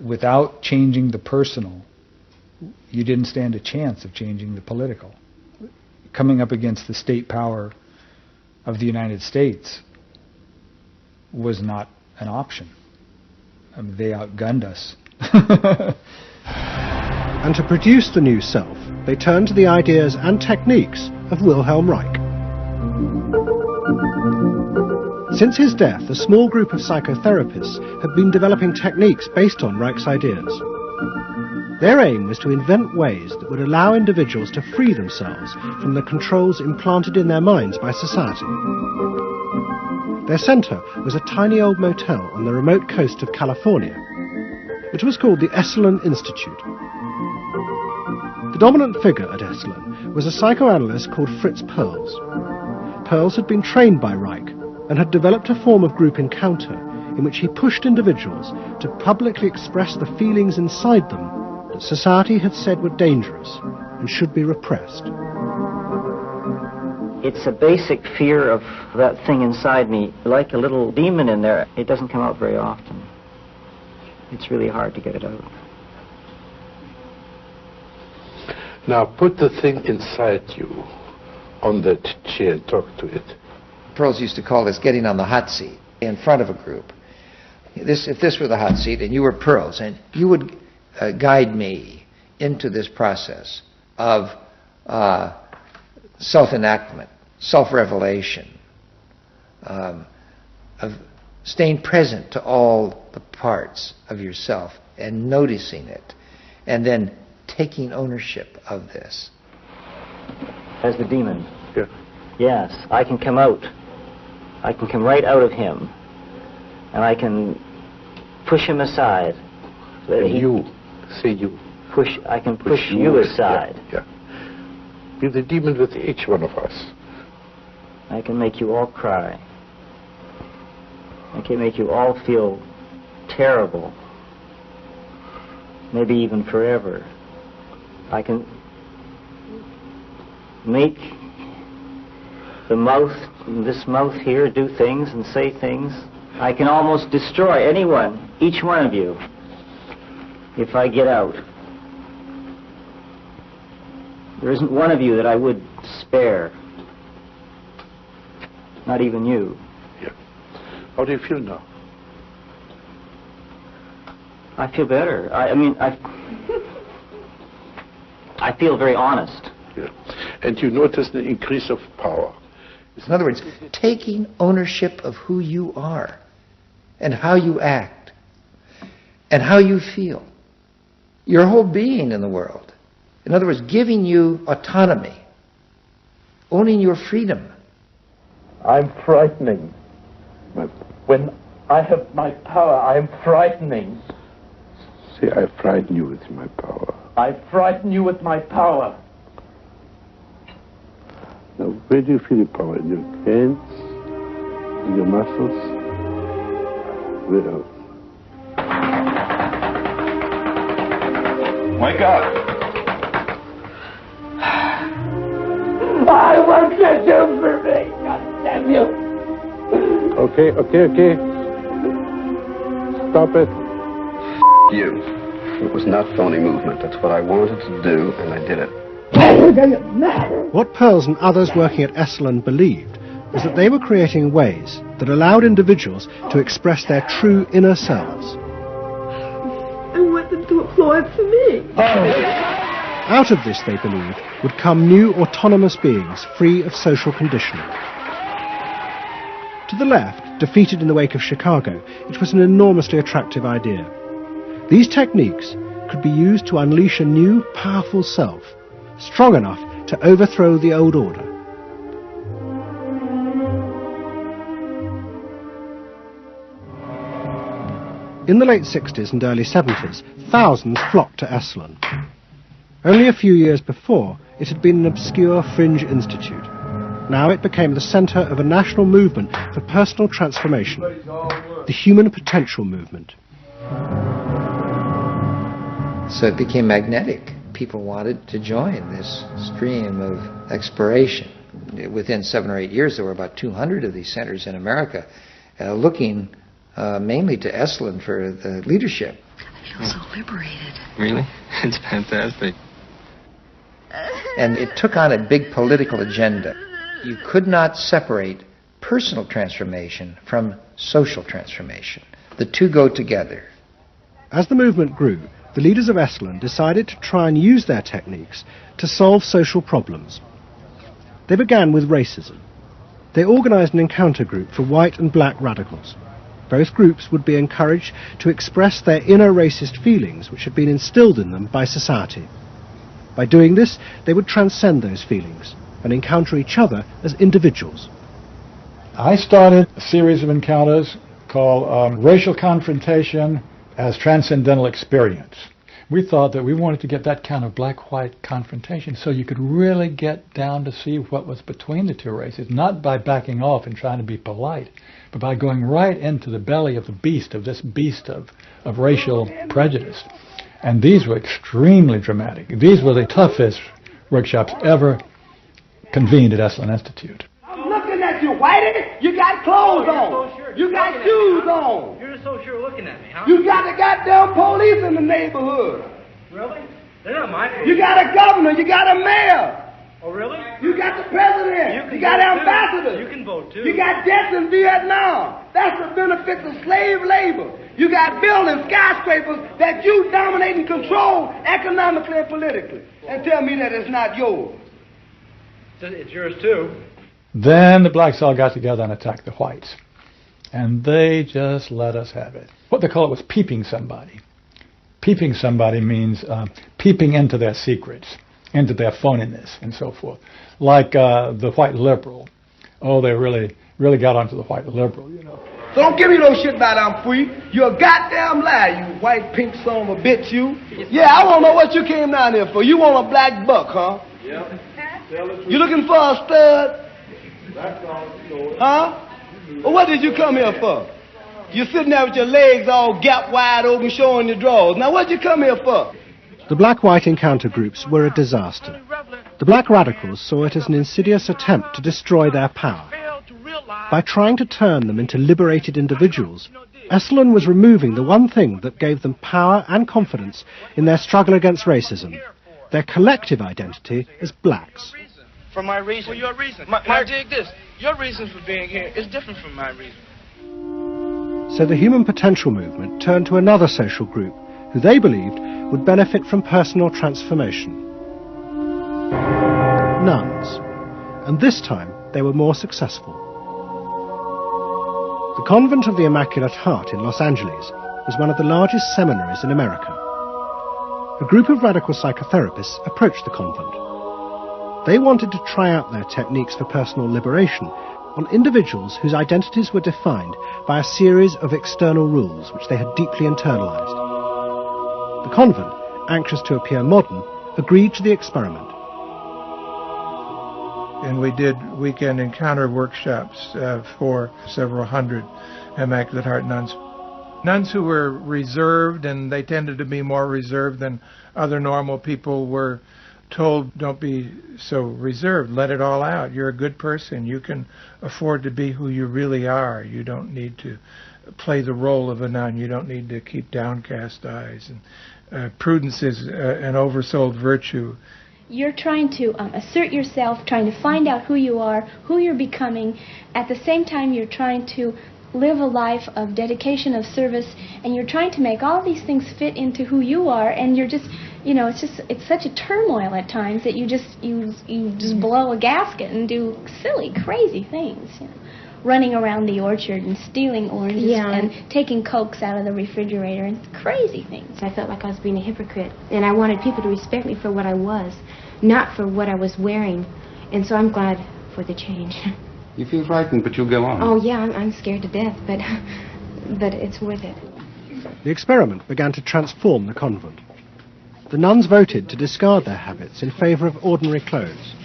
Without changing the personal, you didn't stand a chance of changing the political. Coming up against the state power of the United States was not an option. I mean, they outgunned us. And to produce the new self, they turned to the ideas and techniques of Wilhelm Reich. Since his death, a small group of psychotherapists had been developing techniques based on Reich's ideas. Their aim was to invent ways that would allow individuals to free themselves from the controls implanted in their minds by society. Their center was a tiny old motel on the remote coast of California. It was called the Esalen Institute. The dominant figure at Esalen was a psychoanalyst called Fritz Perls. Perls had been trained by Reich and had developed a form of group encounter in which he pushed individuals to publicly express the feelings inside them that society had said were dangerous and should be repressed. It's a basic fear of that thing inside me, like a little demon in there. It doesn't come out very often. It's really hard to get it out. Now put the thing inside you on that chair and talk to it. Perls used to call this getting on the hot seat in front of a group. If this were the hot seat and you were Perls, and you would guide me into this process of self-enactment, self-revelation, of staying present to all the parts of yourself and noticing it, and then taking ownership of this. As the demon? Yeah. Yes, I can come out. I can come right out of him, and I can push him aside. So that Say you. I can push you aside. Yeah. Be the demon with each one of us. I can make you all cry. I can make you all feel terrible. Maybe even forever. I can make this mouth here, do things and say things. I can almost destroy anyone, each one of you, if I get out. There isn't one of you that I would spare. Not even you. Yeah. How do you feel now? I feel better. I feel very honest. Yeah. And you notice the increase of power. In other words, taking ownership of who you are and how you act and how you feel. Your whole being in the world. In other words, giving you autonomy, owning your freedom. I'm frightening. When I have my power, I'm frightening. Say, I frighten you with my power. I frighten you with my power. Now, where do you feel your power? In your hands? In your muscles? Where else? Wake up! I want you to do for me, God damn you! Okay. Stop it. You. It was not phony movement. That's what I wanted to do, and I did it. What Perls and others working at Esalen believed was that they were creating ways that allowed individuals to express their true inner selves. I want them to applaud for me. Out of this, they believed, would come new autonomous beings free of social conditioning. To the left, defeated in the wake of Chicago, it was an enormously attractive idea. These techniques could be used to unleash a new, powerful self, strong enough to overthrow the old order. In the late 60s and early 70s, thousands flocked to Esalen. Only a few years before, it had been an obscure fringe institute. Now it became the centre of a national movement for personal transformation, the Human Potential Movement. So it became magnetic. People wanted to join this stream of exploration. Within 7 or 8 years, there were about 200 of these centers in America, looking mainly to Esalen for the leadership. I feel so liberated. Really? It's fantastic. And it took on a big political agenda. You could not separate personal transformation from social transformation. The two go together. As the movement grew, the leaders of Esalen decided to try and use their techniques to solve social problems. They began with racism. They organized an encounter group for white and black radicals. Both groups would be encouraged to express their inner racist feelings which had been instilled in them by society. By doing this, they would transcend those feelings and encounter each other as individuals. I started a series of encounters called Racial Confrontation as Transcendental Experience. We thought that we wanted to get that kind of black-white confrontation so you could really get down to see what was between the two races, not by backing off and trying to be polite, but by going right into the belly of the beast, of this beast of racial prejudice. And these were extremely dramatic. These were the toughest workshops ever convened at Esalen Institute. I'm looking at you, Whitey. You got clothes on. You got shoes on. You're so sure looking at me, huh? You got the goddamn police in the neighborhood. Really? They're not my police. You got a governor. You got a mayor. Oh, really? You got the president. You got ambassadors. You can vote, too. You got debts in Vietnam. That's the benefits of slave labor. You got buildings, skyscrapers that you dominate and control economically and politically. And tell me that it's not yours. It's yours, too. Then the blacks all got together and attacked the whites. And they just let us have it. What they call it was peeping somebody. Peeping somebody means peeping into their secrets, into their phoniness, and so forth. Like the white liberal. Oh, they really got onto the white liberal, you know. So don't give me no shit about I'm free. You're a goddamn liar, you white pink son of a bitch, you. Yeah, I want to know what you came down here for. You want a black buck, huh? Yeah. You looking for a stud? Huh? Well, what did you come here for? You're sitting there with your legs all gap wide open showing your drawers. Now what did you come here for? The black-white encounter groups were a disaster. The black radicals saw it as an insidious attempt to destroy their power. By trying to turn them into liberated individuals, Esalen was removing the one thing that gave them power and confidence in their struggle against racism, their collective identity as blacks. For my reason. For your reason. Now dig this. Your reason for being here is different from my reason. So the human potential movement turned to another social group who they believed would benefit from personal transformation. Nuns. And this time they were more successful. The Convent of the Immaculate Heart in Los Angeles was one of the largest seminaries in America. A group of radical psychotherapists approached the convent. They wanted to try out their techniques for personal liberation on individuals whose identities were defined by a series of external rules which they had deeply internalized. The convent, anxious to appear modern, agreed to the experiment. And we did weekend encounter workshops for several hundred Immaculate Heart nuns. Nuns who were reserved, and they tended to be more reserved than other normal people, were told, don't be so reserved, let it all out. You're a good person. You can afford to be who you really are. You don't need to play the role of a nun. You don't need to keep downcast eyes. And prudence is an oversold virtue. You're trying to assert yourself, trying to find out who you are, who you're becoming. At the same time, you're trying to live a life of dedication, of service, and you're trying to make all these things fit into who you are, and you're just, you know, it's such a turmoil at times that you just blow a gasket and do silly, crazy things, you know. Running around the orchard and stealing oranges and taking Cokes out of the refrigerator and crazy things. I felt like I was being a hypocrite, and I wanted people to respect me for what I was, not for what I was wearing. And so I'm glad for the change. You feel frightened, but you'll go on. Oh, yeah, I'm scared to death, but it's worth it. The experiment began to transform the convent. The nuns voted to discard their habits in favor of ordinary clothes.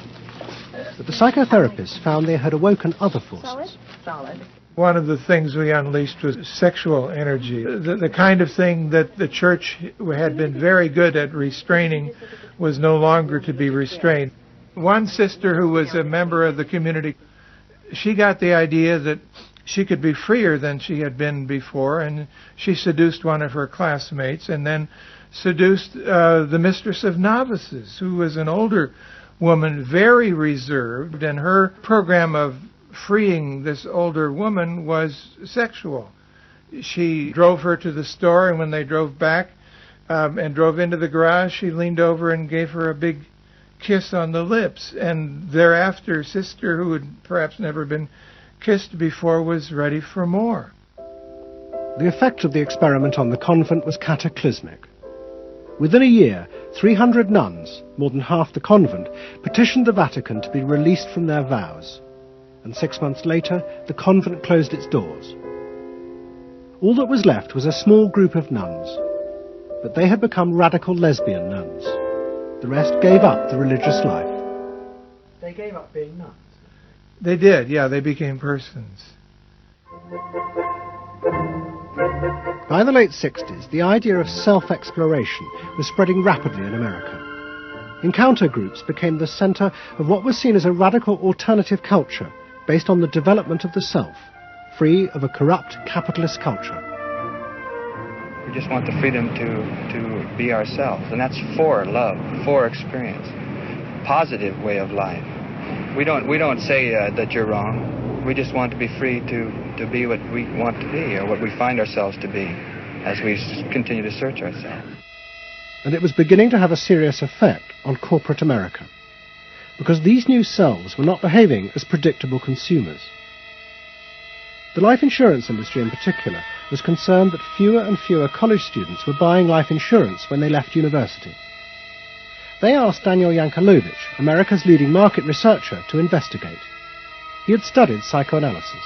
But the psychotherapists found they had awoken other forces. Solid. One of the things we unleashed was sexual energy. The kind of thing that the church had been very good at restraining was no longer to be restrained. One sister who was a member of the community, she got the idea that she could be freer than she had been before, and she seduced one of her classmates and then seduced the mistress of novices, who was an older woman, very reserved, and her program of freeing this older woman was sexual. She drove her to the store, and when they drove back and drove into the garage, she leaned over and gave her a big kiss on the lips, and thereafter, sister, who had perhaps never been kissed before, was ready for more. The effect of the experiment on the convent was cataclysmic. Within a year, 300 nuns, more than half the convent, petitioned the Vatican to be released from their vows. And 6 months later, the convent closed its doors. All that was left was a small group of nuns, but they had become radical lesbian nuns. The rest gave up the religious life. They gave up being nuns. They did, yeah, they became persons. By the late 60s, the idea of self-exploration was spreading rapidly in America. Encounter groups became the center of what was seen as a radical alternative culture based on the development of the self, free of a corrupt capitalist culture. We just want the freedom to be ourselves, and that's for love, for experience, positive way of life. We don't say that you're wrong. We just want to be free to be what we want to be, or what we find ourselves to be, as we continue to search ourselves. And it was beginning to have a serious effect on corporate America, because these new selves were not behaving as predictable consumers. The life insurance industry in particular was concerned that fewer and fewer college students were buying life insurance when they left university. They asked Daniel Yankelovich, America's leading market researcher, to investigate. He had studied psychoanalysis.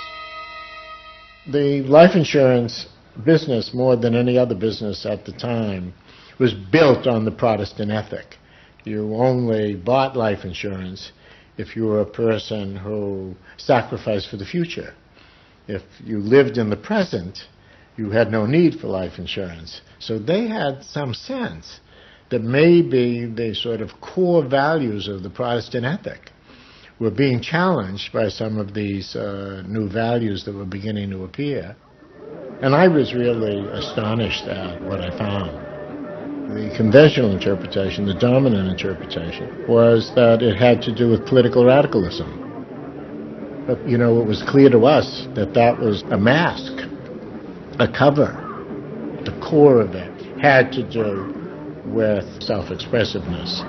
The life insurance business, more than any other business at the time, was built on the Protestant ethic. You only bought life insurance if you were a person who sacrificed for the future. If you lived in the present, you had no need for life insurance. So they had some sense that maybe the sort of core values of the Protestant ethic were being challenged by some of these new values that were beginning to appear. And I was really astonished at what I found. The conventional interpretation, the dominant interpretation, was that it had to do with political radicalism. But, you know, it was clear to us that that was a mask, a cover. The core of it had to do with self-expressiveness.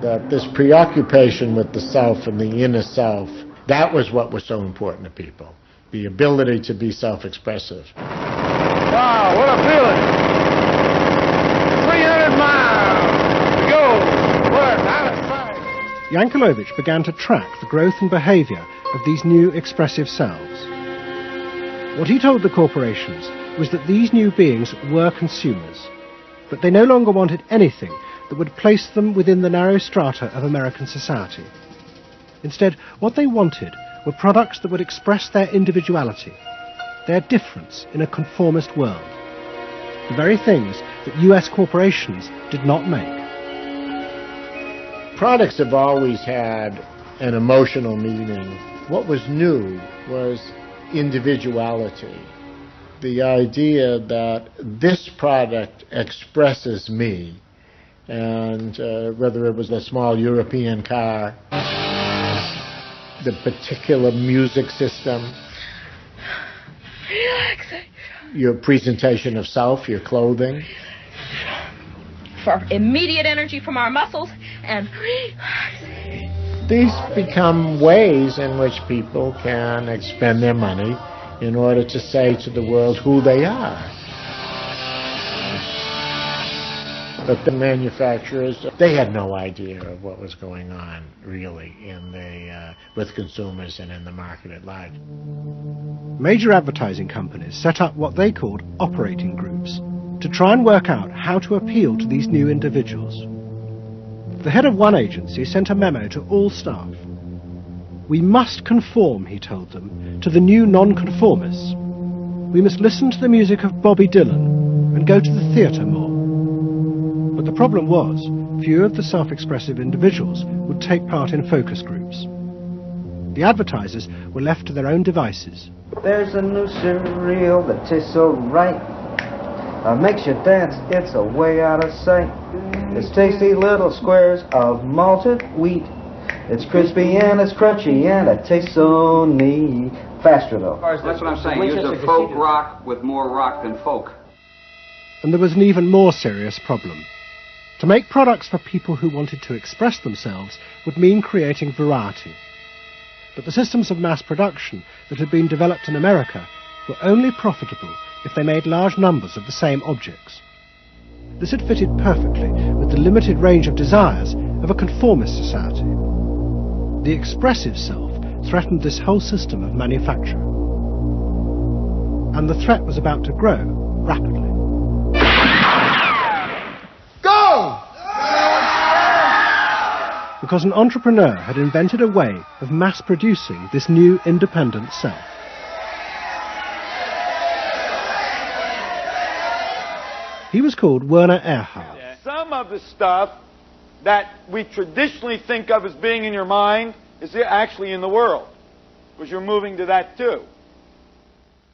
That this preoccupation with the self and the inner self, that was what was so important to people. The ability to be self-expressive. Wow, what a feeling! 300 miles to go. What out of sight. Yankelovich began to track the growth and behavior of these new expressive selves. What he told the corporations was that these new beings were consumers, but they no longer wanted anything that would place them within the narrow strata of American society. Instead, what they wanted were products that would express their individuality, their difference in a conformist world, the very things that US corporations did not make. Products have always had an emotional meaning. What was new was individuality. The idea that this product expresses me, and whether it was a small European car, the particular music system, relaxation, your presentation of self, your clothing. For immediate energy from our muscles and relaxation. These become ways in which people can expend their money in order to say to the world who they are. But the manufacturers, they had no idea of what was going on, really, with consumers and in the market at large. Major advertising companies set up what they called operating groups to try and work out how to appeal to these new individuals. The head of one agency sent a memo to all staff. We must conform, he told them, to the new nonconformists. We must listen to the music of Bobby Dylan and go to the theatre more. But the problem was, few of the self-expressive individuals would take part in focus groups. The advertisers were left to their own devices. There's a new cereal that tastes so right. Makes you dance, it's a way out of sight. It's tasty little squares of malted wheat. It's crispy and it's crunchy and it tastes so neat. Faster though. That's what I'm saying. Use a folk rock with more rock than folk. And there was an even more serious problem. To make products for people who wanted to express themselves would mean creating variety. But the systems of mass production that had been developed in America were only profitable if they made large numbers of the same objects. This had fitted perfectly with the limited range of desires of a conformist society. The expressive self threatened this whole system of manufacture. And the threat was about to grow rapidly. Go! Because an entrepreneur had invented a way of mass-producing this new independent self. He was called Werner Erhard. Some of the stuff that we traditionally think of as being in your mind is actually in the world, because you're moving to that too.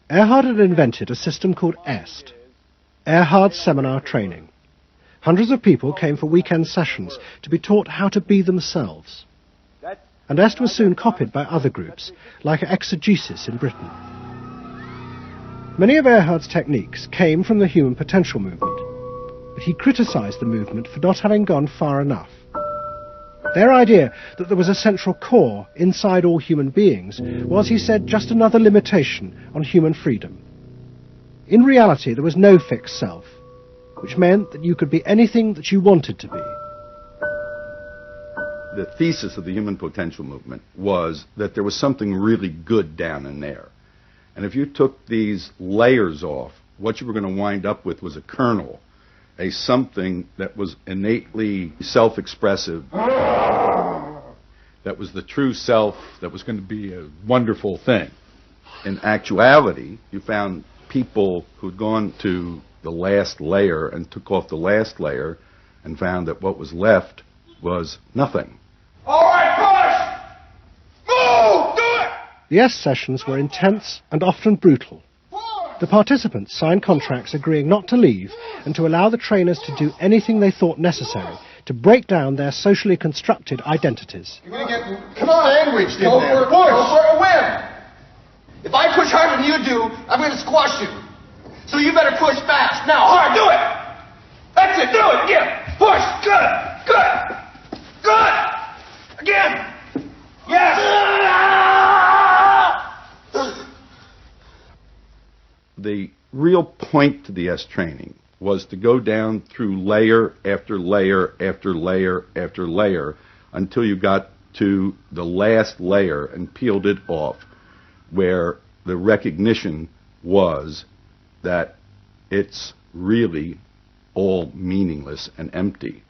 Erhard had invented a system called EST, Erhard Seminar Training. Hundreds of people came for weekend sessions to be taught how to be themselves. And EST was soon copied by other groups, like Exegesis in Britain. Many of Erhard's techniques came from the human potential movement, but he criticised the movement for not having gone far enough. Their idea that there was a central core inside all human beings was, he said, just another limitation on human freedom. In reality, there was no fixed self, which meant that you could be anything that you wanted to be. The thesis of the human potential movement was that there was something really good down in there. And if you took these layers off, what you were going to wind up with was a kernel, a something that was innately self-expressive, that was the true self, that was going to be a wonderful thing. In actuality, you found people who'd gone to the last layer and took off the last layer and found that what was left was nothing. All right, push! Move! Do it! The S sessions were intense and often brutal. The participants signed contracts agreeing not to leave and to allow the trainers to do anything they thought necessary to break down their socially constructed identities. You're going to get sandwiched in there. Push! Go for a win! If I push harder than you do, I'm going to squash you. So you better push fast. Now, hard, do it! That's it, do it! Yeah! Push! Good! Good! Good! Again! Yes! The real point to the S training was to go down through layer after layer after layer after layer until you got to the last layer and peeled it off, where the recognition was that it's really all meaningless and empty.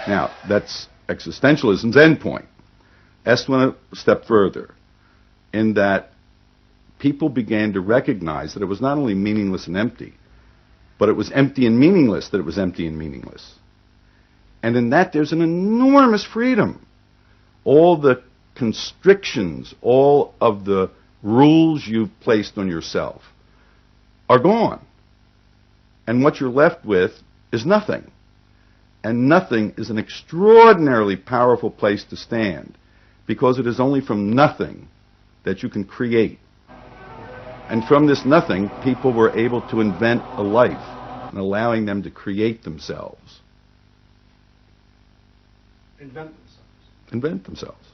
Now, that's existentialism's endpoint. S went a step further in that people began to recognize that it was not only meaningless and empty, but it was empty and meaningless that it was empty and meaningless. And in that there's an enormous freedom. All the constrictions, all of the rules you've placed on yourself are gone. And what you're left with is nothing. And nothing is an extraordinarily powerful place to stand, because it is only from nothing that you can create. And from this nothing, people were able to invent a life, and allowing them to create themselves. Invent themselves.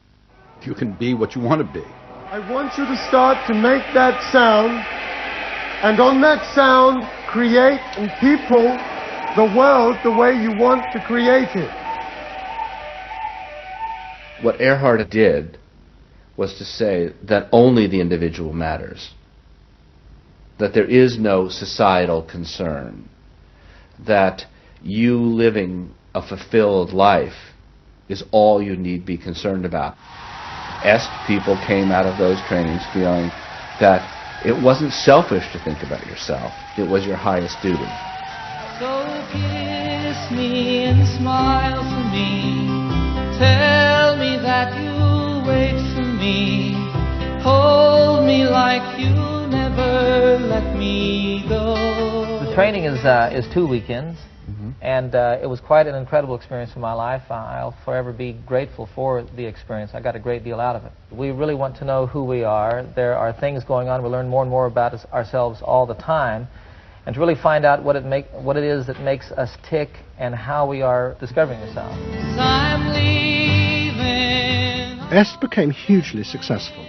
You can be what you want to be. I want you to start to make that sound, and on that sound, create and people the world the way you want to create it. What Earhart did was to say that only the individual matters, that there is no societal concern, that you living a fulfilled life is all you need be concerned about. S people came out of those trainings feeling that it wasn't selfish to think about yourself, it was your highest duty. So kiss me and smile for me. Tell me that you'll wait for me. Hold me like you never let me go. The training is 2 weekends, and it was quite an incredible experience in my life. I'll forever be grateful for the experience. I got a great deal out of it. We really want to know who we are. There are things going on. We learn more and more about ourselves all the time. And to really find out what it is that makes us tick and how we are discovering ourselves. S became hugely successful.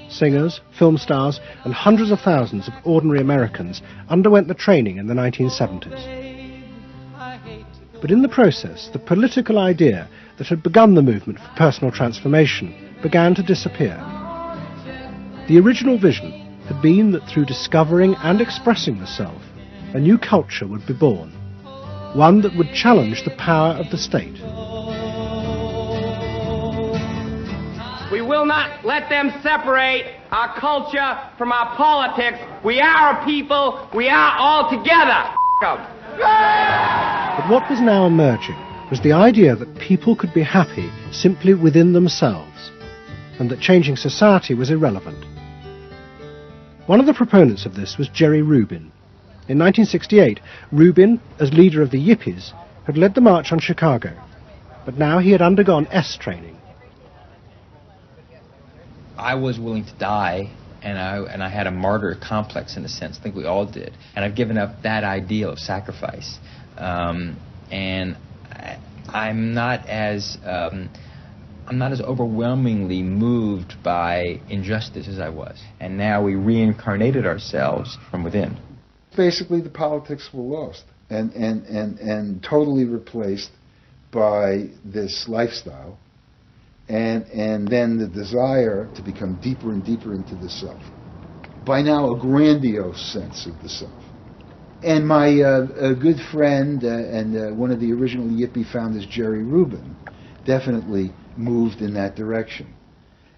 Singers, film stars, and hundreds of thousands of ordinary Americans underwent the training in the 1970s. But in the process, the political idea that had begun the movement for personal transformation began to disappear. The original vision had been that through discovering and expressing the self, a new culture would be born, one that would challenge the power of the state. We will not let them separate our culture from our politics. We are a people. We are all together. But what was now emerging was the idea that people could be happy simply within themselves, and that changing society was irrelevant. One of the proponents of this was Jerry Rubin. In 1968, Rubin, as leader of the Yippies, had led the march on Chicago, but now he had undergone S training. I was willing to die, and I had a martyr complex in a sense. I think we all did. And I've given up that ideal of sacrifice. And I'm not as I'm not as overwhelmingly moved by injustice as I was. And now we reincarnated ourselves from within. Basically, the politics were lost and totally replaced by this lifestyle, and then the desire to become deeper and deeper into the self. By now, a grandiose sense of the self. And my good friend and one of the original Yippie founders, Jerry Rubin, definitely moved in that direction.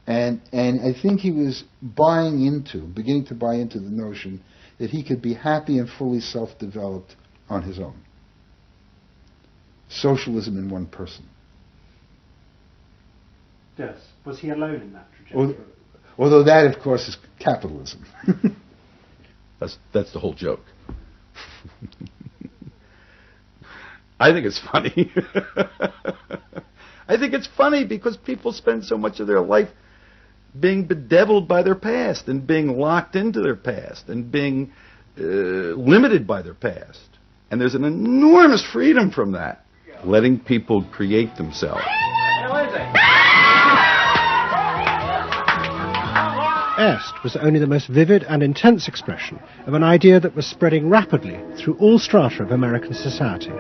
And I think he was beginning to buy into the notion that he could be happy and fully self-developed on his own. Socialism in one person. Yes. Was he alone in that trajectory? Although that, of course, is capitalism. That's the whole joke. I think it's funny. I think it's funny because people spend so much of their life being bedeviled by their past and being locked into their past and being limited by their past. And there's an enormous freedom from that. Letting people create themselves. Est was only the most vivid and intense expression of an idea that was spreading rapidly through all strata of American society.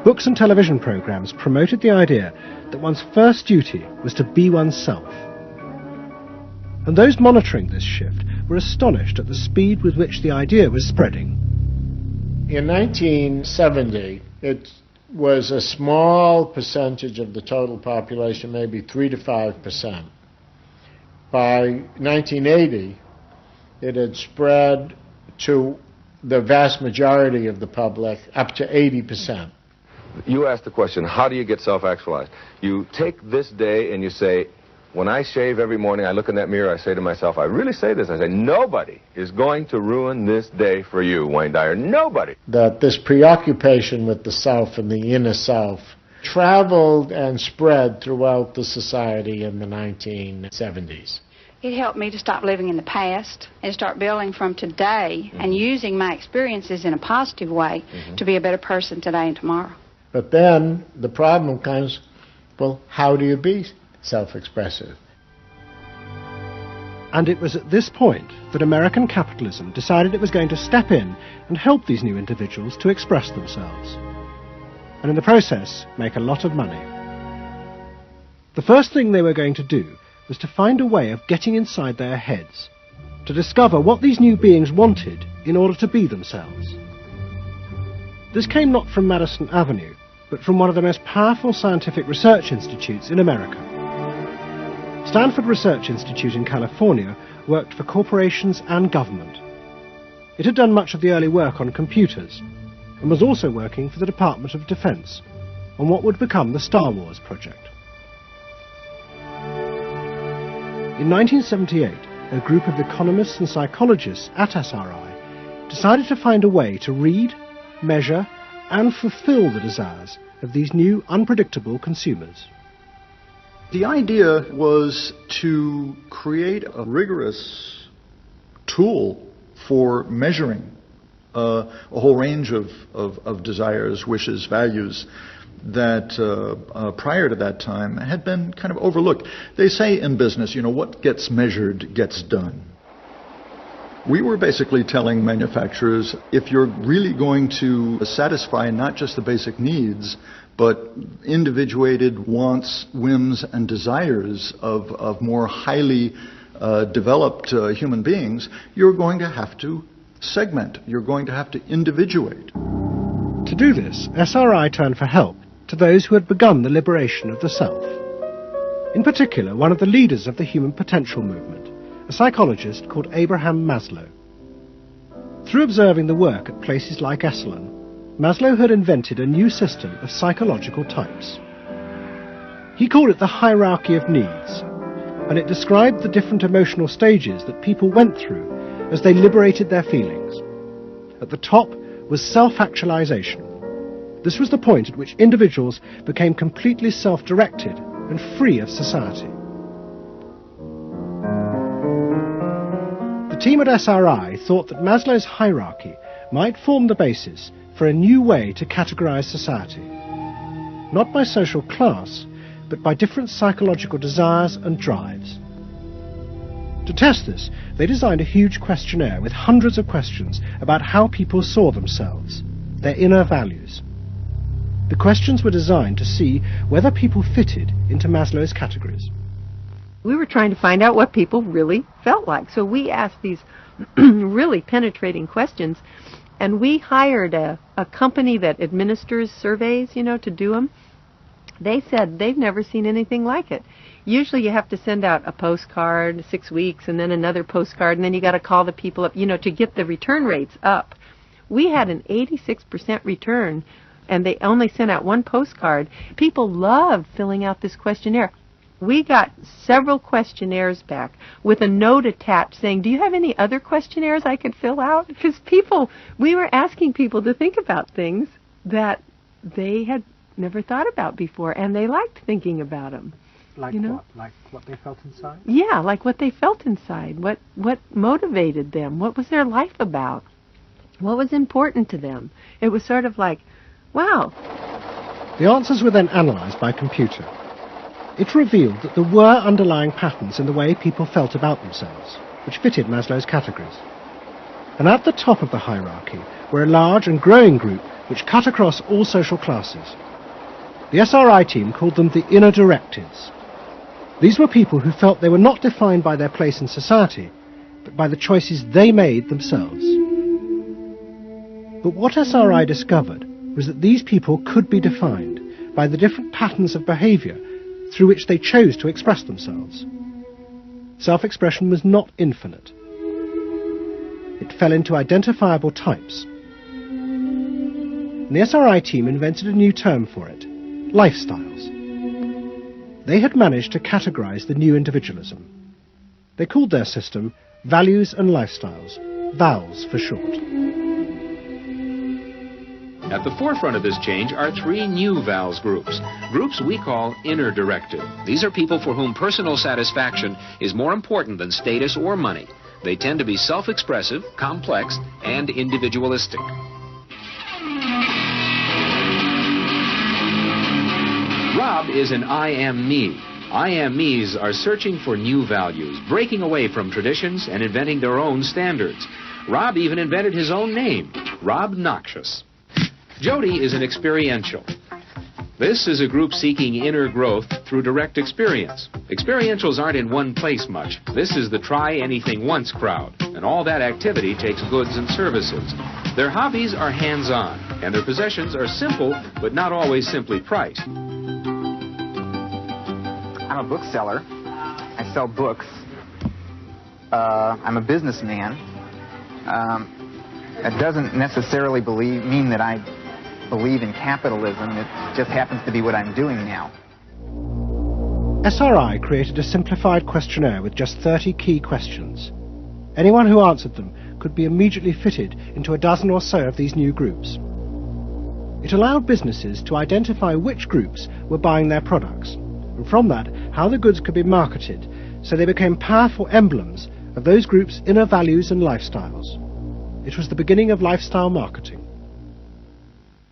Books and television programs promoted the idea that one's first duty was to be oneself. And those monitoring this shift were astonished at the speed with which the idea was spreading. In 1970, it was a small percentage of the total population, maybe 3 to 5%. By 1980, it had spread to the vast majority of the public, up to 80%. You asked the question, how do you get self-actualized? You take this day and you say, when I shave every morning, I look in that mirror, I say to myself, I really say this, I say, nobody is going to ruin this day for you, Wayne Dyer, nobody. That this preoccupation with the self and the inner self traveled and spread throughout the society in the 1970s. It helped me to stop living in the past and start building from today and using my experiences in a positive way to be a better person today and tomorrow. But then the problem comes, well, how do you be self-expressive? And it was at this point that American capitalism decided it was going to step in and help these new individuals to express themselves. And in the process, make a lot of money. The first thing they were going to do was to find a way of getting inside their heads, to discover what these new beings wanted in order to be themselves. This came not from Madison Avenue, but from one of the most powerful scientific research institutes in America. Stanford Research Institute in California worked for corporations and government. It had done much of the early work on computers, and was also working for the Department of Defense on what would become the Star Wars project. In 1978, a group of economists and psychologists at SRI decided to find a way to read, measure, and fulfill the desires of these new, unpredictable consumers. The idea was to create a rigorous tool for measuring a whole range of desires, wishes, values that prior to that time had been kind of overlooked. They say in business, what gets measured gets done. We were basically telling manufacturers, if you're really going to satisfy not just the basic needs, but individuated wants, whims, and desires of more highly developed human beings, you're going to have to segment. You're going to have to individuate. To do this, SRI turned for help to those who had begun the liberation of the self. In particular, one of the leaders of the human potential movement, a psychologist called Abraham Maslow. Through observing the work at places like Esalen, Maslow had invented a new system of psychological types. He called it the hierarchy of needs, and it described the different emotional stages that people went through as they liberated their feelings. At the top was self-actualization. This was the point at which individuals became completely self-directed and free of society. The team at SRI thought that Maslow's hierarchy might form the basis for a new way to categorize society, not by social class, but by different psychological desires and drives. To test this, they designed a huge questionnaire with hundreds of questions about how people saw themselves, their inner values. The questions were designed to see whether people fitted into Maslow's categories. We were trying to find out what people really felt like. So we asked these really penetrating questions, and we hired a company that administers surveys, to do them. They said they've never seen anything like it. Usually you have to send out a postcard 6 weeks and then another postcard, and then you got to call the people up, to get the return rates up. We had an 86% return, and they only sent out one postcard. People loved filling out this questionnaire. We got several questionnaires back with a note attached saying, do you have any other questionnaires I could fill out? Because we were asking people to think about things that they had never thought about before, and they liked thinking about them. Like what? Like what they felt inside? Yeah, like what they felt inside. What motivated them? What was their life about? What was important to them? It was sort of like, wow. The answers were then analysed by computer. It revealed that there were underlying patterns in the way people felt about themselves, which fitted Maslow's categories. And at the top of the hierarchy were a large and growing group which cut across all social classes. The SRI team called them the inner directives. These were people who felt they were not defined by their place in society, but by the choices they made themselves. But what SRI discovered was that these people could be defined by the different patterns of behaviour through which they chose to express themselves. Self-expression was not infinite. It fell into identifiable types. And the SRI team invented a new term for it: lifestyles. They had managed to categorize the new individualism. They called their system Values and Lifestyles, VALS for short. At the forefront of this change are 3 new VALS groups we call inner directive. These are people for whom personal satisfaction is more important than status or money. They tend to be self-expressive, complex, and individualistic. Rob is an I am me. I am me's are searching for new values, breaking away from traditions and inventing their own standards. Rob even invented his own name, Rob Noxious. Jody is an experiential. This is a group seeking inner growth through direct experience. Experientials aren't in one place much. This is the try-anything-once crowd, and all that activity takes goods and services. Their hobbies are hands-on, and their possessions are simple, but not always simply priced. I'm a bookseller. I sell books. I'm a businessman. That doesn't necessarily mean that I believe in capitalism. It just happens to be what I'm doing now. SRI created a simplified questionnaire with just 30 key questions. Anyone who answered them could be immediately fitted into a dozen or so of these new groups. It allowed businesses to identify which groups were buying their products, and from that, how the goods could be marketed, so they became powerful emblems of those groups' inner values and lifestyles. It was the beginning of lifestyle marketing.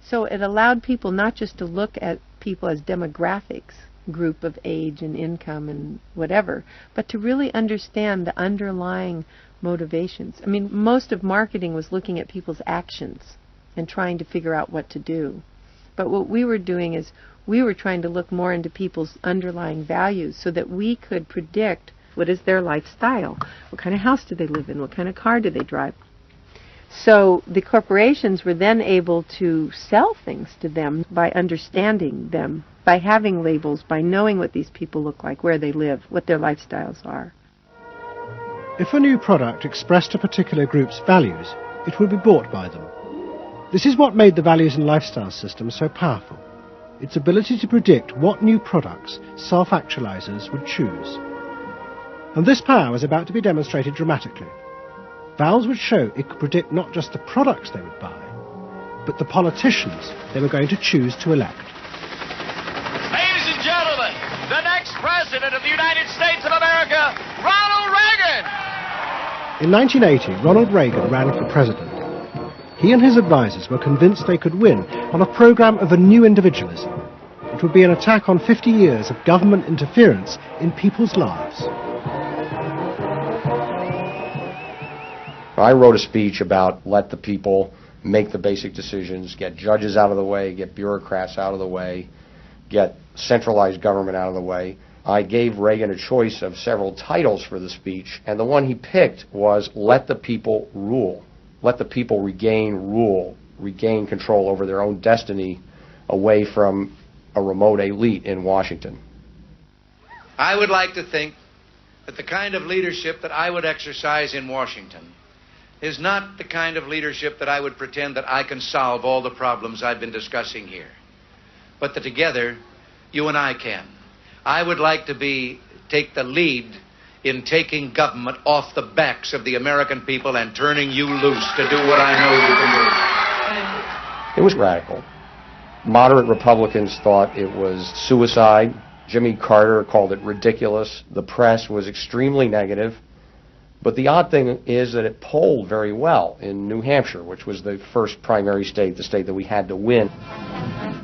So it allowed people not just to look at people as demographics, group of age and income and whatever, but to really understand the underlying motivations. I mean, most of marketing was looking at people's actions and trying to figure out what to do. But what we were doing is we were trying to look more into people's underlying values so that we could predict what is their lifestyle, what kind of house do they live in, what kind of car do they drive. So the corporations were then able to sell things to them by understanding them, by having labels, by knowing what these people look like, where they live, what their lifestyles are. If a new product expressed a particular group's values, it would be bought by them. This is what made the values and lifestyle system so powerful: its ability to predict what new products self-actualizers would choose. And this power was about to be demonstrated dramatically. VALS would show it could predict not just the products they would buy, but the politicians they were going to choose to elect. Ladies and gentlemen, the next President of the United States of America, Ronald Reagan! In 1980, Ronald Reagan ran for president. He and his advisors were convinced they could win on a program of a new individualism. It It would be an attack on 50 years of government interference in people's lives. I wrote a speech about let the people make the basic decisions, get judges out of the way, get bureaucrats out of the way, get centralized government out of the way. I gave Reagan a choice of several titles for the speech, and the one he picked was let the people rule. Let the people regain rule, regain control over their own destiny away from a remote elite in Washington. I would like to think that the kind of leadership that I would exercise in Washington is not the kind of leadership that I would pretend that I can solve all the problems I've been discussing here, but that together you and I can. I would like to take the lead in taking government off the backs of the American people and turning you loose to do what I know you can do. It was radical. Moderate Republicans thought it was suicide. Jimmy Carter called it ridiculous. The press was extremely negative. But the odd thing is that it polled very well in New Hampshire, which was the first primary state, the state that we had to win.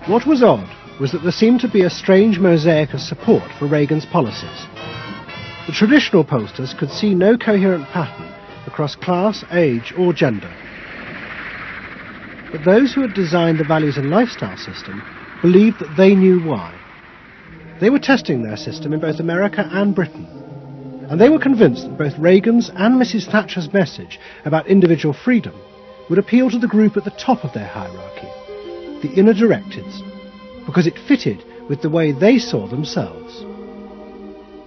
What was odd was that there seemed to be a strange mosaic of support for Reagan's policies. The traditional pollsters could see no coherent pattern across class, age, or gender. But those who had designed the values and lifestyle system believed that they knew why. They were testing their system in both America and Britain, and they were convinced that both Reagan's and Mrs. Thatcher's message about individual freedom would appeal to the group at the top of their hierarchy, the inner directeds, because it fitted with the way they saw themselves.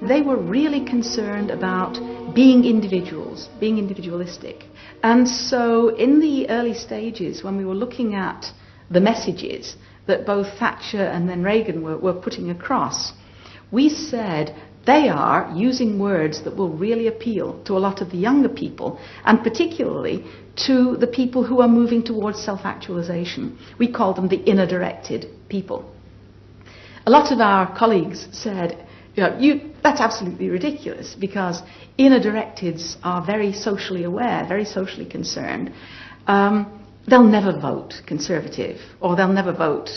They were really concerned about being individuals, being individualistic. And so in the early stages, when we were looking at the messages that both Thatcher and then Reagan were putting across, we said they are using words that will really appeal to a lot of the younger people, and particularly to the people who are moving towards self-actualization. We call them the inner-directed people. A lot of our colleagues said, that's absolutely ridiculous, because inner-directeds are very socially aware, very socially concerned. They'll never vote Conservative, or they'll never vote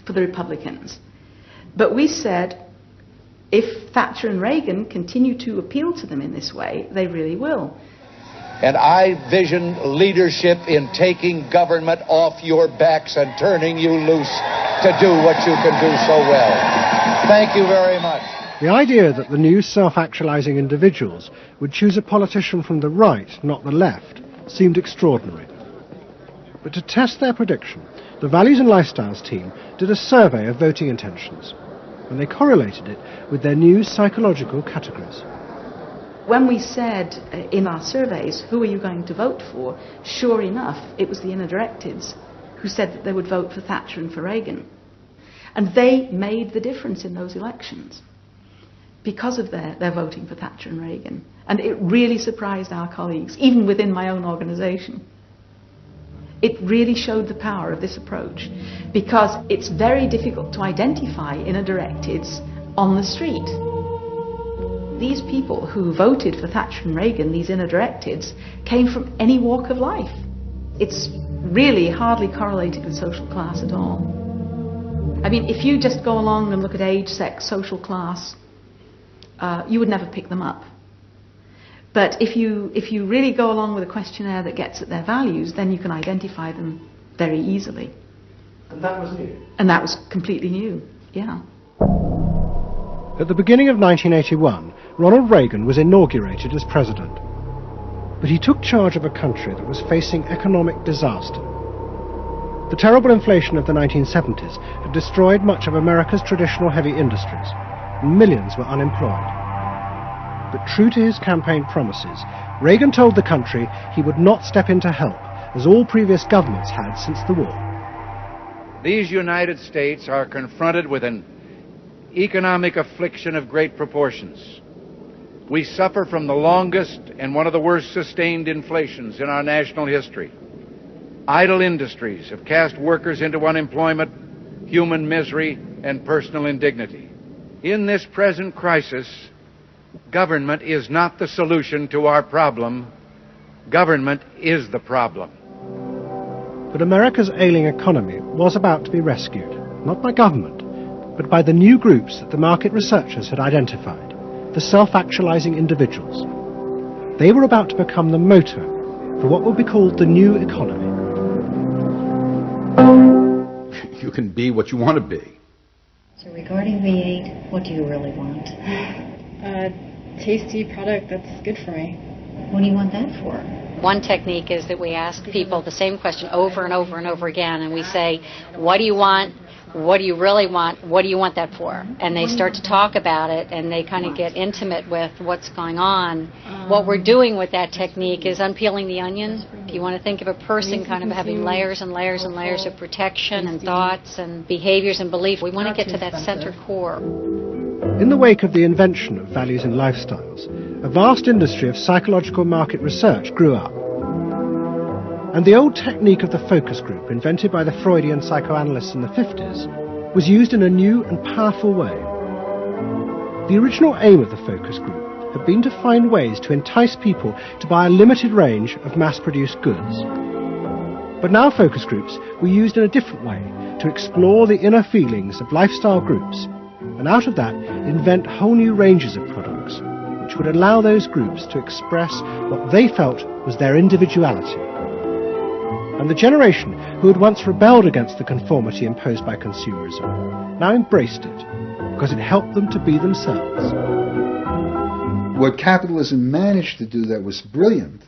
for the Republicans. But we said, if Thatcher and Reagan continue to appeal to them in this way, they really will. And I vision leadership in taking government off your backs and turning you loose to do what you can do so well. Thank you very much. The idea that the new self-actualizing individuals would choose a politician from the right, not the left, seemed extraordinary. But to test their prediction, the Values and Lifestyles team did a survey of voting intentions, and they correlated it with their new psychological categories. When we said in our surveys, who are you going to vote for, sure enough, it was the inner-directeds who said that they would vote for Thatcher and for Reagan. And they made the difference in those elections because of their voting for Thatcher and Reagan. And it really surprised our colleagues, even within my own organisation. It really showed the power of this approach, because it's very difficult to identify inner-directeds on the street. These people who voted for Thatcher and Reagan, these inner-directeds, came from any walk of life. It's really hardly correlated with social class at all. I mean, if you just go along and look at age, sex, social class, you would never pick them up. But if you really go along with a questionnaire that gets at their values, then you can identify them very easily. And that was new? And that was completely new, yeah. At the beginning of 1981, Ronald Reagan was inaugurated as president. But he took charge of a country that was facing economic disaster. The terrible inflation of the 1970s had destroyed much of America's traditional heavy industries, and millions were unemployed. But true to his campaign promises, Reagan told the country he would not step in to help, as all previous governments had since the war. These United States are confronted with an economic affliction of great proportions. We suffer from the longest and one of the worst sustained inflations in our national history. Idle industries have cast workers into unemployment, human misery, and personal indignity. In this present crisis, government is not the solution to our problem. Government is the problem. But America's ailing economy was about to be rescued, not by government, but by the new groups that the market researchers had identified, the self-actualizing individuals. They were about to become the motor for what would be called the new economy. You can be what you want to be. So regarding V8, what do you really want? A tasty product that's good for me. What do you want that for? One technique is that we ask people the same question over and over and over again, and we say, what do you want? What do you really want? What do you want that for? And they start to talk about it, and they kind of get intimate with what's going on. What we're doing with that technique is unpeeling the onion. If you want to think of a person kind of having layers and layers and layers of protection and thoughts and behaviors and beliefs, we want to get to that center core. In the wake of the invention of values and lifestyles, a vast industry of psychological market research grew up. And the old technique of the focus group, invented by the Freudian psychoanalysts in the 50s, was used in a new and powerful way. The original aim of the focus group had been to find ways to entice people to buy a limited range of mass-produced goods. But now focus groups were used in a different way to explore the inner feelings of lifestyle groups, and out of that invent whole new ranges of products, which would allow those groups to express what they felt was their individuality. And the generation who had once rebelled against the conformity imposed by consumerism now embraced it because it helped them to be themselves. What capitalism managed to do that was brilliant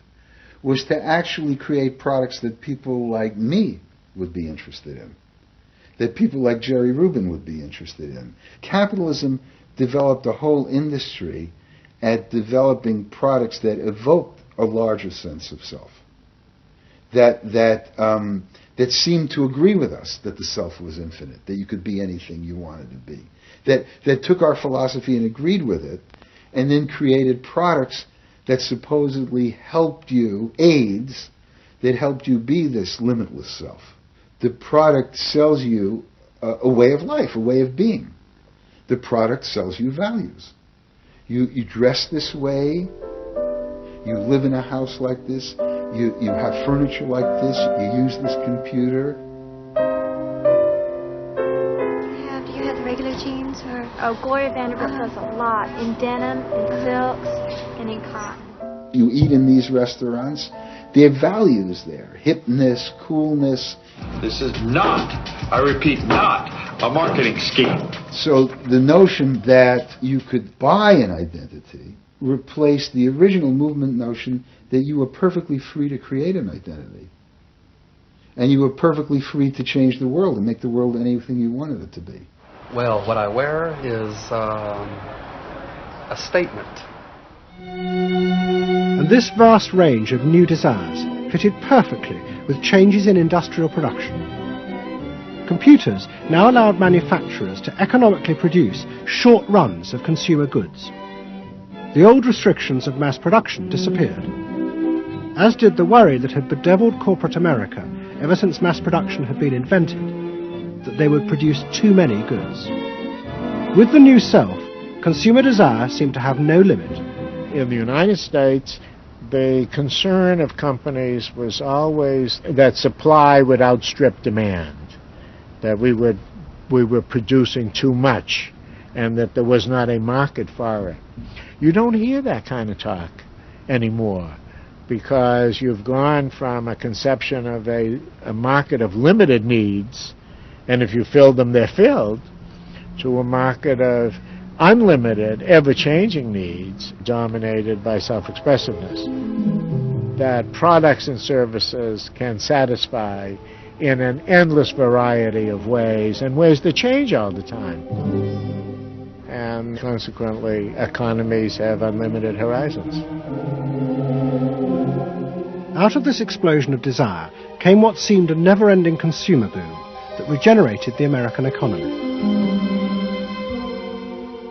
was to actually create products that people like me would be interested in, that people like Jerry Rubin would be interested in. Capitalism developed a whole industry at developing products that evoked a larger sense of self. That seemed to agree with us that the self was infinite, that you could be anything you wanted to be, that took our philosophy and agreed with it, and then created products that supposedly helped you, aids, that helped you be this limitless self. The product sells you a way of life, a way of being. The product sells you values. You dress this way, you live in a house like this, you have furniture like this, you use this computer. Do you have regular jeans or? Oh, Gloria Vanderbilt does a lot in denim, in silks, and in cotton. You eat in these restaurants, there are values there, hipness, coolness. This is not, I repeat, not a marketing scheme. So the notion that you could buy an identity replaced the original movement notion that you were perfectly free to create an identity. And you were perfectly free to change the world and make the world anything you wanted it to be. Well, what I wear is a statement. And this vast range of new desires fitted perfectly with changes in industrial production. Computers now allowed manufacturers to economically produce short runs of consumer goods. The old restrictions of mass production disappeared, as did the worry that had bedeviled corporate America ever since mass production had been invented, that they would produce too many goods. With the new self, consumer desire seemed to have no limit. In the United States, the concern of companies was always that supply would outstrip demand, that we were producing too much, and that there was not a market for it. You don't hear that kind of talk anymore, because you've gone from a conception of a market of limited needs, and if you fill them, they're filled, to a market of unlimited, ever-changing needs dominated by self-expressiveness. That products and services can satisfy in an endless variety of ways, and ways that change all the time. And consequently, economies have unlimited horizons. Out of this explosion of desire came what seemed a never-ending consumer boom that regenerated the American economy.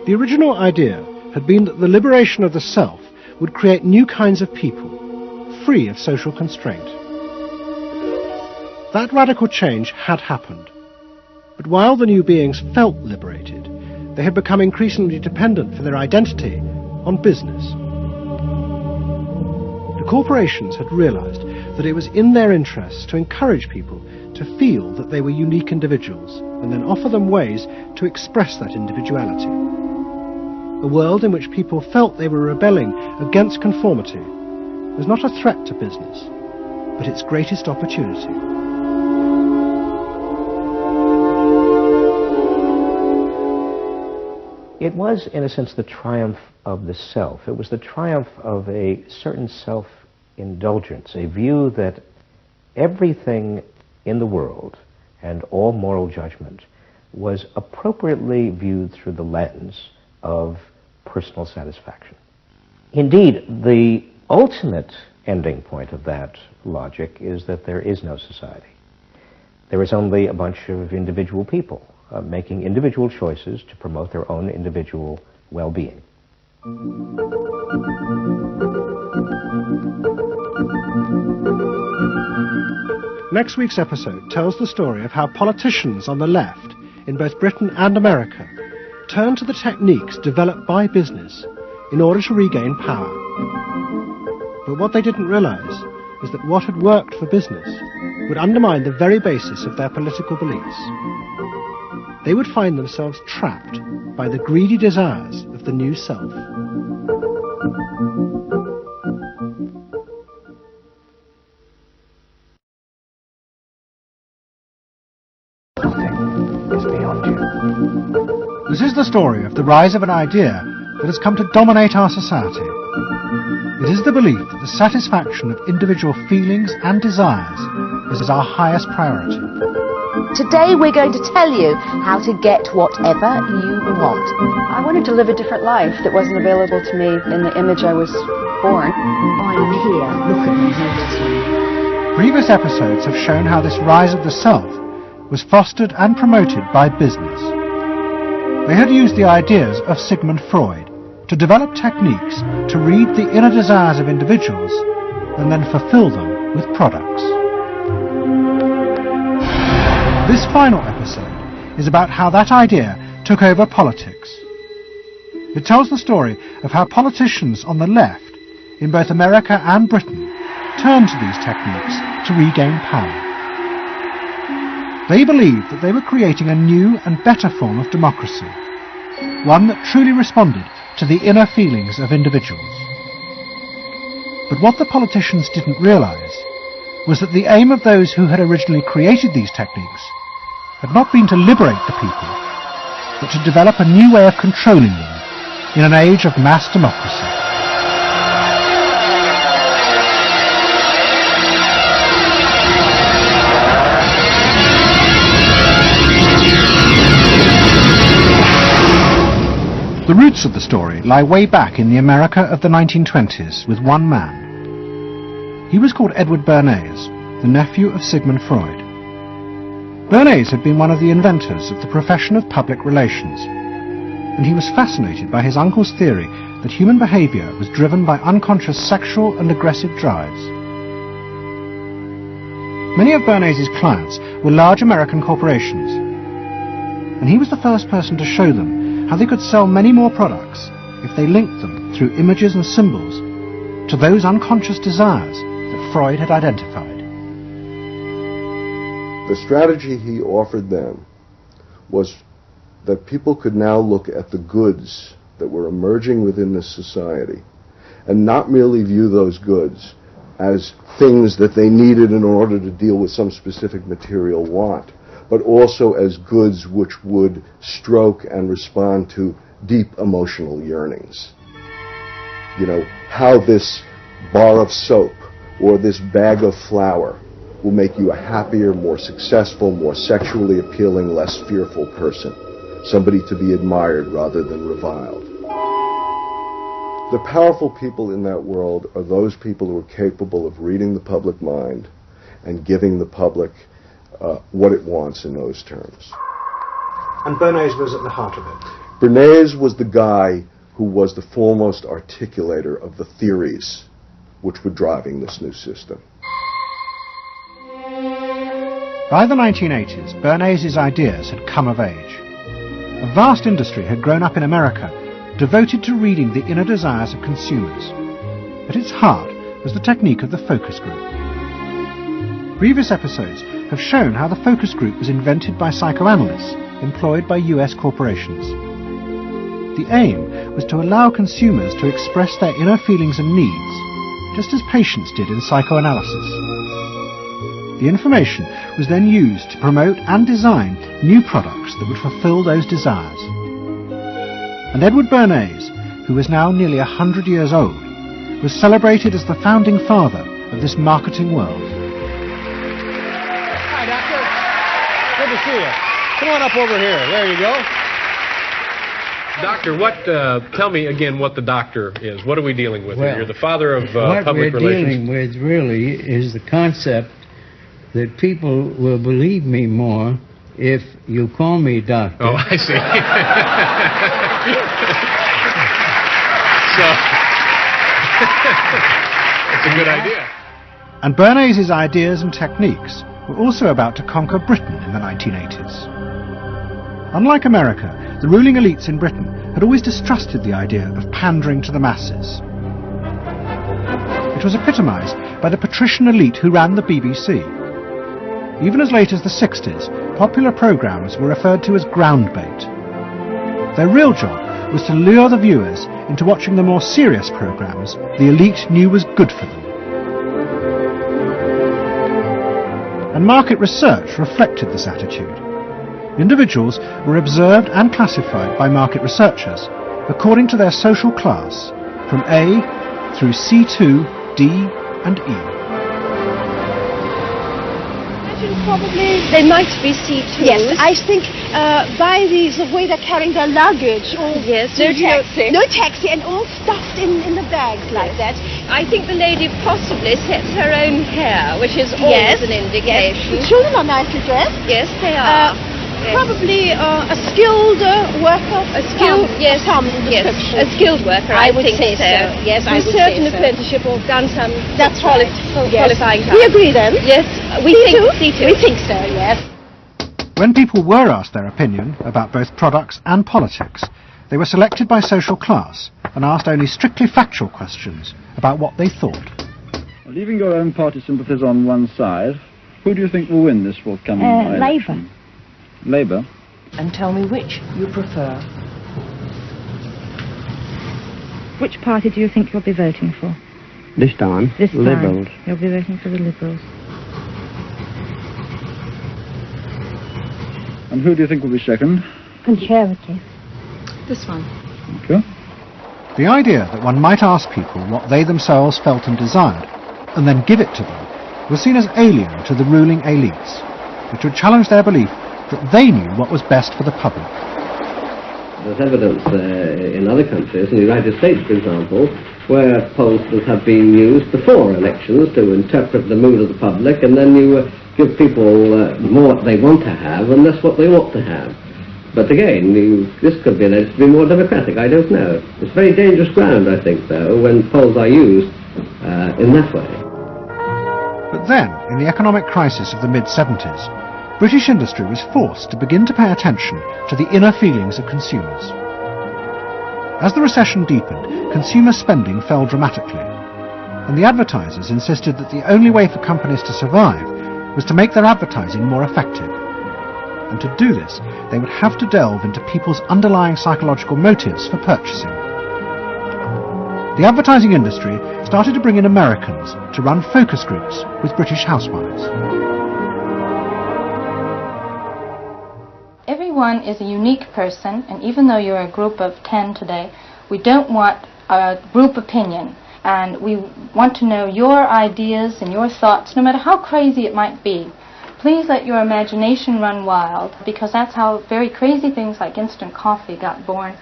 The original idea had been that the liberation of the self would create new kinds of people, free of social constraint. That radical change had happened, but while the new beings felt liberated, they had become increasingly dependent for their identity on business. The corporations had realized that it was in their interests to encourage people to feel that they were unique individuals and then offer them ways to express that individuality. A world in which people felt they were rebelling against conformity was not a threat to business, but its greatest opportunity. It was, in a sense, the triumph of the self. It was the triumph of a certain self-indulgence, a view that everything in the world and all moral judgment was appropriately viewed through the lens of personal satisfaction. Indeed, the ultimate ending point of that logic is that there is no society. There is only a bunch of individual people making individual choices to promote their own individual well-being. Next week's episode tells the story of how politicians on the left, in both Britain and America, turned to the techniques developed by business in order to regain power. But what they didn't realize is that what had worked for business would undermine the very basis of their political beliefs. They would find themselves trapped by the greedy desires of the new self. This is the story of the rise of an idea that has come to dominate our society. It is the belief that the satisfaction of individual feelings and desires is our highest priority. Today we're going to tell you how to get whatever you want. I wanted to live a different life that wasn't available to me in the image I was born. I'm here, look at me, notice me. Previous episodes have shown how this rise of the self was fostered and promoted by business. They had used the ideas of Sigmund Freud to develop techniques to read the inner desires of individuals and then fulfill them with products. This final episode is about how that idea took over politics. It tells the story of how politicians on the left, in both America and Britain, turned to these techniques to regain power. They believed that they were creating a new and better form of democracy, one that truly responded to the inner feelings of individuals. But what the politicians didn't realize was that the aim of those who had originally created these techniques had not been to liberate the people, but to develop a new way of controlling them in an age of mass democracy. The roots of the story lie way back in the America of the 1920s with one man. He was called Edward Bernays, the nephew of Sigmund Freud. Bernays had been one of the inventors of the profession of public relations, and he was fascinated by his uncle's theory that human behavior was driven by unconscious sexual and aggressive drives. Many of Bernays' clients were large American corporations, and he was the first person to show them how they could sell many more products if they linked them through images and symbols to those unconscious desires that Freud had identified. The strategy he offered them was that people could now look at the goods that were emerging within this society and not merely view those goods as things that they needed in order to deal with some specific material want, but also as goods which would stroke and respond to deep emotional yearnings. You know, how this bar of soap or this bag of flour will make you a happier, more successful, more sexually appealing, less fearful person. Somebody to be admired rather than reviled. The powerful people in that world are those people who are capable of reading the public mind and giving the public what it wants in those terms. And Bernays was at the heart of it. Bernays was the guy who was the foremost articulator of the theories which were driving this new system. By the 1980s, Bernays' ideas had come of age. A vast industry had grown up in America, devoted to reading the inner desires of consumers. At its heart was the technique of the focus group. Previous episodes have shown how the focus group was invented by psychoanalysts employed by US corporations. The aim was to allow consumers to express their inner feelings and needs, just as patients did in psychoanalysis. The information was then used to promote and design new products that would fulfill those desires. And Edward Bernays, who was now nearly 100 years old, was celebrated as the founding father of this marketing world. Hi, Doctor. Good to see you. Come on up over here. There you go. Doctor, tell me again what the doctor is. What are we dealing with? Well, You're the father of what public we're relations. dealing with really is the concept that people will believe me more if you call me doctor. Oh, I see. It's a good idea. And Bernays' ideas and techniques were also about to conquer Britain in the 1980s. Unlike America, the ruling elites in Britain had always distrusted the idea of pandering to the masses. It was epitomised by the patrician elite who ran the BBC. Even as late as the 60s, popular programmes were referred to as ground bait. Their real job was to lure the viewers into watching the more serious programmes the elite knew was good for them. And market research reflected this attitude. Individuals were observed and classified by market researchers according to their social class, from A through C2, D and E. Probably they might be C2. Yes, I think by the way they're carrying their luggage, all no taxi, no taxi, and all stuffed in the bags like that. I think the lady possibly sets her own hair, which is always an indication. The children are nicely dressed. Yes, they are. Probably a skilled worker. A skilled, yes, a skilled worker. I would say so. Yes, I would say so. Certain apprenticeship or done some. That's qualifying. We agree then. Yes, we think C2. We think so. Yes. When people were asked their opinion about both products and politics, they were selected by social class and asked only strictly factual questions about what they thought. Leaving your own party sympathies on one side, who do you think will win this forthcoming election? Labour. And tell me which you prefer. Which party do you think you'll be voting for? This time, Liberals. You'll be voting for the Liberals. And who do you think will be second? Conservative. This one. Thank you. The idea that one might ask people what they themselves felt and desired, and then give it to them, was seen as alien to the ruling elites, which would challenge their belief that they knew what was best for the public. There's evidence in other countries, in the United States for example, where pollsters have been used before elections to interpret the mood of the public, and then you give people more what they want to have and less what they ought to have. But again, this could be alleged to be more democratic, I don't know. It's very dangerous ground, I think, though, when polls are used in that way. But then, in the economic crisis of the mid-70s, British industry was forced to begin to pay attention to the inner feelings of consumers. As the recession deepened, consumer spending fell dramatically, and the advertisers insisted that the only way for companies to survive was to make their advertising more effective. And to do this, they would have to delve into people's underlying psychological motives for purchasing. The advertising industry started to bring in Americans to run focus groups with British housewives. Everyone is a unique person, and even though you're a group of 10 today, we don't want a group opinion. And we want to know your ideas and your thoughts, no matter how crazy it might be. Please let your imagination run wild, because that's how very crazy things like instant coffee got born.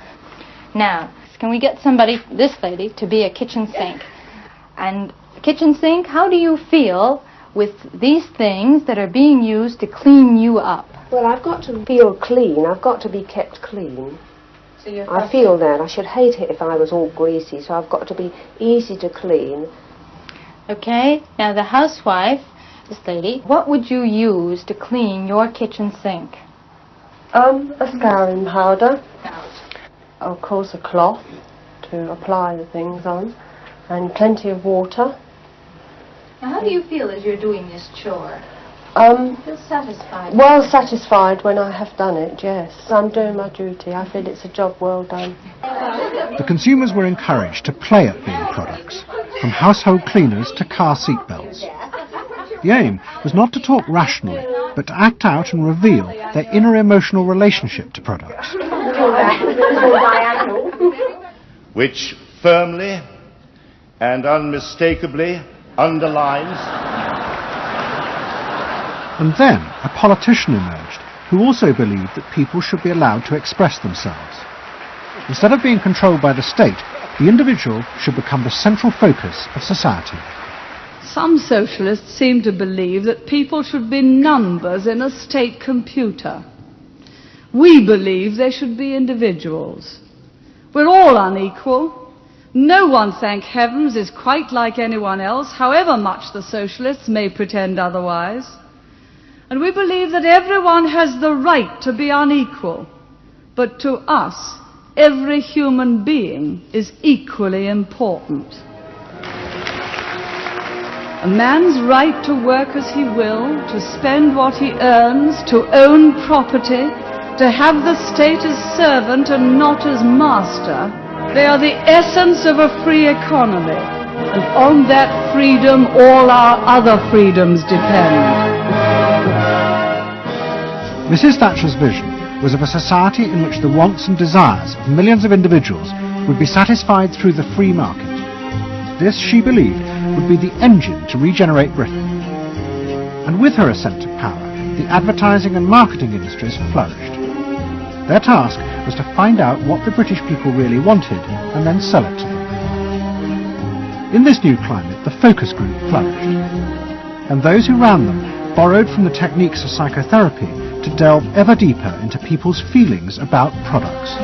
Now, can we get somebody, this lady, to be a kitchen sink? And kitchen sink, how do you feel with these things that are being used to clean you up? Well, I've got to feel clean. I've got to be kept clean. So I feel that. I should hate it if I was all greasy, so I've got to be easy to clean. Okay, now the housewife, this lady, what would you use to clean your kitchen sink? A scouring powder. Of course, a cloth to apply the things on, and plenty of water. Now, how do you feel as you're doing this chore? Feel satisfied? Well satisfied when I have done it, yes. I'm doing my duty. I feel it's a job well done. The consumers were encouraged to play at being products, from household cleaners to car seat belts. The aim was not to talk rationally, but to act out and reveal their inner emotional relationship to products. Which firmly and unmistakably underlines. And then a politician emerged who also believed that people should be allowed to express themselves. Instead of being controlled by the state, the individual should become the central focus of society. Some socialists seem to believe that people should be numbers in a state computer. We believe they should be individuals. We're all unequal. No one, thank heavens, is quite like anyone else, however much the socialists may pretend otherwise. And we believe that everyone has the right to be unequal, but to us, every human being is equally important. A man's right to work as he will, to spend what he earns, to own property, to have the state as servant and not as master, they are the essence of a free economy, and on that freedom all our other freedoms depend. Mrs. Thatcher's vision was of a society in which the wants and desires of millions of individuals would be satisfied through the free market. This, she believed, would be the engine to regenerate Britain. And with her ascent to power, the advertising and marketing industries flourished. Their task was to find out what the British people really wanted and then sell it to them. In this new climate, the focus group flourished. And those who ran them borrowed from the techniques of psychotherapy to delve ever deeper into people's feelings about products.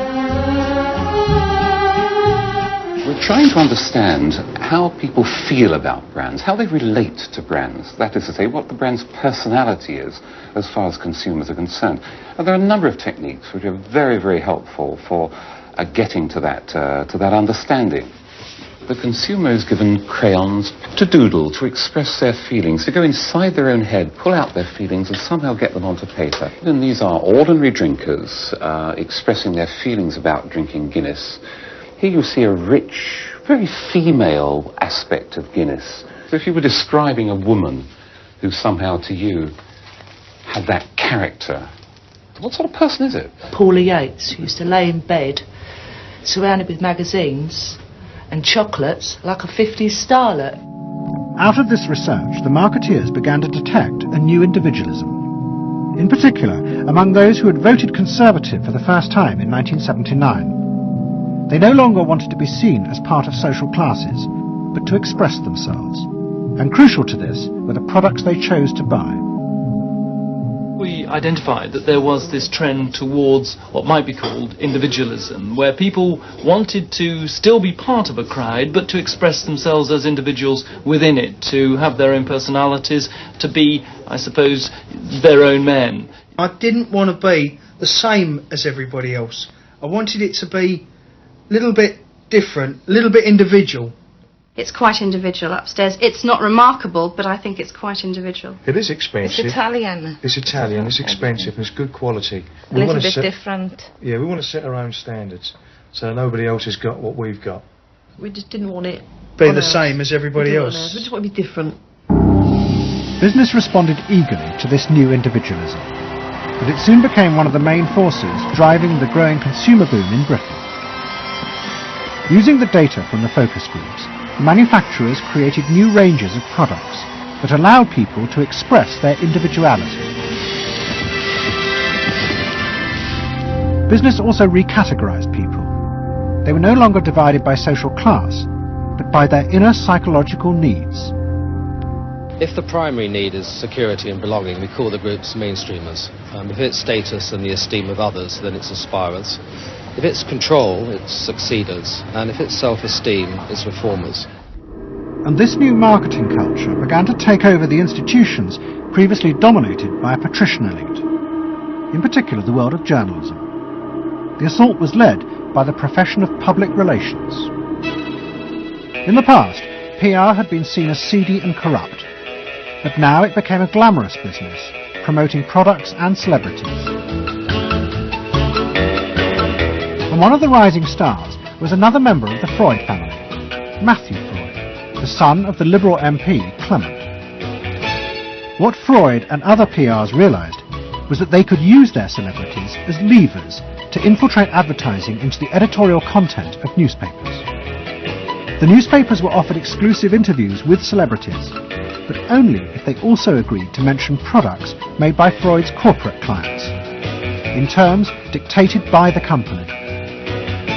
We're trying to understand how people feel about brands, how they relate to brands. That is to say, what the brand's personality is as far as consumers are concerned. And there are a number of techniques which are very, very helpful for getting to that understanding. The consumer is given crayons to doodle, to express their feelings, to go inside their own head, pull out their feelings and somehow get them onto paper. And these are ordinary drinkers expressing their feelings about drinking Guinness. Here you see a rich, very female aspect of Guinness. So if you were describing a woman who somehow to you had that character, what sort of person is it? Paula Yates, who used to lay in bed, surrounded with magazines and chocolates like a 50s starlet. Out of this research, the marketeers began to detect a new individualism. In particular, among those who had voted Conservative for the first time in 1979. They no longer wanted to be seen as part of social classes, but to express themselves. And crucial to this were the products they chose to buy. We identified that there was this trend towards what might be called individualism, where people wanted to still be part of a crowd, but to express themselves as individuals within it, to have their own personalities, to be, I suppose, their own men. I didn't want to be the same as everybody else. I wanted it to be a little bit different, a little bit individual. It's quite individual upstairs. It's not remarkable, but I think it's quite individual. It is expensive. It's Italian. It's Italian, it's expensive, and it's good quality. A little bit different. Yeah, we want to set our own standards, so nobody else has got what we've got. We just didn't want it be the same as everybody else. We just want to be different. Business responded eagerly to this new individualism, but it soon became one of the main forces driving the growing consumer boom in Britain. Using the data from the focus groups, manufacturers created new ranges of products that allowed people to express their individuality. Business also recategorized people. They were no longer divided by social class, but by their inner psychological needs. If the primary need is security and belonging, we call the groups mainstreamers. If it's status and the esteem of others, then it's aspirers. If it's control, it's succeeders. And if it's self-esteem, it's reformers. And this new marketing culture began to take over the institutions previously dominated by a patrician elite, in particular the world of journalism. The assault was led by the profession of public relations. In the past, PR had been seen as seedy and corrupt, but now it became a glamorous business, promoting products and celebrities. And one of the rising stars was another member of the Freud family, Matthew Freud, the son of the Liberal MP Clement. What Freud and other PRs realised was that they could use their celebrities as levers to infiltrate advertising into the editorial content of newspapers. The newspapers were offered exclusive interviews with celebrities, but only if they also agreed to mention products made by Freud's corporate clients, in terms dictated by the company.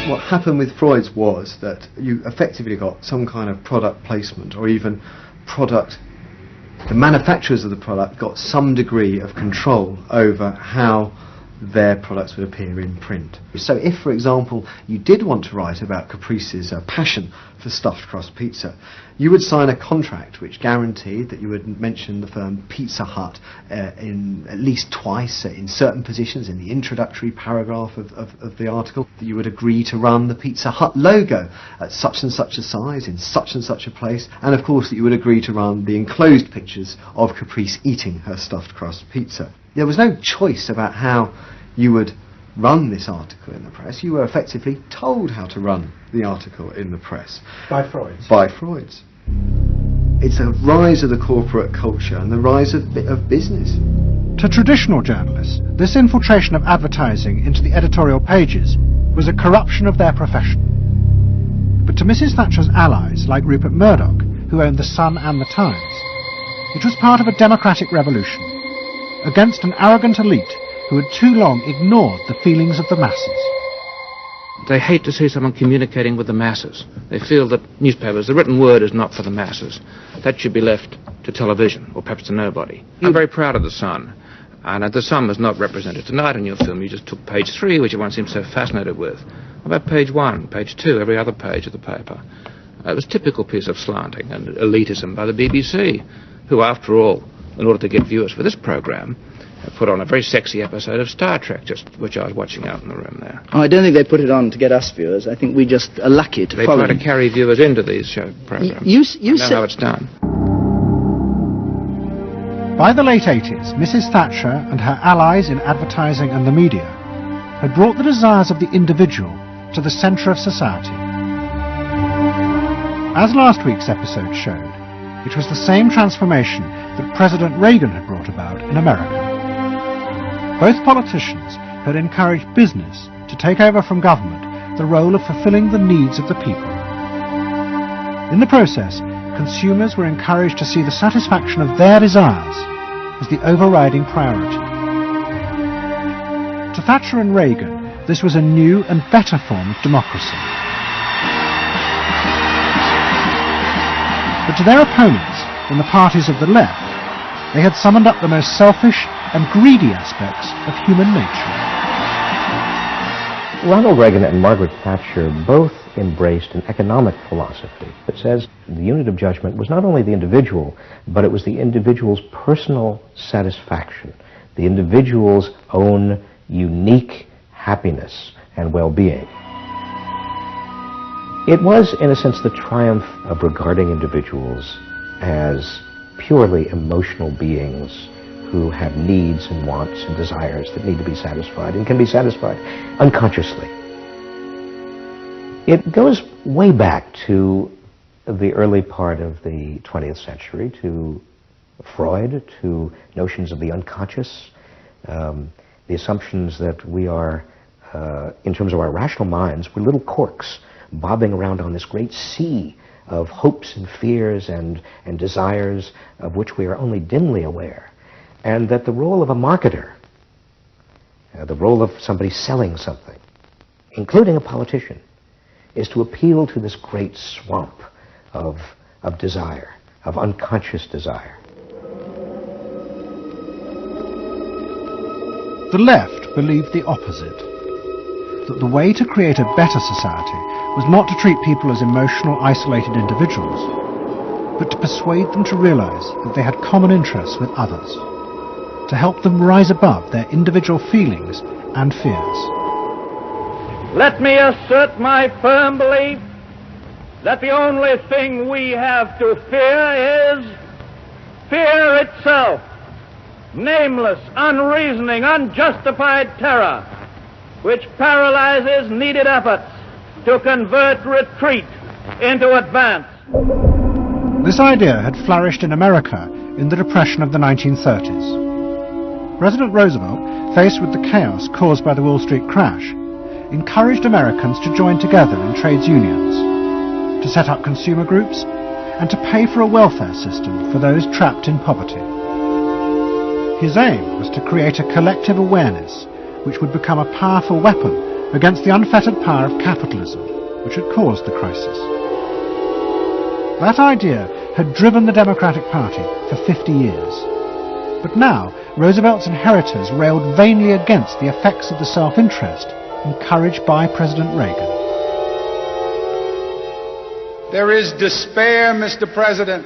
What happened with Freud's was that you effectively got some kind of product placement, or even product, the manufacturers of the product got some degree of control over how their products would appear in print. So if, for example, you did want to write about Caprice's passion for stuffed crust pizza, you would sign a contract which guaranteed that you would mention the firm Pizza Hut in at least twice in certain positions in the introductory paragraph of the article, that you would agree to run the Pizza Hut logo at such and such a size in such and such a place, and of course that you would agree to run the enclosed pictures of Caprice eating her stuffed crust pizza. There was no choice about how you would run this article in the press. You were effectively told how to run the article in the press. By Freud's? By Freud's. It's a rise of the corporate culture and the rise of business. To traditional journalists, this infiltration of advertising into the editorial pages was a corruption of their profession. But to Mrs. Thatcher's allies, like Rupert Murdoch, who owned The Sun and The Times, it was part of a democratic revolution against an arrogant elite who had too long ignored the feelings of the masses. They hate to see someone communicating with the masses. They feel that newspapers, the written word, is not for the masses. That should be left to television, or perhaps to nobody. I'm very proud of The Sun, and The Sun was not represented tonight in your film. You just took page 3, which everyone seems so fascinated with. What about page 1, page 2, every other page of the paper? It was a typical piece of slanting and elitism by the BBC, who, after all, in order to get viewers for this programme, put on a very sexy episode of Star Trek, which I was watching out in the room there. Oh, I don't think they put it on to get us viewers. I think we just are lucky to follow. They try to carry viewers into these show programmes. You know how it's done. By the late 80s, Mrs. Thatcher and her allies in advertising and the media had brought the desires of the individual to the centre of society. As last week's episode showed, it was the same transformation that President Reagan had brought about in America. Both politicians had encouraged business to take over from government the role of fulfilling the needs of the people. In the process, consumers were encouraged to see the satisfaction of their desires as the overriding priority. To Thatcher and Reagan, this was a new and better form of democracy. But to their opponents in the parties of the left, they had summoned up the most selfish and greedy aspects of human nature. Ronald Reagan and Margaret Thatcher both embraced an economic philosophy that says the unit of judgment was not only the individual, but it was the individual's personal satisfaction, the individual's own unique happiness and well-being. It was, in a sense, the triumph of regarding individuals as purely emotional beings who have needs and wants and desires that need to be satisfied and can be satisfied unconsciously. It goes way back to the early part of the 20th century, to Freud, to notions of the unconscious, the assumptions that we are, in terms of our rational minds, we're little corks bobbing around on this great sea of hopes and fears and desires of which we are only dimly aware. And that the role of a marketer, the role of somebody selling something, including a politician, is to appeal to this great swamp of desire, of unconscious desire. The left believed the opposite, that the way to create a better society was not to treat people as emotional, isolated individuals, but to persuade them to realize that they had common interests with others, to help them rise above their individual feelings and fears. Let me assert my firm belief that the only thing we have to fear is fear itself. Nameless, unreasoning, unjustified terror, which paralyzes needed efforts to convert retreat into advance. This idea had flourished in America in the Depression of the 1930s. President Roosevelt, faced with the chaos caused by the Wall Street crash, encouraged Americans to join together in trades unions, to set up consumer groups, and to pay for a welfare system for those trapped in poverty. His aim was to create a collective awareness which would become a powerful weapon against the unfettered power of capitalism, which had caused the crisis. That idea had driven the Democratic Party for 50 years. But now, Roosevelt's inheritors railed vainly against the effects of the self-interest encouraged by President Reagan. There is despair, Mr. President,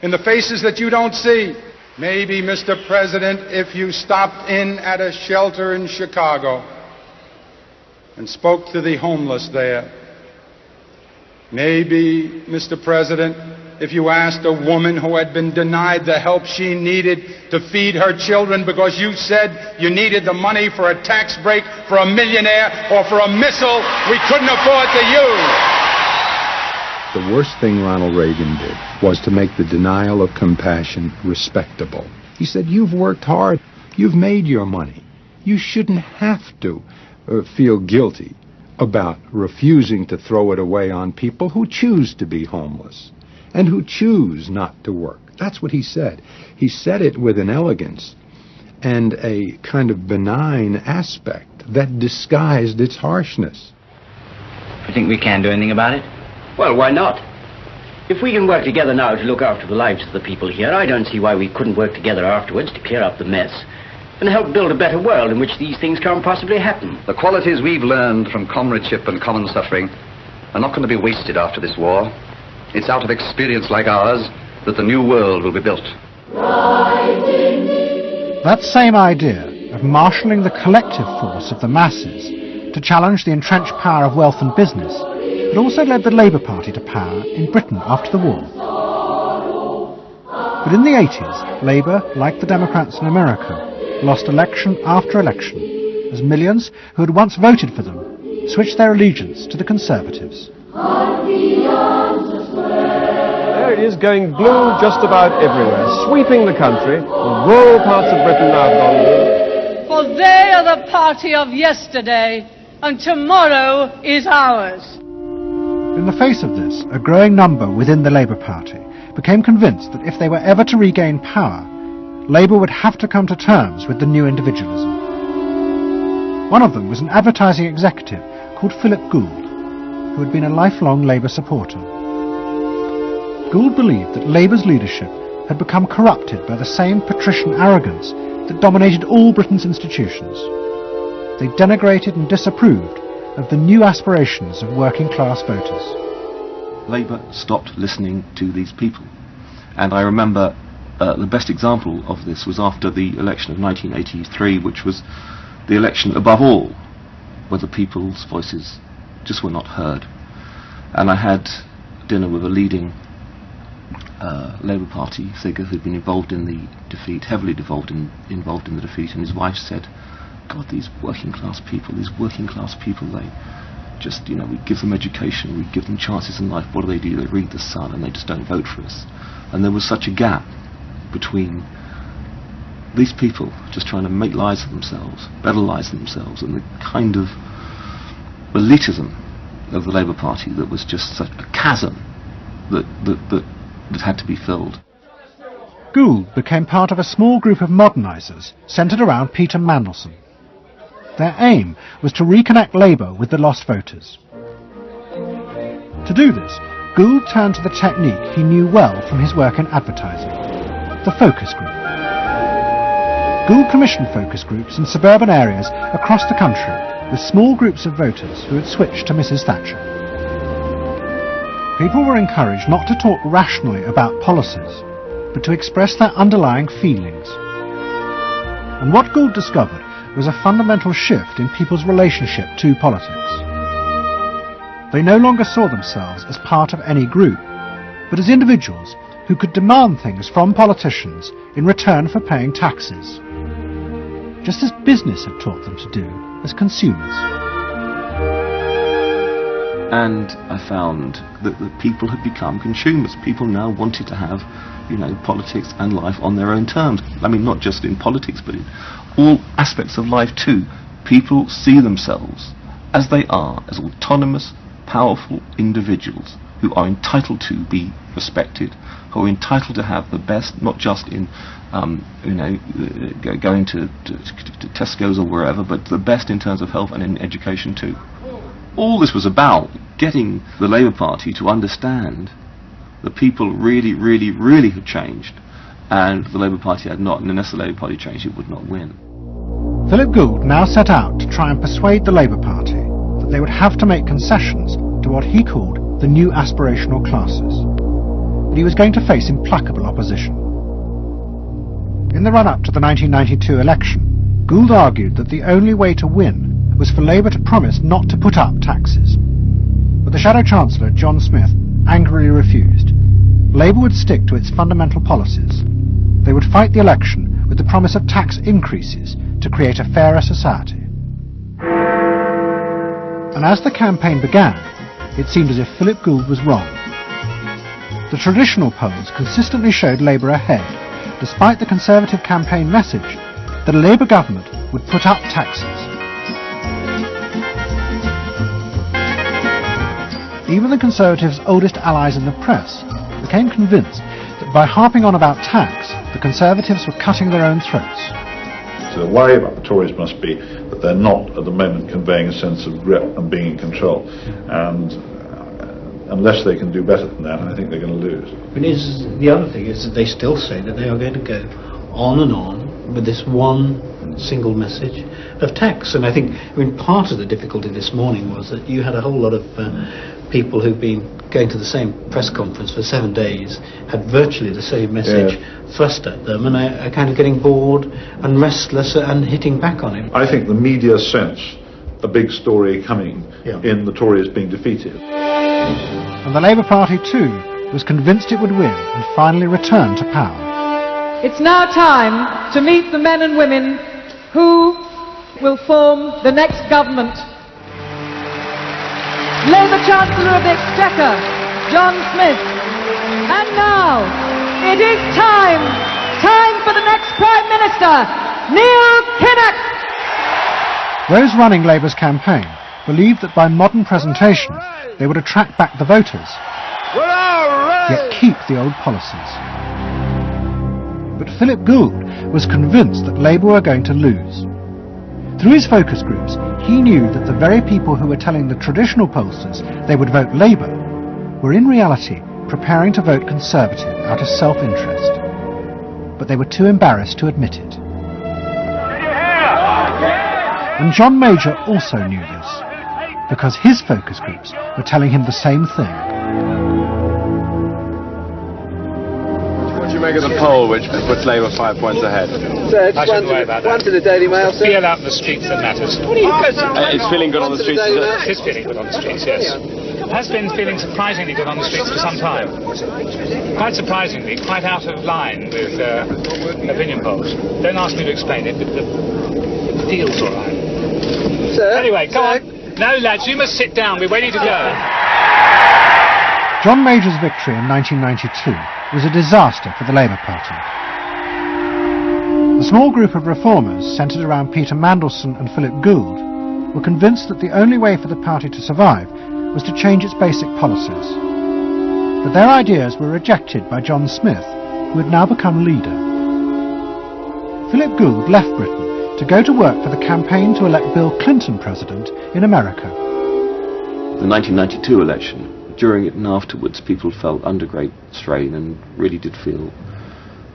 in the faces that you don't see. Maybe, Mr. President, if you stopped in at a shelter in Chicago and spoke to the homeless there. Maybe, Mr. President, if you asked a woman who had been denied the help she needed to feed her children because you said you needed the money for a tax break for a millionaire or for a missile we couldn't afford to use. The worst thing Ronald Reagan did was to make the denial of compassion respectable. He said, you've worked hard, you've made your money. You shouldn't have to feel guilty about refusing to throw it away on people who choose to be homeless and who choose not to work. That's what he said. He said it with an elegance and a kind of benign aspect that disguised its harshness. You think we can do anything about it? Well, why not? If we can work together now to look after the lives of the people here, I don't see why we couldn't work together afterwards to clear up the mess and help build a better world in which these things can't possibly happen. The qualities we've learned from comradeship and common suffering are not going to be wasted after this war. It's out of experience like ours that the new world will be built. That same idea of marshalling the collective force of the masses to challenge the entrenched power of wealth and business had also led the Labour Party to power in Britain after the war. But in the 80s, Labour, like the Democrats in America, lost election after election as millions who had once voted for them switched their allegiance to the Conservatives. There it is, going blue just about everywhere, sweeping the country. The rural parts of Britain now have gone blue. For they are the party of yesterday, and tomorrow is ours. In the face of this, a growing number within the Labour Party became convinced that if they were ever to regain power, Labour would have to come to terms with the new individualism. One of them was an advertising executive called Philip Gould, who had been a lifelong Labour supporter. Gould believed that Labour's leadership had become corrupted by the same patrician arrogance that dominated all Britain's institutions. They denigrated and disapproved of the new aspirations of working-class voters. Labour stopped listening to these people. And I remember the best example of this was after the election of 1983, which was the election above all where the people's voices just were not heard. And I had dinner with a leading Labour Party figure who'd been involved in the defeat, heavily involved in the defeat, and his wife said, God, these working class people, they just, we give them education, we give them chances in life, what do? They read the Sun and they just don't vote for us. And there was such a gap between these people just trying to make lives for themselves, better lives for themselves, and the kind of elitism of the Labour Party that was just such a chasm that had to be filled. Gould became part of a small group of modernisers centred around Peter Mandelson. Their aim was to reconnect Labour with the lost voters. To do this, Gould turned to the technique he knew well from his work in advertising, the focus group. Gould commissioned focus groups in suburban areas across the country with small groups of voters who had switched to Mrs. Thatcher. People were encouraged not to talk rationally about policies, but to express their underlying feelings. And what Gould discovered was a fundamental shift in people's relationship to politics. They no longer saw themselves as part of any group, but as individuals who could demand things from politicians in return for paying taxes, just as business had taught them to do as consumers. And I found that the people had become consumers. People now wanted to have, politics and life on their own terms. I mean, not just in politics, but in all aspects of life too. People see themselves as they are, as autonomous, powerful individuals who are entitled to be respected, who are entitled to have the best, not just in, going to Tesco's or wherever, but the best in terms of health and in education too. All this was about getting the Labour Party to understand that people really, really, really had changed, and the Labour Party had not, and unless the Labour Party changed, it would not win. Philip Gould now set out to try and persuade the Labour Party that they would have to make concessions to what he called the new aspirational classes, but he was going to face implacable opposition. In the run-up to the 1992 election, Gould argued that the only way to win was for Labour to promise not to put up taxes. But the Shadow Chancellor, John Smith, angrily refused. Labour would stick to its fundamental policies. They would fight the election with the promise of tax increases to create a fairer society. And as the campaign began, it seemed as if Philip Gould was wrong. The traditional polls consistently showed Labour ahead, despite the Conservative campaign message that a Labour government would put up taxes. Even the Conservatives' oldest allies in the press became convinced that by harping on about tax, the Conservatives were cutting their own throats. So the worry about the Tories must be that they're not at the moment conveying a sense of grip and being in control. And unless they can do better than that, I think they're going to lose. The other thing is that they still say that they are going to go on and on with this one single message of tax. And I think, part of the difficulty this morning was that you had a whole lot of people who've been going to the same press conference for 7 days, had virtually the same message thrust at them, and are kind of getting bored and restless and hitting back on it. I think the media sense a big story coming in the Tories being defeated. And the Labour Party too was convinced it would win and finally return to power. It's now time to meet the men and women who will form the next government. Labour Chancellor of the Exchequer, John Smith. And now, it is time for the next Prime Minister, Neil Kinnock. Those running Labour's campaign believed that by modern presentation they would attract back the voters, yet keep the old policies. But Philip Gould was convinced that Labour were going to lose. Through his focus groups, he knew that the very people who were telling the traditional pollsters they would vote Labour were in reality preparing to vote Conservative out of self-interest. But they were too embarrassed to admit it. And John Major also knew this, because his focus groups were telling him the same thing. What do you make of the poll which puts Labour 5 points ahead? Sir, one to the Daily Mail, sir. Feel out in the streets that matters. It's feeling good on the streets, is it? It is feeling good on the streets, yes. It has been feeling surprisingly good on the streets for some time. Quite surprisingly, quite out of line with opinion polls. Don't ask me to explain it, but the feels all right. Sir? Anyway, go on. No, lads, you must sit down. We're ready to go. John Major's victory in 1992 was a disaster for the Labour Party. The small group of reformers centred around Peter Mandelson and Philip Gould were convinced that the only way for the party to survive was to change its basic policies. But their ideas were rejected by John Smith, who had now become leader. Philip Gould left Britain to go to work for the campaign to elect Bill Clinton president in America. The 1992 election, during it and afterwards, people felt under great strain and really did feel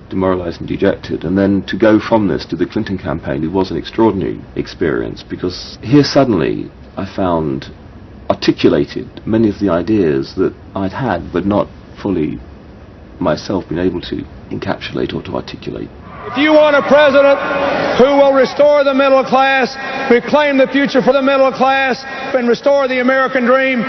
demoralised and dejected. And then to go from this to the Clinton campaign, it was an extraordinary experience, because here suddenly I found articulated many of the ideas that I'd had but not fully myself been able to encapsulate or to articulate. If you want a president who will restore the middle class, reclaim the future for the middle class, and restore the American dream,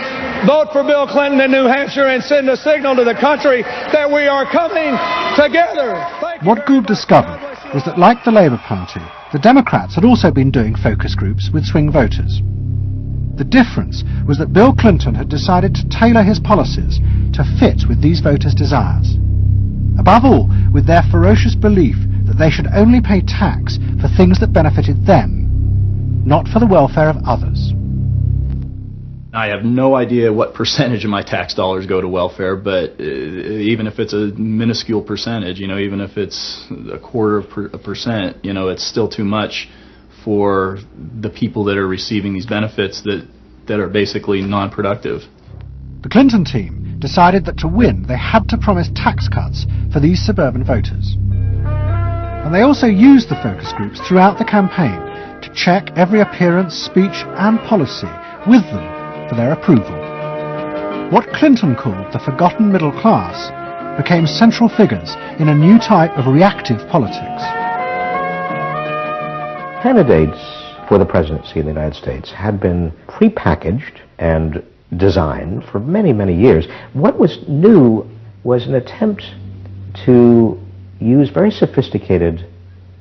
vote for Bill Clinton in New Hampshire and send a signal to the country that we are coming together. What Gould discovered was that, like the Labour Party, the Democrats had also been doing focus groups with swing voters. The difference was that Bill Clinton had decided to tailor his policies to fit with these voters' desires. Above all, with their ferocious belief that they should only pay tax for things that benefited them, not for the welfare of others. I have no idea what percentage of my tax dollars go to welfare, but even if it's a minuscule percentage, even if it's a quarter of a percent, it's still too much for the people that are receiving these benefits that are basically non-productive. The Clinton team decided that to win, they had to promise tax cuts for these suburban voters. And they also used the focus groups throughout the campaign to check every appearance, speech and policy with them for their approval. What Clinton called the forgotten middle class became central figures in a new type of reactive politics. Candidates for the presidency of the United States had been prepackaged and designed for many, many years. What was new was an attempt to use very sophisticated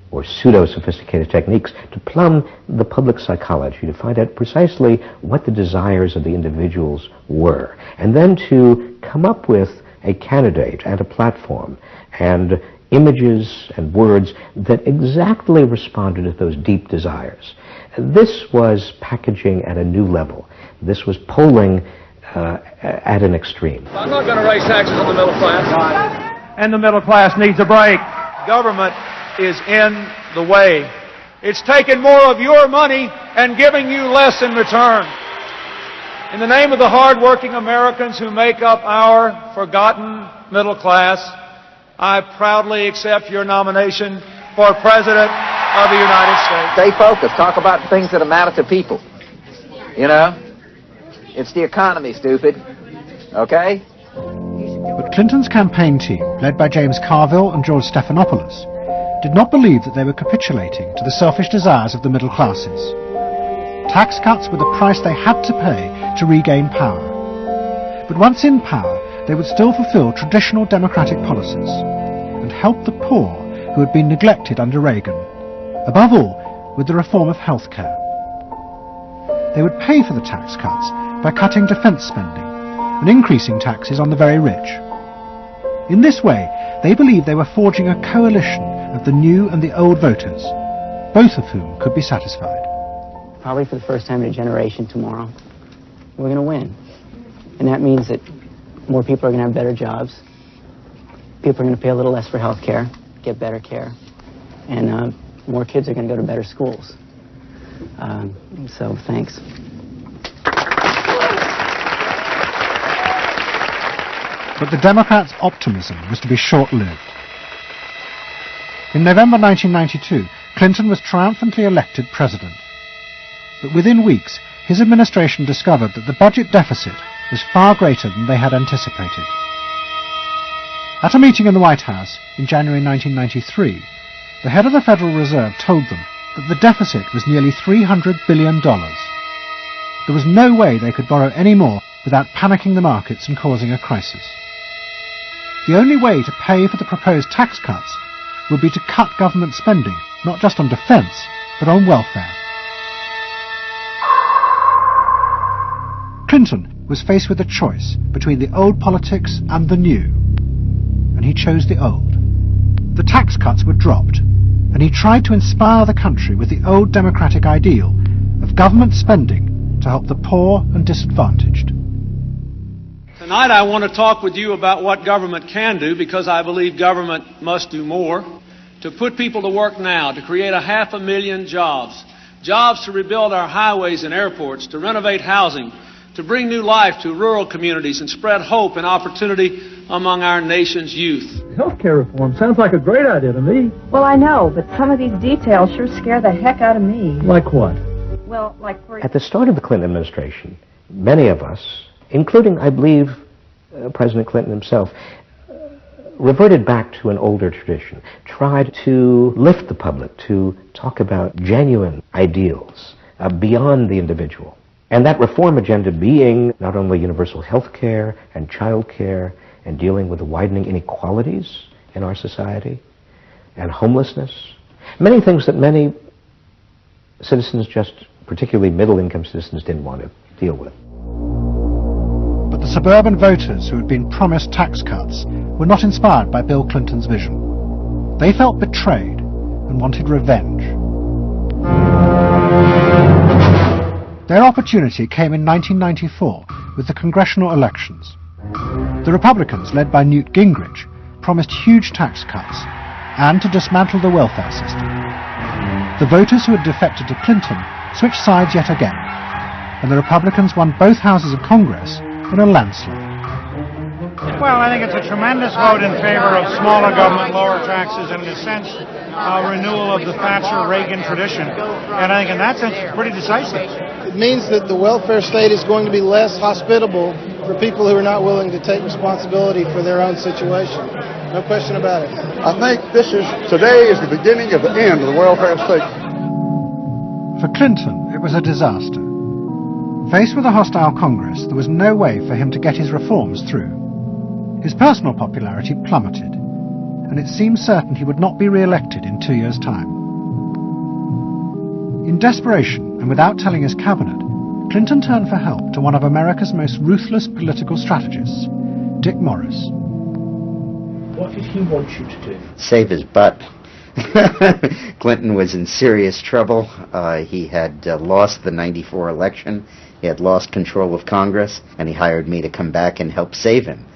or pseudo-sophisticated techniques to plumb the public psychology, to find out precisely what the desires of the individuals were, and then to come up with a candidate and a platform and images and words that exactly responded to those deep desires. This was packaging at a new level. This was polling at an extreme. I'm not going to raise taxes on the middle class. And the middle class needs a break. Government is in the way. It's taking more of your money and giving you less in return. In the name of the hard-working Americans who make up our forgotten middle class, I proudly accept your nomination for President of the United States. Stay focused. Talk about things that matter to people. It's the economy, stupid. Okay? But Clinton's campaign team, led by James Carville and George Stephanopoulos, did not believe that they were capitulating to the selfish desires of the middle classes. Tax cuts were the price they had to pay to regain power. But once in power, they would still fulfill traditional democratic policies and help the poor who had been neglected under Reagan, above all with the reform of health care. They would pay for the tax cuts by cutting defence spending and increasing taxes on the very rich. In this way, they believed they were forging a coalition of the new and the old voters, both of whom could be satisfied. Probably for the first time in a generation tomorrow, we're going to win. And that means that more people are going to have better jobs. People are going to pay a little less for health care, get better care. And more kids are going to go to better schools. So thanks. But the Democrats' optimism was to be short-lived. In November 1992, Clinton was triumphantly elected president. But within weeks, his administration discovered that the budget deficit was far greater than they had anticipated. At a meeting in the White House in January 1993, the head of the Federal Reserve told them that the deficit was nearly $300 billion. There was no way they could borrow any more without panicking the markets and causing a crisis. The only way to pay for the proposed tax cuts would be to cut government spending, not just on defence, but on welfare. Clinton was faced with a choice between the old politics and the new, and he chose the old. The tax cuts were dropped, and he tried to inspire the country with the old democratic ideal of government spending to help the poor and disadvantaged. Tonight I want to talk with you about what government can do, because I believe government must do more. To put people to work now, to create 500,000 jobs. Jobs to rebuild our highways and airports, to renovate housing, to bring new life to rural communities and spread hope and opportunity among our nation's youth. Healthcare reform sounds like a great idea to me. Well, I know, but some of these details sure scare the heck out of me. Like what? Well, like for... At the start of the Clinton administration, many of us, including, I believe, President Clinton himself, reverted back to an older tradition, tried to lift the public, to talk about genuine ideals beyond the individual. And that reform agenda being not only universal health care and child care and dealing with the widening inequalities in our society and homelessness, many things that many citizens, just particularly middle-income citizens, didn't want to deal with. But the suburban voters who had been promised tax cuts were not inspired by Bill Clinton's vision. They felt betrayed and wanted revenge. Their opportunity came in 1994 with the congressional elections. The Republicans, led by Newt Gingrich, promised huge tax cuts and to dismantle the welfare system. The voters who had defected to Clinton switched sides yet again, and the Republicans won both houses of Congress in a landslide. Well, I think it's a tremendous vote in favor of smaller government, lower taxes, and in a sense, a renewal of the Thatcher-Reagan tradition. And I think in that sense, it's pretty decisive. It means that the welfare state is going to be less hospitable for people who are not willing to take responsibility for their own situation. No question about it. I think today is the beginning of the end of the welfare state. For Clinton, it was a disaster. Faced with a hostile Congress, there was no way for him to get his reforms through. His personal popularity plummeted, and it seemed certain he would not be re-elected in 2 years' time. In desperation, and without telling his cabinet, Clinton turned for help to one of America's most ruthless political strategists, Dick Morris. What did he want you to do? Save his butt. Clinton was in serious trouble. He had lost the '94 election. He had lost control of Congress, and he hired me to come back and help save him.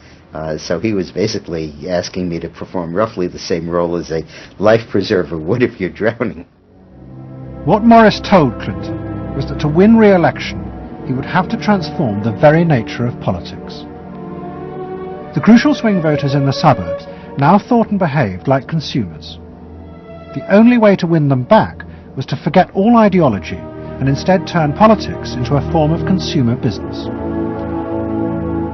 So he was basically asking me to perform roughly the same role as a life preserver would if you're drowning. What Morris told Clinton was that to win re-election, he would have to transform the very nature of politics. The crucial swing voters in the suburbs now thought and behaved like consumers. The only way to win them back was to forget all ideology and instead turn politics into a form of consumer business.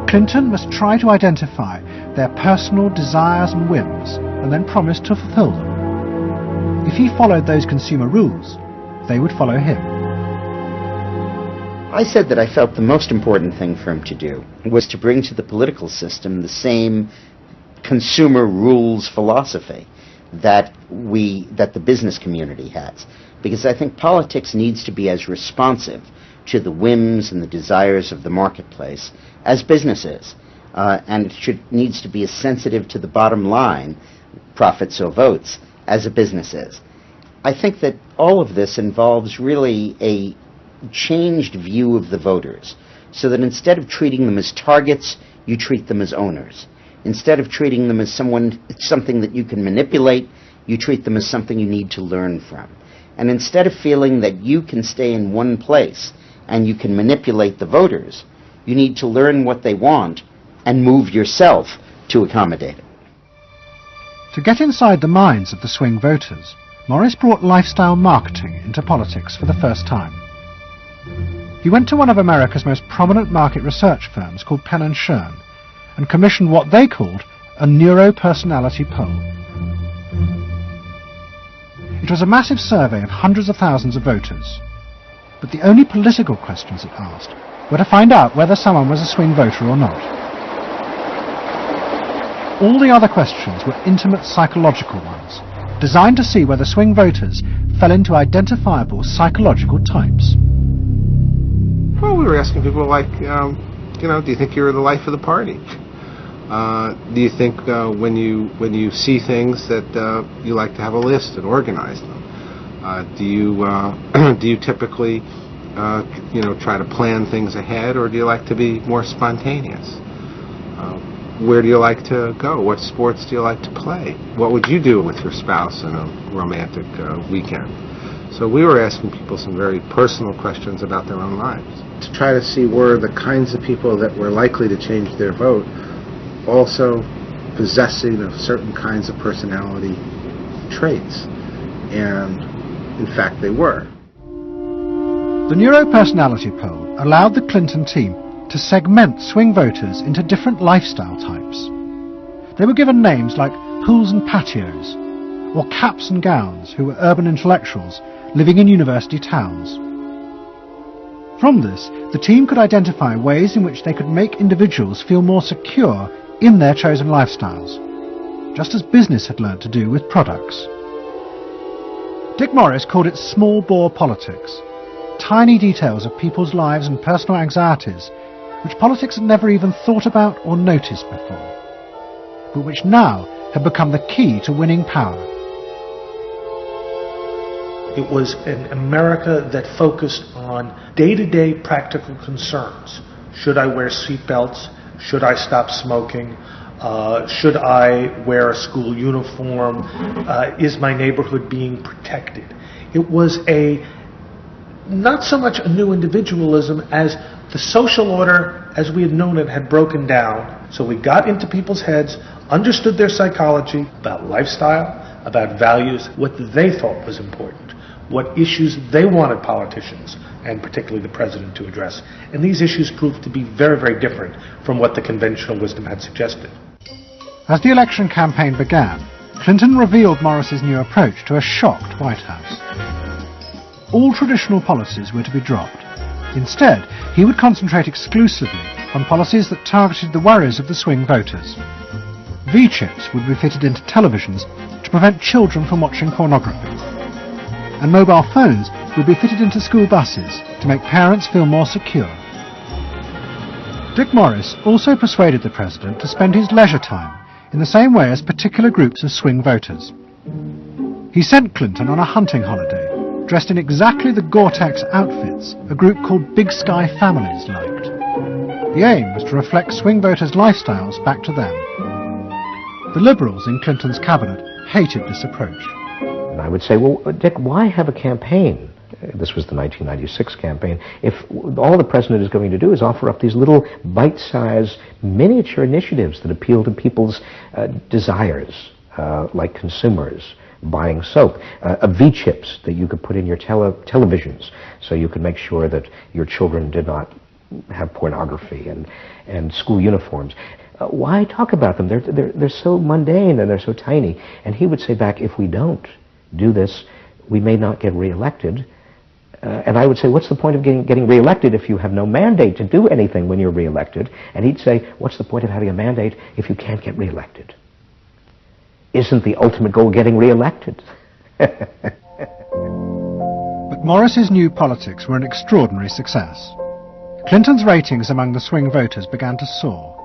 Clinton must try to identify their personal desires and whims and then promise to fulfill them. If he followed those consumer rules, they would follow him. I said that I felt the most important thing for him to do was to bring to the political system the same consumer rules philosophy that the business community has. Because I think politics needs to be as responsive to the whims and the desires of the marketplace as business is. And it needs to be as sensitive to the bottom line, profits or votes, as a business is. I think that all of this involves really a changed view of the voters, so that instead of treating them as targets, you treat them as owners. Instead of treating them as something that you can manipulate, you treat them as something you need to learn from. And instead of feeling that you can stay in one place and you can manipulate the voters, you need to learn what they want and move yourself to accommodate it. To get inside the minds of the swing voters, Morris brought lifestyle marketing into politics for the first time. He went to one of America's most prominent market research firms called Penn & Schern and commissioned what they called a neuropersonality poll. It was a massive survey of hundreds of thousands of voters, but the only political questions it asked were to find out whether someone was a swing voter or not. All the other questions were intimate psychological ones, designed to see whether swing voters fell into identifiable psychological types. Well, we were asking people like, do you think you're the life of the party? Do you think when you see things that you like to have a list and organize them? Do you typically try to plan things ahead, or do you like to be more spontaneous? Where do you like to go? What sports do you like to play? What would you do with your spouse in a romantic weekend? So we were asking people some very personal questions about their own lives, to try to see were the kinds of people that were likely to change their vote also possessing of certain kinds of personality traits. And in fact, they were. The neuropersonality poll allowed the Clinton team to segment swing voters into different lifestyle types. They were given names like pools and patios, or caps and gowns, who were urban intellectuals living in university towns. From this, the team could identify ways in which they could make individuals feel more secure in their chosen lifestyles, just as business had learnt to do with products. Dick Morris called it small-bore politics, tiny details of people's lives and personal anxieties which politics had never even thought about or noticed before, but which now had become the key to winning power. It was an America that focused on day-to-day practical concerns. Should I wear seatbelts? Should I stop smoking? Should I wear a school uniform? Is my neighborhood being protected? It was not so much a new individualism as the social order as we had known it had broken down. So we got into people's heads, understood their psychology about lifestyle, about values, what they thought was important, what issues they wanted politicians, and particularly the president, to address. And these issues proved to be very, very different from what the conventional wisdom had suggested. As the election campaign began, Clinton revealed Morris's new approach to a shocked White House. All traditional policies were to be dropped. Instead, he would concentrate exclusively on policies that targeted the worries of the swing voters. V-chips would be fitted into televisions to prevent children from watching pornography. And mobile phones would be fitted into school buses to make parents feel more secure. Dick Morris also persuaded the president to spend his leisure time in the same way as particular groups of swing voters. He sent Clinton on a hunting holiday, dressed in exactly the Gore-Tex outfits a group called Big Sky Families liked. The aim was to reflect swing voters' lifestyles back to them. The Liberals in Clinton's cabinet hated this approach. And I would say, well, Dick, why have a campaign? This was the 1996 campaign. If all the president is going to do is offer up these little bite-sized miniature initiatives that appeal to people's desires, like consumers, buying soap, V-chips that you could put in your televisions so you could make sure that your children did not have pornography, and school uniforms. Why talk about them? They're so mundane and they're so tiny. And he would say back, if we don't do this, we may not get reelected. And I would say, what's the point of getting reelected if you have no mandate to do anything when you're reelected? And he'd say, what's the point of having a mandate if you can't get reelected? Isn't the ultimate goal getting reelected? But Morris's new politics were an extraordinary success. Clinton's ratings among the swing voters began to soar.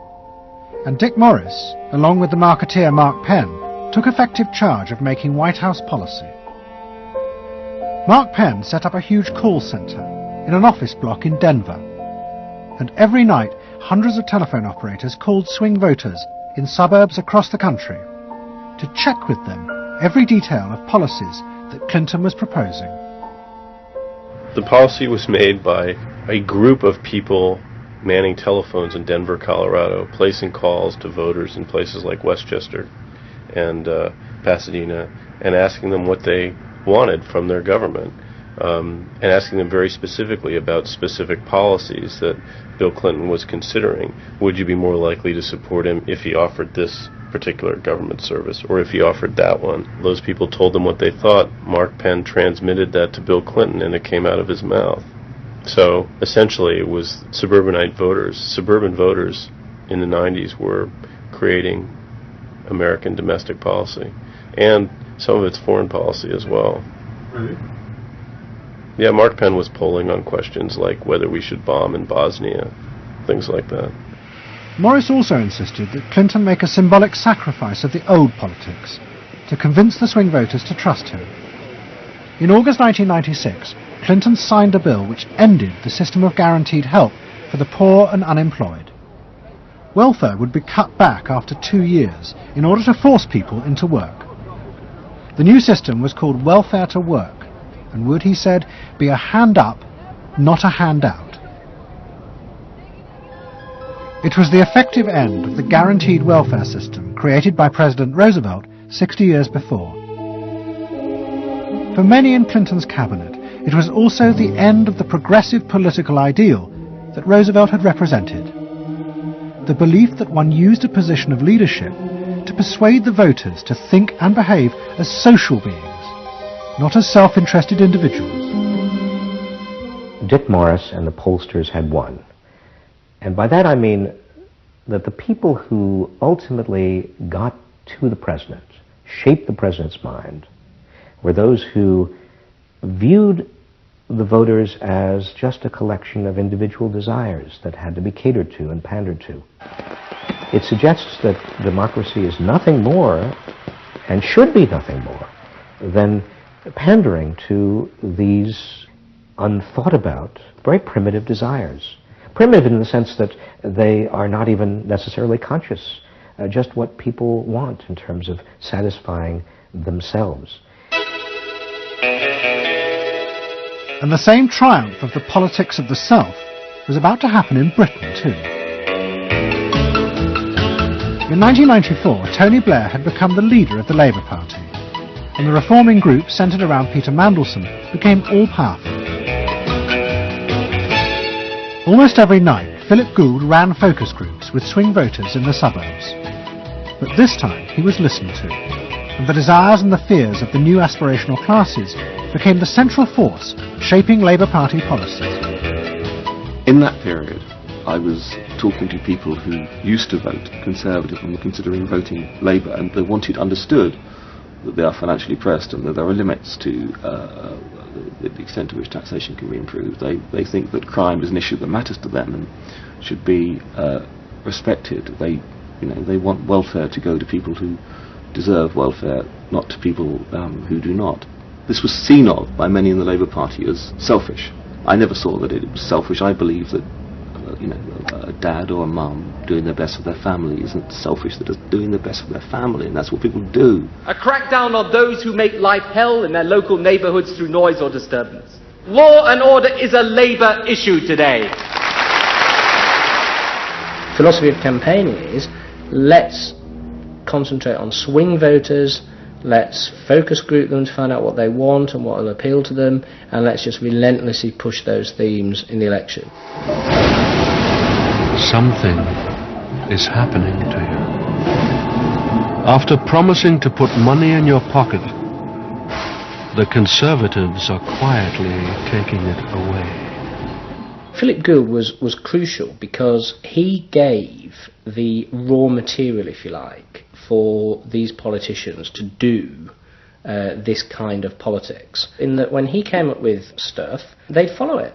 And Dick Morris, along with the marketeer Mark Penn, took effective charge of making White House policy. Mark Penn set up a huge call center in an office block in Denver. And every night, hundreds of telephone operators called swing voters in suburbs across the country to check with them every detail of policies that Clinton was proposing. The policy was made by a group of people manning telephones in Denver, Colorado, placing calls to voters in places like Westchester and Pasadena, and asking them what they wanted from their government, and asking them very specifically about specific policies that Bill Clinton was considering. Would you be more likely to support him if he offered this particular government service, or if he offered that one? Those people told them what they thought. Mark Penn transmitted that to Bill Clinton, and it came out of his mouth. So essentially it was suburban voters in the 90s were creating American domestic policy, and some of its foreign policy as well. Right. Yeah, Mark Penn was polling on questions like whether we should bomb in Bosnia, things like that. Morris also insisted that Clinton make a symbolic sacrifice of the old politics to convince the swing voters to trust him. In August 1996, Clinton signed a bill which ended the system of guaranteed help for the poor and unemployed. Welfare would be cut back after 2 years in order to force people into work. The new system was called Welfare to Work, and would, he said, be a hand up, not a handout. It was the effective end of the guaranteed welfare system created by President Roosevelt 60 years before. For many in Clinton's cabinet, it was also the end of the progressive political ideal that Roosevelt had represented. The belief that one used a position of leadership to persuade the voters to think and behave as social beings, not as self-interested individuals. Dick Morris and the pollsters had won. And by that I mean that the people who ultimately got to the president, shaped the president's mind, were those who viewed the voters as just a collection of individual desires that had to be catered to and pandered to. It suggests that democracy is nothing more, and should be nothing more, than pandering to these unthought about, very primitive desires. Primitive in the sense that they are not even necessarily conscious, just what people want in terms of satisfying themselves. And the same triumph of the politics of the self was about to happen in Britain too. In 1994, Tony Blair had become the leader of the Labour Party, and the reforming group centred around Peter Mandelson became all-powerful. Almost every night, Philip Gould ran focus groups with swing voters in the suburbs. But this time he was listened to, and the desires and the fears of the new aspirational classes became the central force shaping Labour Party policies. In that period, I was talking to people who used to vote Conservative and were considering voting Labour, and they understood that they are financially pressed and that there are limits to the extent to which taxation can be improved. They think that crime is an issue that matters to them and should be respected. They want welfare to go to people who deserve welfare, not to people who do not. This was seen of by many in the Labour Party as selfish. I never saw that it was selfish. I believe that a dad or a mum doing their best for their family isn't selfish. They're just doing their best for their family, and that's what people do. A crackdown on those who make life hell in their local neighbourhoods through noise or disturbance. Law and order is a Labour issue today. Philosophy of campaigning is, let's concentrate on swing voters, let's focus group them to find out what they want and what will appeal to them, and let's just relentlessly push those themes in the election. Something is happening to you. After promising to put money in your pocket, the Conservatives are quietly taking it away. Philip Gould was crucial because he gave the raw material, if you like, for these politicians to do this kind of politics. In that when he came up with stuff, they'd follow it,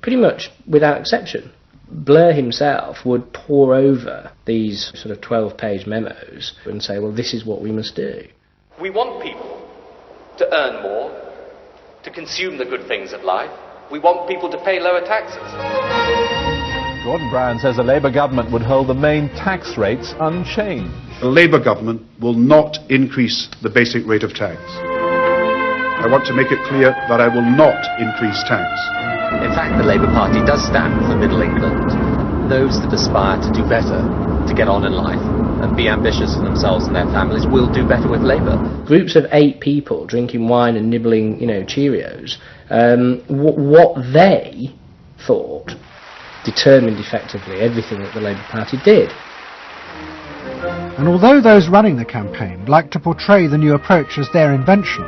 pretty much without exception. Blair himself would pore over these sort of 12-page memos and say, well, this is what we must do. We want people to earn more, to consume the good things of life. We want people to pay lower taxes. Gordon Brown says a Labour government would hold the main tax rates unchanged. The Labour government will not increase the basic rate of tax. I want to make it clear that I will not increase tax. In fact, the Labour Party does stand for Middle England. Those that aspire to do better, to get on in life, and be ambitious for themselves and their families will do better with Labour. Groups of 8 people drinking wine and nibbling, Cheerios, what they thought determined effectively everything that the Labour Party did. And although those running the campaign liked to portray the new approach as their invention,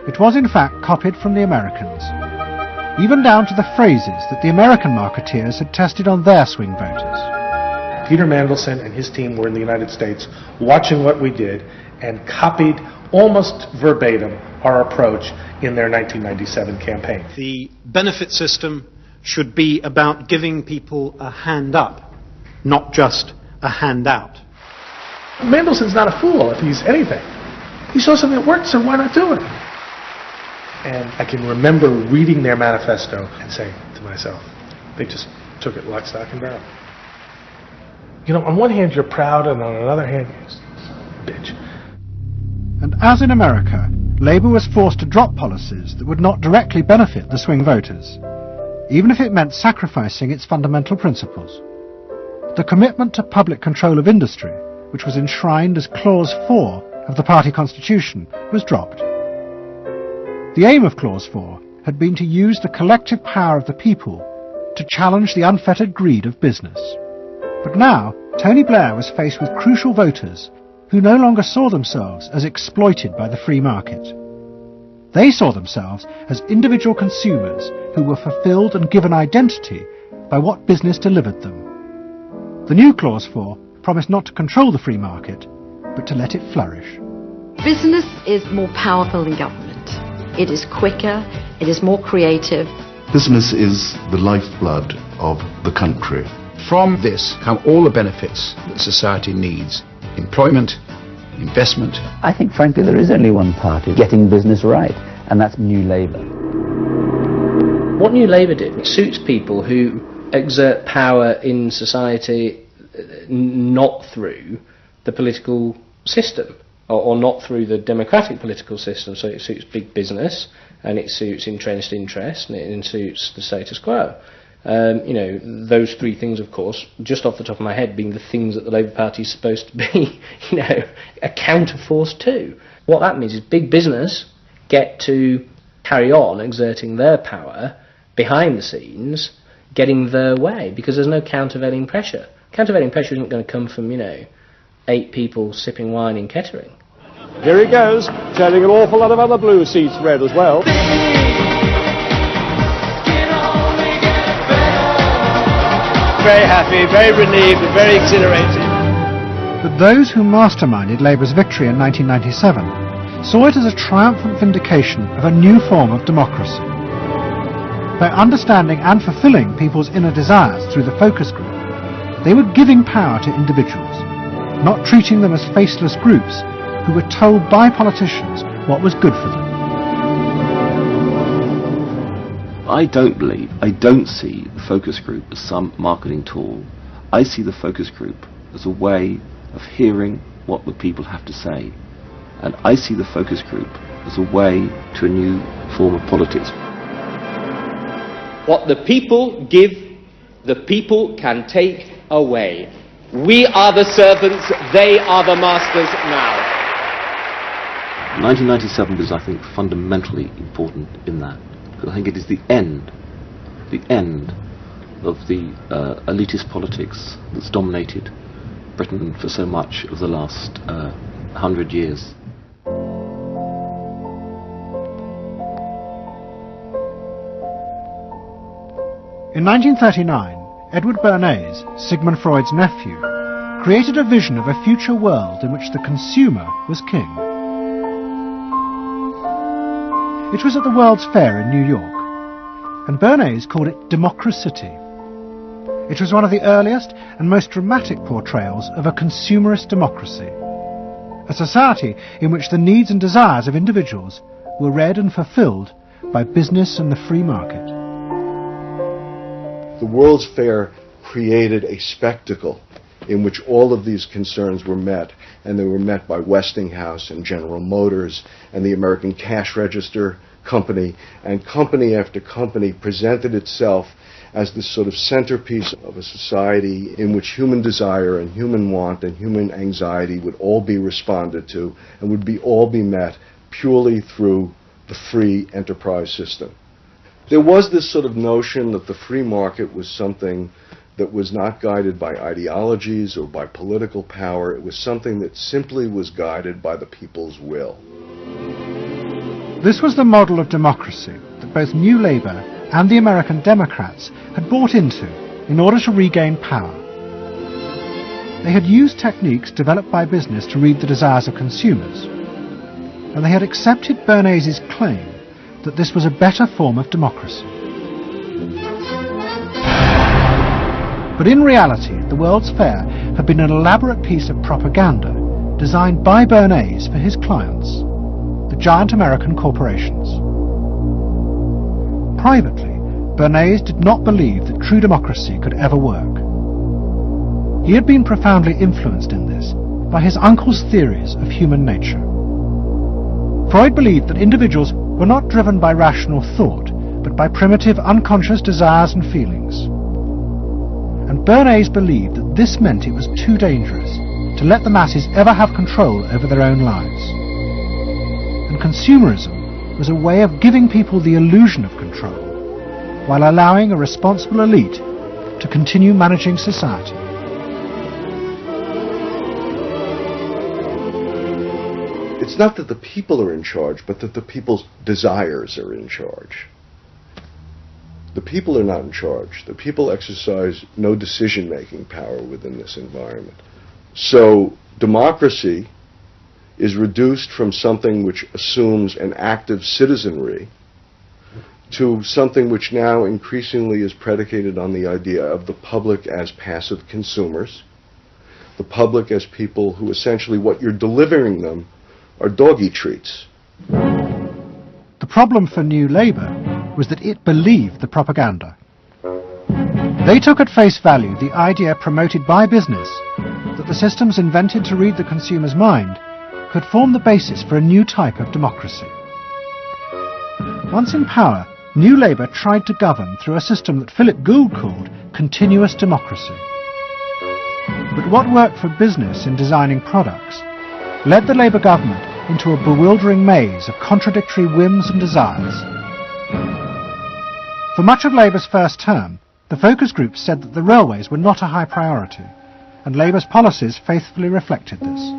it was in fact copied from the Americans, even down to the phrases that the American marketeers had tested on their swing voters. Peter Mandelson and his team were in the United States watching what we did and copied almost verbatim our approach in their 1997 campaign. The benefit system should be about giving people a hand up, not just a handout. Mandelson's not a fool if he's anything. He saw something that worked, so why not do it? And I can remember reading their manifesto and saying to myself, they just took it lock, stock, and barrel. On one hand you're proud, and on another hand, bitch. And as in America, Labour was forced to drop policies that would not directly benefit the swing voters, even if it meant sacrificing its fundamental principles. The commitment to public control of industry, which was enshrined as Clause 4 of the party constitution, was dropped. The aim of Clause 4 had been to use the collective power of the people to challenge the unfettered greed of business. But now, Tony Blair was faced with crucial voters who no longer saw themselves as exploited by the free market. They saw themselves as individual consumers who were fulfilled and given identity by what business delivered them. The new Clause 4 promised not to control the free market, but to let it flourish. Business is more powerful than government. It is quicker, it is more creative. Business is the lifeblood of the country. From this come all the benefits that society needs: employment, investment. I think, frankly, there is only one party getting business right, and that's New Labour. What New Labour did suits people who exert power in society not through the political system, or not through the democratic political system. So it suits big business, and it suits entrenched interest, and it suits the status quo. Those three things, of course, just off the top of my head, being the things that the Labour Party is supposed to be, a counterforce to. What that means is big business get to carry on exerting their power behind the scenes, getting their way, because there's no countervailing pressure. Countervailing pressure isn't going to come from, 8 people sipping wine in Kettering. Here he goes, turning an awful lot of other blue seats red as well. Very happy, very relieved, and very exhilarated. But those who masterminded Labour's victory in 1997 saw it as a triumphant vindication of a new form of democracy. By understanding and fulfilling people's inner desires through the focus group, they were giving power to individuals, not treating them as faceless groups who were told by politicians what was good for them. I don't see the focus group as some marketing tool. I see the focus group as a way of hearing what the people have to say. And I see the focus group as a way to a new form of politics. What the people give, the people can take away. We are the servants, they are the masters now. 1997 is, I think, fundamentally important in that. I think it is the end of the elitist politics that's dominated Britain for so much of the last 100 years. In 1939, Edward Bernays, Sigmund Freud's nephew, created a vision of a future world in which the consumer was king. It was at the World's Fair in New York, and Bernays called it Democracity. It was one of the earliest and most dramatic portrayals of a consumerist democracy, a society in which the needs and desires of individuals were read and fulfilled by business and the free market. The World's Fair created a spectacle in which all of these concerns were met, and they were met by Westinghouse and General Motors and the American Cash Register Company, and company after company presented itself as this sort of centerpiece of a society in which human desire and human want and human anxiety would all be responded to and would all be met purely through the free enterprise system. There was this sort of notion that the free market was something that was not guided by ideologies or by political power. It was something that simply was guided by the people's will. This was the model of democracy that both New Labour and the American Democrats had bought into in order to regain power. They had used techniques developed by business to read the desires of consumers, and they had accepted Bernays' claim that this was a better form of democracy. But in reality, the World's Fair had been an elaborate piece of propaganda designed by Bernays for his clients, the giant American corporations. Privately, Bernays did not believe that true democracy could ever work. He had been profoundly influenced in this by his uncle's theories of human nature. Freud believed that individuals were not driven by rational thought, but by primitive unconscious desires and feelings. And Bernays believed that this meant it was too dangerous to let the masses ever have control over their own lives. And consumerism was a way of giving people the illusion of control, while allowing a responsible elite to continue managing society. It's not that the people are in charge, but that the people's desires are in charge. The people are not in charge. The people exercise no decision-making power within this environment. So democracy is reduced from something which assumes an active citizenry to something which now increasingly is predicated on the idea of the public as passive consumers, the public as people who essentially what you're delivering them are doggy treats. The problem for New Labour was that it believed the propaganda. They took at face value the idea promoted by business that the systems invented to read the consumer's mind could form the basis for a new type of democracy. Once in power, New Labour tried to govern through a system that Philip Gould called continuous democracy. But what worked for business in designing products led the Labour government into a bewildering maze of contradictory whims and desires. For much of Labour's first term, the focus groups said that the railways were not a high priority, and Labour's policies faithfully reflected this.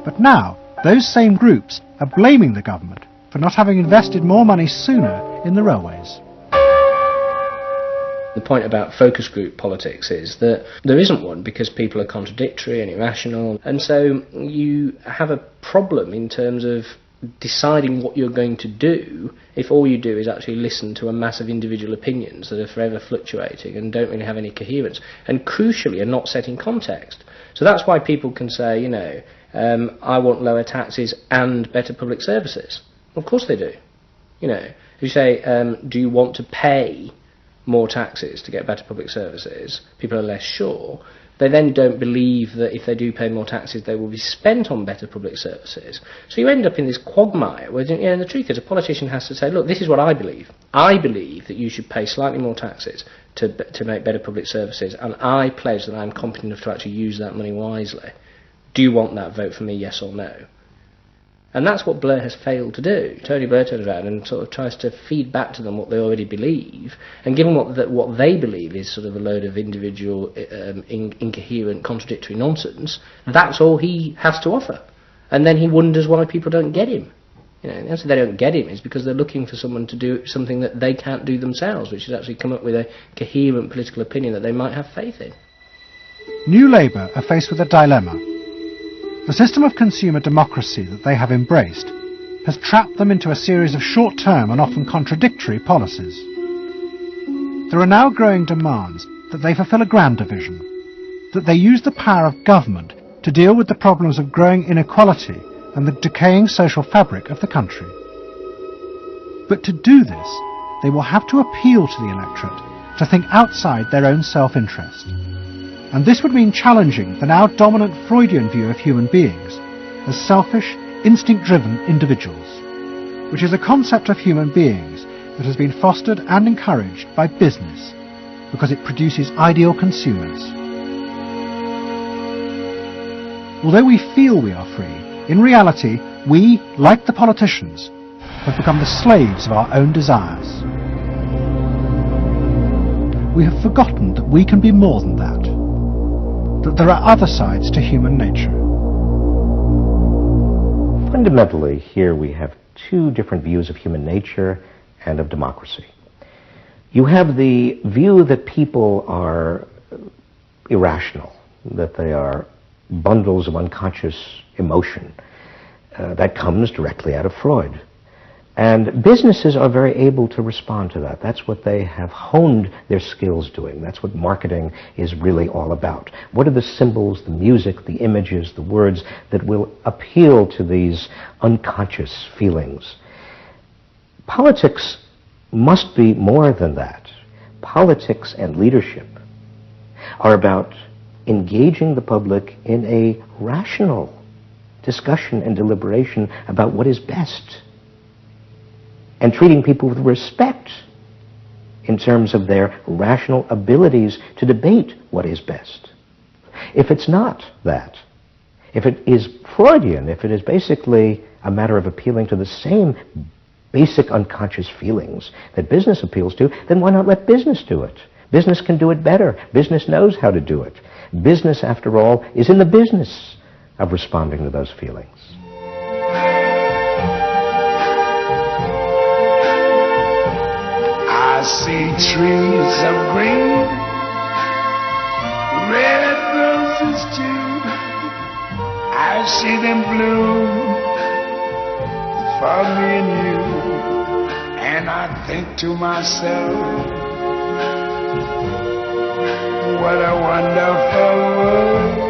But now, those same groups are blaming the government for not having invested more money sooner in the railways. The point about focus group politics is that there isn't one because people are contradictory and irrational, and so you have a problem in terms of deciding what you're going to do if all you do is actually listen to a mass of individual opinions that are forever fluctuating and don't really have any coherence, and crucially are not set in context. So that's why people can say, I want lower taxes and better public services. Of course they do. If you say, do you want to pay more taxes to get better public services, people are less sure. They then don't believe that if they do pay more taxes, they will be spent on better public services. So you end up in this quagmire where, the truth is, a politician has to say, look, this is what I believe. I believe that you should pay slightly more taxes to make better public services, and I pledge that I'm competent enough to actually use that money wisely. Do you want that? Vote for me, yes or no. And that's what Blair has failed to do. Tony Blair turns around and sort of tries to feed back to them what they already believe, and given what they believe is sort of a load of individual, incoherent, contradictory nonsense, that's all he has to offer. And then he wonders why people don't get him. The answer they don't get him is because they're looking for someone to do something that they can't do themselves, which is actually come up with a coherent political opinion that they might have faith in. New Labour are faced with a dilemma. The system of consumer democracy that they have embraced has trapped them into a series of short-term and often contradictory policies. There are now growing demands that they fulfil a grander vision, that they use the power of government to deal with the problems of growing inequality and the decaying social fabric of the country. But to do this, they will have to appeal to the electorate to think outside their own self-interest. And this would mean challenging the now dominant Freudian view of human beings as selfish, instinct-driven individuals, which is a concept of human beings that has been fostered and encouraged by business because it produces ideal consumers. Although we feel we are free, in reality, we, like the politicians, have become the slaves of our own desires. We have forgotten that we can be more than that. That there are other sides to human nature. Fundamentally, here we have two different views of human nature and of democracy. You have the view that people are irrational, that they are bundles of unconscious emotion. That comes directly out of Freud. And businesses are very able to respond to that. That's what they have honed their skills doing. That's what marketing is really all about. What are the symbols, the music, the images, the words that will appeal to these unconscious feelings? Politics must be more than that. Politics and leadership are about engaging the public in a rational discussion and deliberation about what is best, and treating people with respect in terms of their rational abilities to debate what is best. If it's not that, if it is Freudian, if it is basically a matter of appealing to the same basic unconscious feelings that business appeals to, then why not let business do it? Business can do it better. Business knows how to do it. Business, after all, is in the business of responding to those feelings. trees of green, red roses too. I see them bloom for me and you, and I think to myself, what a wonderful world.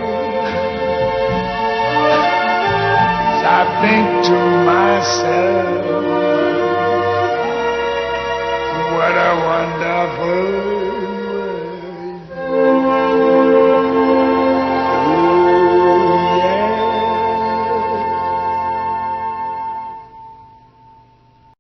I think to myself, what a wonderful